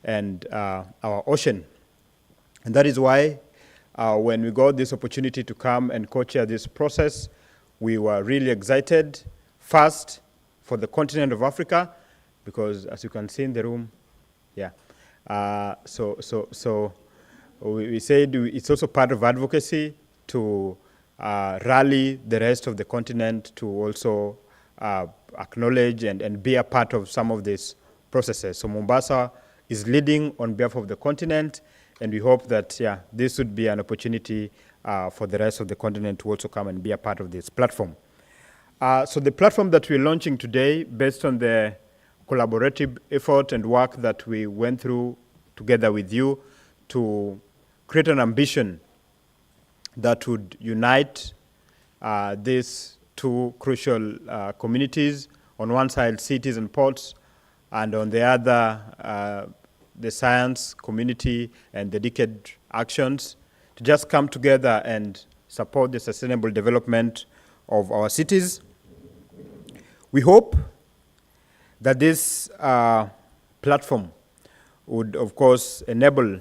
and our ocean. And that is why when we got this opportunity to come and co-chair this process, we were really excited, first, for the continent of Africa, because as you can see in the room, yeah. So we said it's also part of advocacy to rally the rest of the continent to also acknowledge and be a part of some of these processes. So Mombasa is leading on behalf of the continent, and we hope that, yeah, this would be an opportunity for the rest of the continent to also come and be a part of this platform. So the platform that we're launching today, based on the collaborative effort and work that we went through together with you to create an ambition that would unite these two crucial communities, on one side cities and ports, and on the other the science community and dedicated actions, to just come together and support the sustainable development of our cities. We hope that this platform would, of course, enable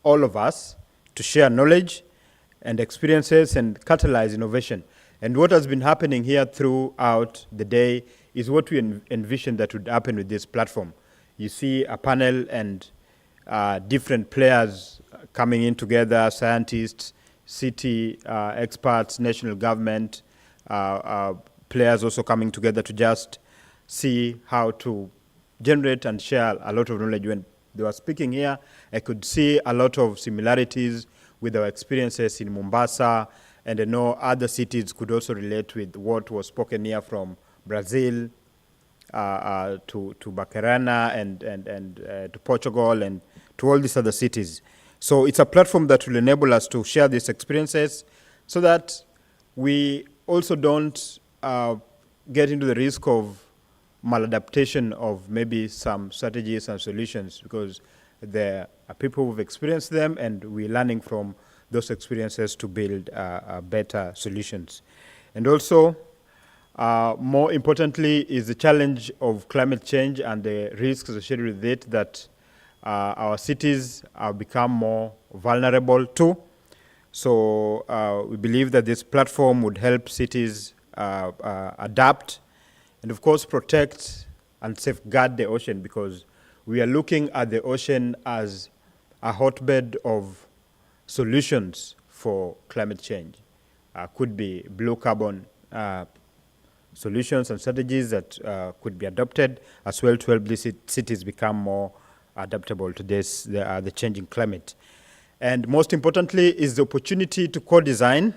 all of us to share knowledge and experiences and catalyze innovation. And what has been happening here throughout the day is what we envision that would happen with this platform. You see a panel and different players coming in together, scientists, city experts, national government, players also coming together to just see how to generate and share a lot of knowledge. When they were speaking here, I could see a lot of similarities with our experiences in Mombasa, and I know other cities could also relate with what was spoken here from Brazil to Barcarena and to Portugal and to all these other cities. So it's a platform that will enable us to share these experiences so that we also don't get into the risk of maladaptation of maybe some strategies and solutions, because there are people who've experienced them and we're learning from those experiences to build better solutions. And also, more importantly, is the challenge of climate change and the risks associated with it that our cities have become more vulnerable to. So we believe that this platform would help cities adapt and, of course, protect and safeguard the ocean, because we are looking at the ocean as a hotbed of solutions for climate change. Could be blue carbon solutions and strategies that could be adopted as well to help these cities become more adaptable to this, the changing climate. And most importantly is the opportunity to co-design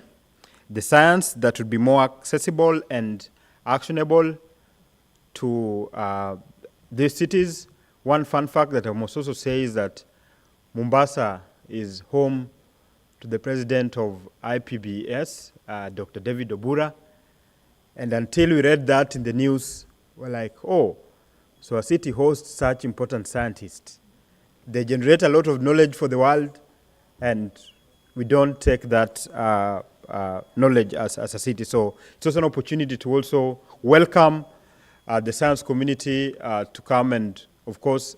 the science that would be more accessible and actionable to these cities. One fun fact that I must also say is that Mombasa is home to the president of IPBES, Dr. David Obura. And until we read that in the news, we're like, oh, so a city hosts such important scientists. They generate a lot of knowledge for the world, and we don't take that knowledge as a city. So it's also an opportunity to also welcome the science community to come and, of course,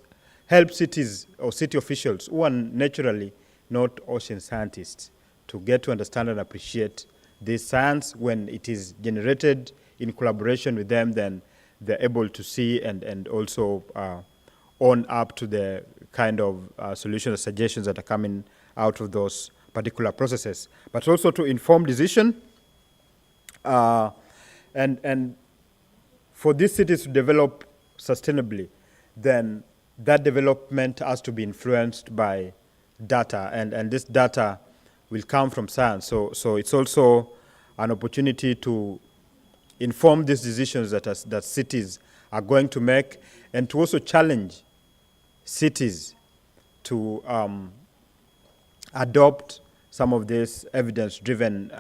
help cities or city officials who are naturally not ocean scientists to get to understand and appreciate this science. When it is generated in collaboration with them, then they're able to see and also own up to the kind of solutions or suggestions that are coming out of those particular processes, but also to inform decision, and for these cities to develop sustainably, then that development has to be influenced by data, and this data will come from science. So it's also an opportunity to inform these decisions that cities are going to make, and to also challenge cities to adopt some of these evidence-driven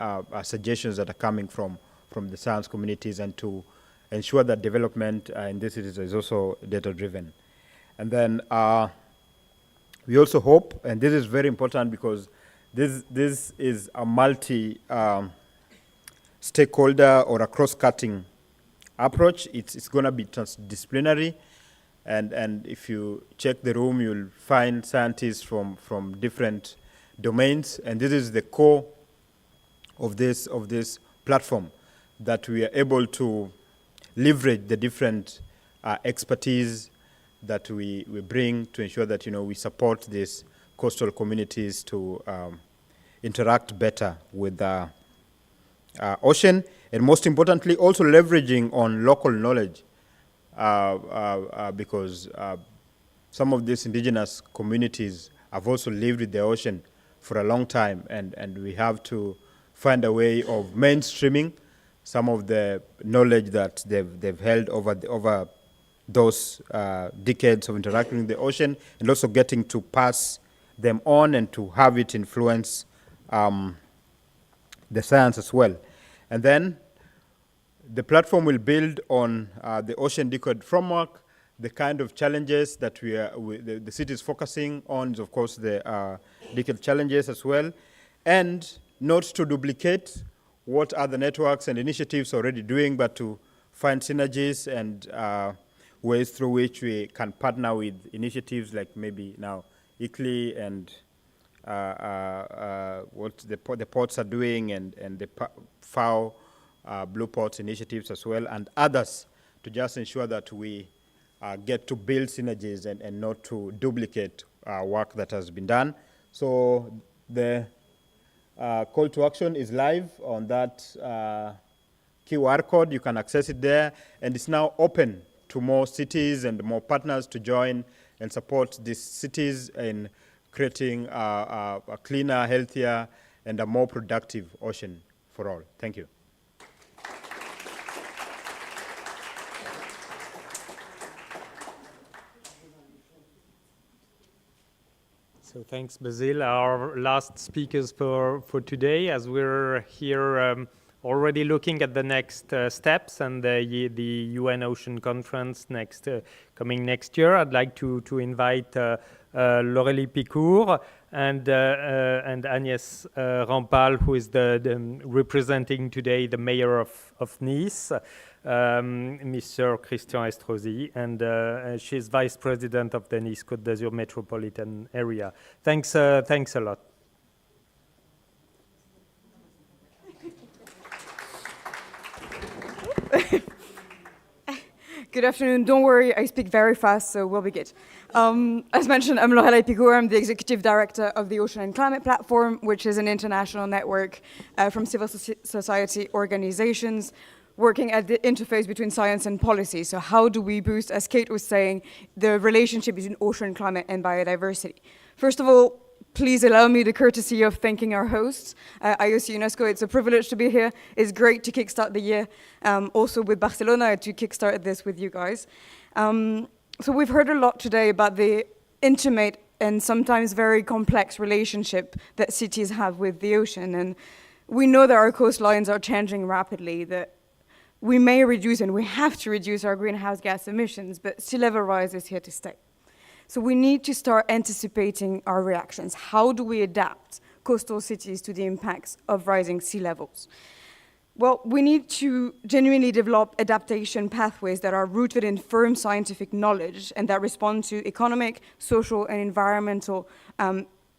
suggestions that are coming from the science communities, and to ensure that development in these cities is also data-driven. And then we also hope, and this is very important because this is a multi-stakeholder or a cross-cutting approach. It's going to be transdisciplinary, and if you check the room, you'll find scientists from different domains, and this is the core of this platform, that we are able to leverage the different expertise that we bring to ensure that we support these coastal communities to interact better with the ocean, and most importantly, also leveraging on local knowledge, because some of these indigenous communities have also lived with the ocean for a long time, and we have to find a way of mainstreaming some of the knowledge that they've held over those decades of interacting with the ocean, and also getting to pass them on and to have it influence the science as well. And then the platform will build on the Ocean Decade framework. The kind of challenges that the city is focusing on is, of course, the decade challenges as well, and not to duplicate what other networks and initiatives are already doing, but to find synergies and ways through which we can partner with initiatives like maybe now ICLEI and what the ports are doing, and the FAO Blue Ports initiatives as well, and others, to just ensure that we get to build synergies and not to duplicate work that has been done. So the call to action is live on that QR code. You can access it there, and it's now open to more cities and more partners to join and support these cities in creating a cleaner, healthier, and a more productive ocean for all. Thank you. So thanks, Basil. Our last speakers for today, as we're here already looking at the next steps and the UN Ocean Conference coming next year. I'd like to invite Laurélie Picourt and Agnès Rampal, who is the representing today the mayor of Nice, Mr. Christian Estrosi, and she's vice president of the Nice Côte d'Azur metropolitan area. Thanks a lot. Good afternoon. Don't worry, I speak very fast, so we'll be good. As mentioned, I'm Laurélie Picourt. I'm the executive director of the Ocean and Climate Platform, which is an international network from civil society organizations working at the interface between science and policy. So how do we boost, as Kate was saying, the relationship between ocean, climate, and biodiversity? First of all, please allow me the courtesy of thanking our hosts, IOC UNESCO. It's a privilege to be here. It's great to kickstart the year, also with Barcelona, to kickstart this with you guys. So we've heard a lot today about the intimate and sometimes very complex relationship that cities have with the ocean. And we know that our coastlines are changing rapidly, that we may reduce and we have to reduce our greenhouse gas emissions, but sea level rise is here to stay. So we need to start anticipating our reactions. How do we adapt coastal cities to the impacts of rising sea levels? Well, we need to genuinely develop adaptation pathways that are rooted in firm scientific knowledge and that respond to economic, social, and environmental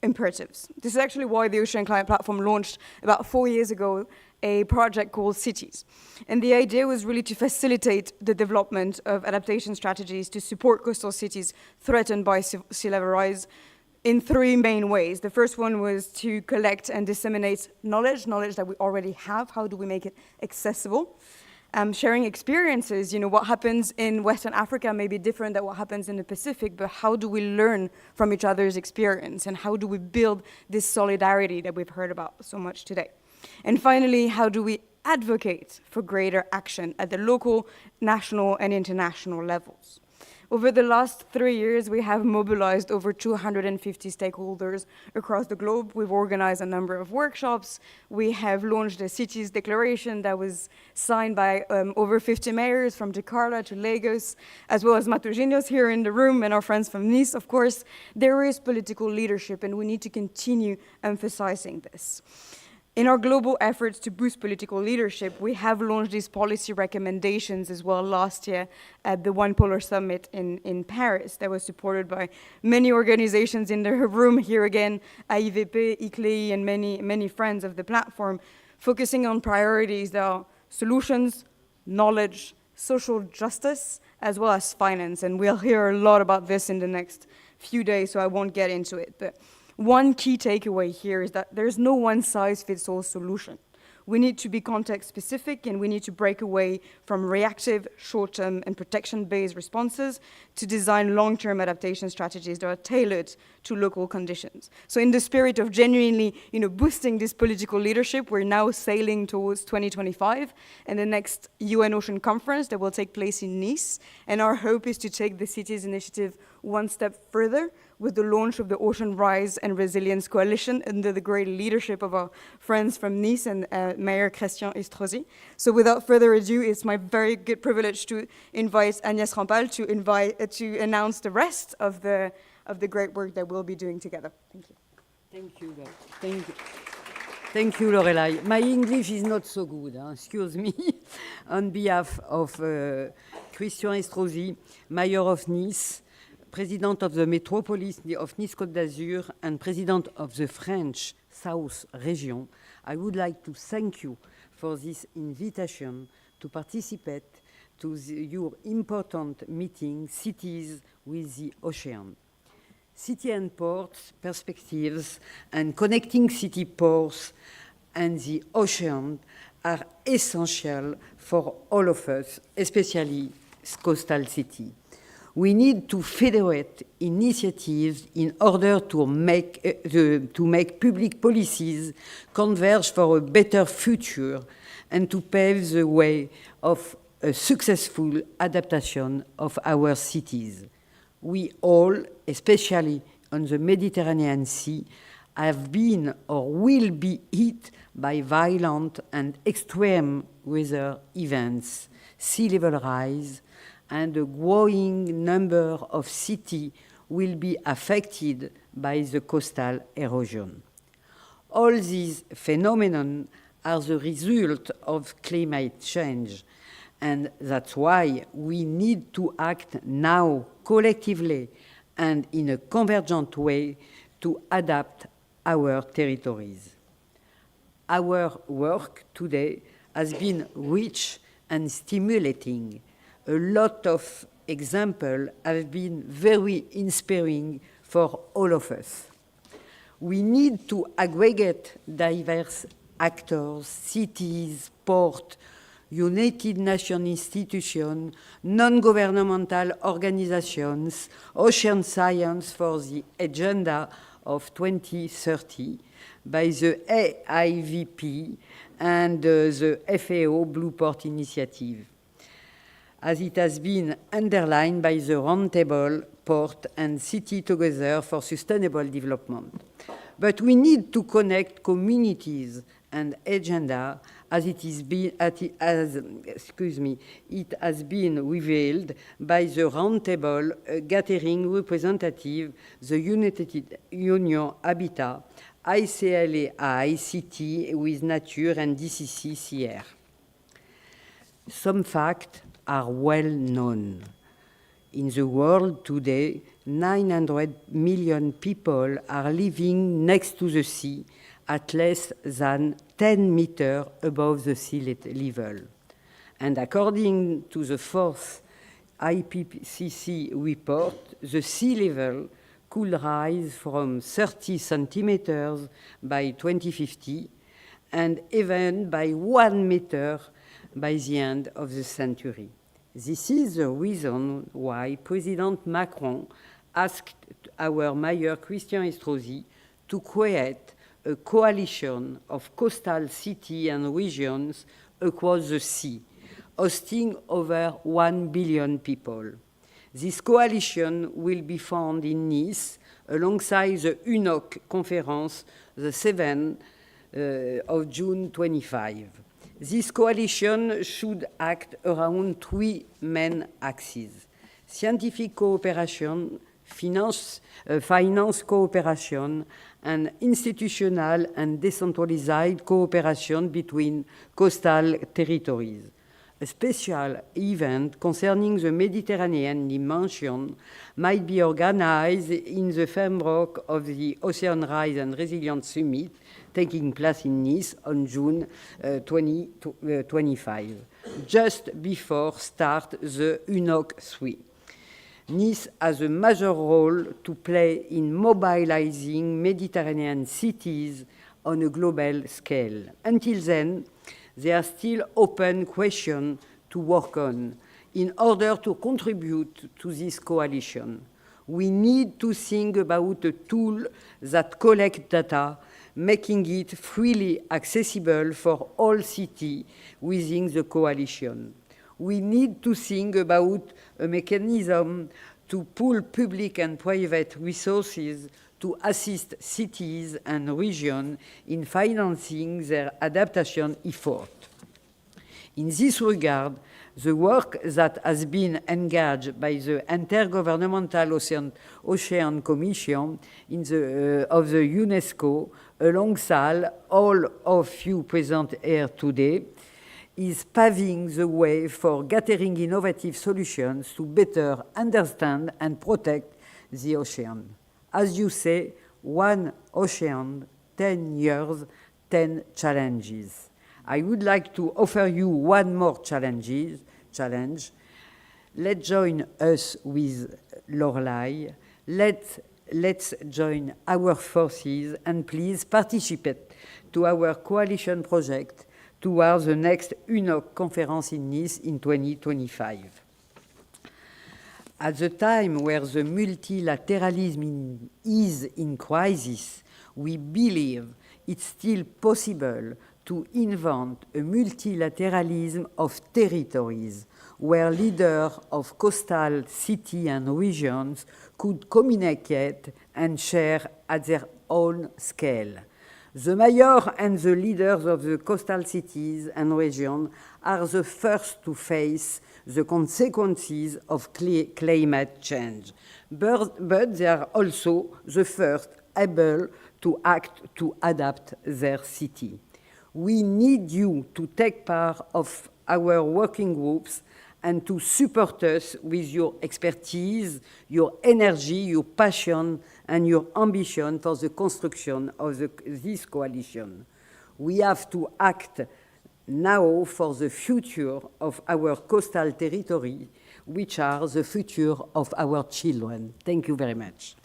imperatives. This is actually why the Ocean and Climate Platform launched about 4 years ago a project called Cities. And the idea was really to facilitate the development of adaptation strategies to support coastal cities threatened by sea level rise, in three main ways. The first one was to collect and disseminate knowledge that we already have. How do we make it accessible? Sharing experiences, what happens in Western Africa may be different than what happens in the Pacific, but how do we learn from each other's experience? And how do we build this solidarity that we've heard about so much today? And finally, how do we advocate for greater action at the local, national, and international levels? Over the last 3 years, we have mobilized over 250 stakeholders across the globe. We've organized a number of workshops. We have launched a cities declaration that was signed by over 50 mayors from Jakarta to Lagos, as well as Matosinhos here in the room and our friends from Nice, of course. There is political leadership, and we need to continue emphasizing this. In our global efforts to boost political leadership, we have launched these policy recommendations as well last year at the One Polar Summit in Paris that was supported by many organizations in the room here again, AIVP, ICLEI, and many friends of the platform, focusing on priorities that are solutions, knowledge, social justice, as well as finance. And we'll hear a lot about this in the next few days, so I won't get into it. But one key takeaway here is that there's no one-size-fits-all solution. We need to be context-specific, and we need to break away from reactive, short-term, and protection-based responses to design long-term adaptation strategies that are tailored to local conditions. So in the spirit of genuinely boosting this political leadership, we're now sailing towards 2025 and the next UN Ocean Conference that will take place in Nice. And our hope is to take the cities initiative one step further with the launch of the Ocean Rise and Resilience Coalition under the great leadership of our friends from Nice and Mayor Christian Estrosi. So without further ado, it's my very good privilege to invite Agnès Rampal to announce the rest of the great work that we'll be doing together. Thank you. Thank you. Thank you. Thank you, Lorelai. My English is not so good, excuse me. On behalf of Christian Estrosi, Mayor of Nice, President of the Metropolis of Nice-Côte d'Azur, and President of the French South Region, I would like to thank you for this invitation to participate to your important meeting, Cities with the Ocean. City and ports, perspectives, and connecting city ports and the ocean are essential for all of us, especially coastal cities. We need to federate initiatives in order to make public policies converge for a better future and to pave the way of a successful adaptation of our cities. We all, especially on the Mediterranean Sea, have been or will be hit by violent and extreme weather events, sea level rise, and a growing number of cities will be affected by the coastal erosion. All these phenomena are the result of climate change, and that's why we need to act now collectively and in a convergent way to adapt our territories. Our work today has been rich and stimulating. A lot of examples have been very inspiring for all of us. We need to aggregate diverse actors, cities, ports, United Nations institutions, non-governmental organizations, ocean science for the agenda of 2030 by the AIVP and the FAO Blue Port Initiative, as it has been underlined by the Roundtable Port and City Together for Sustainable Development. But we need to connect communities and agenda as it has been revealed by the Roundtable gathering representative, the United Union Habitat, ICLA, ICT with Nature and DCCCR. Some facts are well known. In the world today, 900 million people are living next to the sea at less than 10 meters above the sea level. And according to the fourth IPCC report, the sea level could rise from 30 centimeters by 2050 and even by 1 meter by the end of the century. This is the reason why President Macron asked our mayor, Christian Estrosi, to create a coalition of coastal cities and regions across the sea, hosting over 1 billion people. This coalition will be found in Nice alongside the UNOC conference, the 7th of June 25. This coalition should act around 3 main axes: scientific cooperation, finance cooperation, and institutional and decentralized cooperation between coastal territories. A special event concerning the Mediterranean dimension might be organized in the framework of the Ocean Rise and Resilience Summit taking place in Nice on June 2025, just before start the UNOC 3. Nice has a major role to play in mobilizing Mediterranean cities on a global scale. Until then, there are still open questions to work on in order to contribute to this coalition. We need to think about a tool that collects data, making it freely accessible for all cities within the coalition. We need to think about a mechanism to pool public and private resources to assist cities and regions in financing their adaptation effort. In this regard, the work that has been engaged by the Intergovernmental Ocean Commission of the UNESCO, alongside all of you present here today, is paving the way for gathering innovative solutions to better understand and protect the ocean. As you say, one ocean, 10 years, 10 challenges. I would like to offer you one more challenge. Let's join us with Lorelei. Let's join our forces and please participate to our coalition project towards the next UNOC conference in Nice in 2025. At the time where the multilateralism is in crisis, we believe it's still possible to invent a multilateralism of territories where leaders of coastal cities and regions could communicate and share at their own scale. The mayor and the leaders of the coastal cities and regions are the first to face the consequences of climate change, but they are also the first able to act to adapt their city. We need you to take part of our working groups and to support us with your expertise, your energy, your passion, and your ambition for the construction of this coalition. We have to act now for the future of our coastal territory, which are the future of our children. Thank you very much.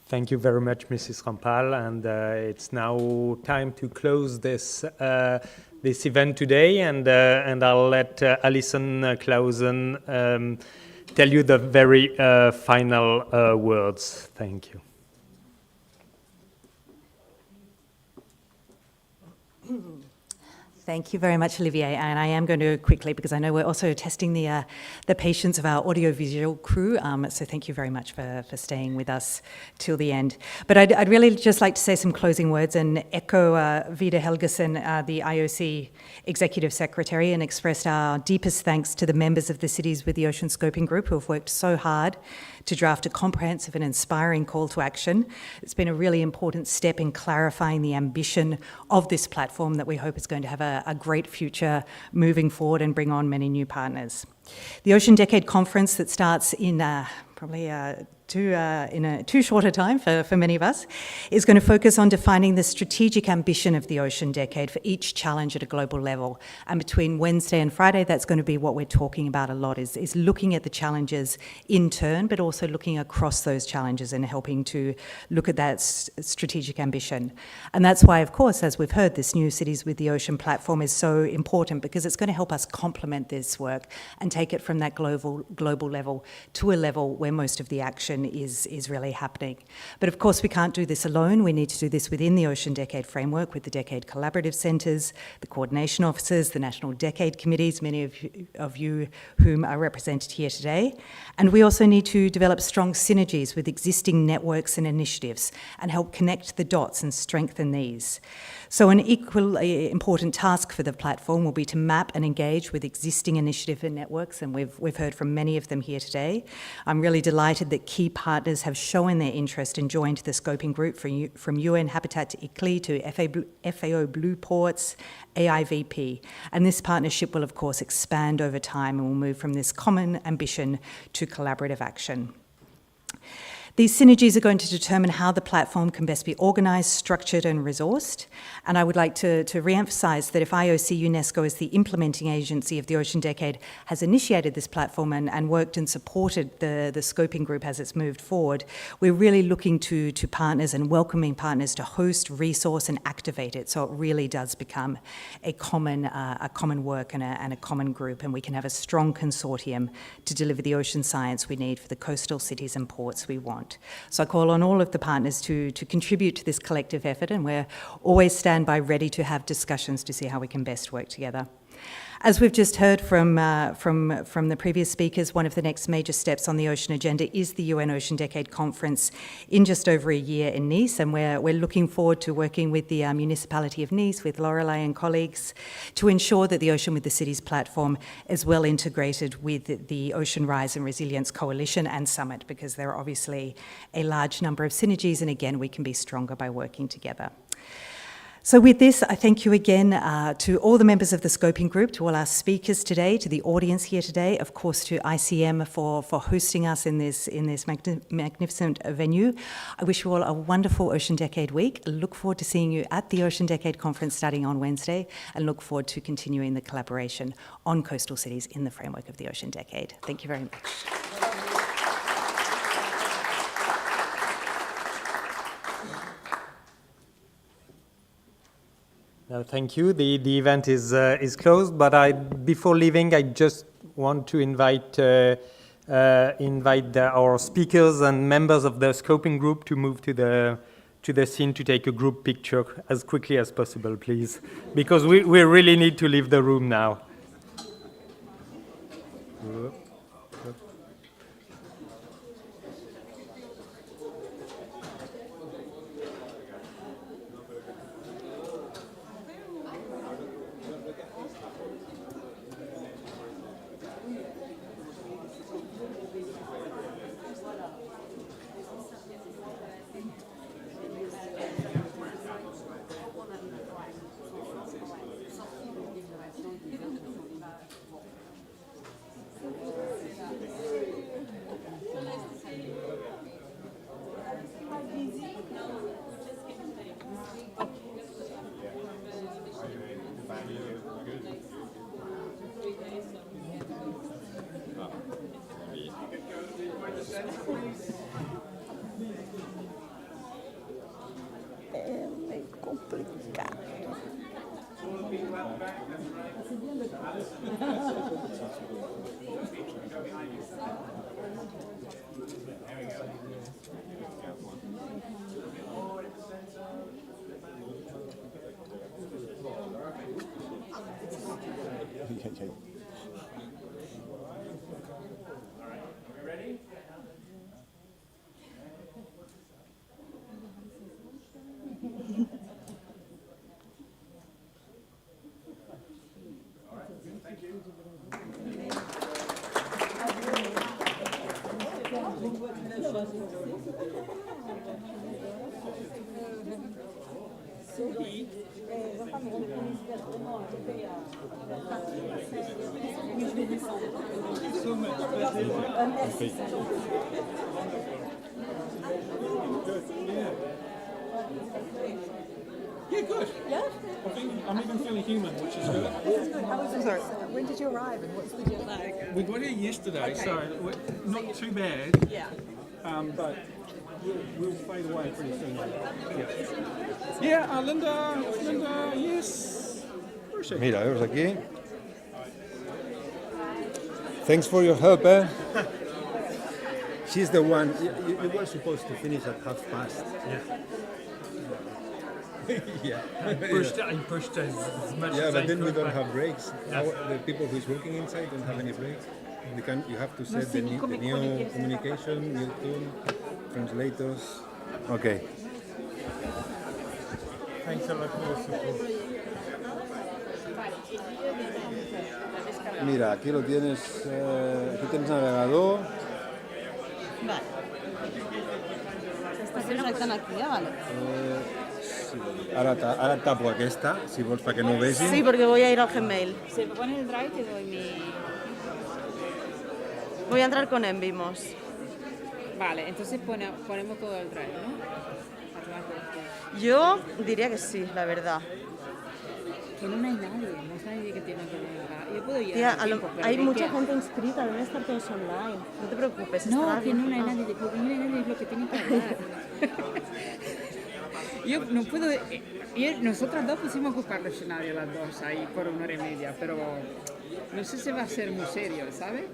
Thank you very much, Mrs. Rampal, and it's now time to close this this event today, and I'll let Alison Clausen tell you the very final words. Thank you. Thank you very much, Olivier. And I am going to quickly, because I know we're also testing the patience of our audiovisual crew. So thank you very much for staying with us till the end. But I'd really just like to say some closing words and echo Vida Helgeson, the IOC Executive Secretary, and express our deepest thanks to the members of the Cities with the Ocean Scoping Group who have worked so hard to draft a comprehensive and inspiring call to action. It's been a really important step in clarifying the ambition of this platform that we hope is going to have a great future moving forward and bring on many new partners. The Ocean Decade Conference that starts in probably too short a time for many of us, is going to focus on defining the strategic ambition of the Ocean Decade for each challenge at a global level. And between Wednesday and Friday, that's going to be what we're talking about a lot, is looking at the challenges in turn, but also looking across those challenges and helping to look at that strategic ambition. And that's why, of course, as we've heard, this new Cities with the Ocean platform is so important, because it's going to help us complement this work and take it from that global level to a level where most of the action is really happening. But of course, we can't do this alone. We need to do this within the Ocean Decade framework with the Decade Collaborative Centres, the coordination officers, the national Decade committees, many of you whom are represented here today. And we also need to develop strong synergies with existing networks and initiatives and help connect the dots and strengthen these. So an equally important task for the platform will be to map and engage with existing initiative and networks, and we've heard from many of them here today. I'm really delighted that key partners have shown their interest and joined the scoping group from UN Habitat to ICLEI to FAO Blue Ports, AIVP. And this partnership will, of course, expand over time and will move from this common ambition to collaborative action. These synergies are going to determine how the platform can best be organised, structured and resourced. And I would like to re-emphasise that if IOC UNESCO, as the implementing agency of the Ocean Decade, has initiated this platform and worked and supported the scoping group as it's moved forward, we're really looking to partners and welcoming partners to host, resource and activate it, so it really does become a common work and a common group, and we can have a strong consortium to deliver the ocean science we need for the coastal cities and ports we want. So I call on all of the partners to contribute to this collective effort, and we're always stand by ready to have discussions to see how we can best work together. As we've just heard from the previous speakers, one of the next major steps on the ocean agenda is the UN Ocean Decade Conference in just over a year in Nice, and we're looking forward to working with the municipality of Nice, with Lorelei and colleagues, to ensure that the Ocean with the Cities platform is well integrated with the Ocean Rise and Resilience Coalition and Summit, because there are obviously a large number of synergies, and again, we can be stronger by working together. So with this, I thank you again to all the members of the scoping group, to all our speakers today, to the audience here today, of course to ICM for hosting us in this magnificent venue. I wish you all a wonderful Ocean Decade week. I look forward to seeing you at the Ocean Decade Conference starting on Wednesday, and look forward to continuing the collaboration on coastal cities in the framework of the Ocean Decade. Thank you very much. Thank you. The event is closed, but before leaving, I just want to invite our speakers and members of the scoping group to move to the scene to take a group picture as quickly as possible, please, because we really need to leave the room now. Yeah, good. Yeah? I'm even feeling human, which is good. This is good. How was your When did you arrive and what's the jet lag? We got here yesterday, Okay. so not too bad. Yeah. But we'll fade away pretty soon. Yeah, Linda, yes. Where is she? Mira, vemos aquí. Thanks for your help, eh? She's the one. You were supposed to finish at past. Yeah. I pushed as much Yeah, as but I then we could, don't but- have breaks. Yes. The people who's working inside don't have any breaks. You have to set the new communication, new tool, translators. Okay. Thanks a lot for your support. Mira, aquí lo tienes. Aquí tienes navegador. Vale. Estàs projectant aquí, vale. Sí. Ara tapo aquesta, si vols, perquè no ho vegin. Sí, porque voy a ir al Gmail. Si me pones el drive te doy mi... Voy a entrar con Envimos. Vale, entonces ponemos todo el drive, ¿no? Yo diría que sí, la verdad. Que no hay nadie, no hay nadie que tiene que ver. Yo puedo ir. Tía, a tiempo, pero hay ¿de mucha qué? gente inscrita, deben estar todos online. No te preocupes. No, estará que bien. no hay nadie, lo que no hay nadie es lo que tiene que hablar. Yo no puedo. Nosotras dos pusimos a ocupar el escenario las dos ahí por 1 hora y media, pero no sé si va a ser muy serio, ¿sabes?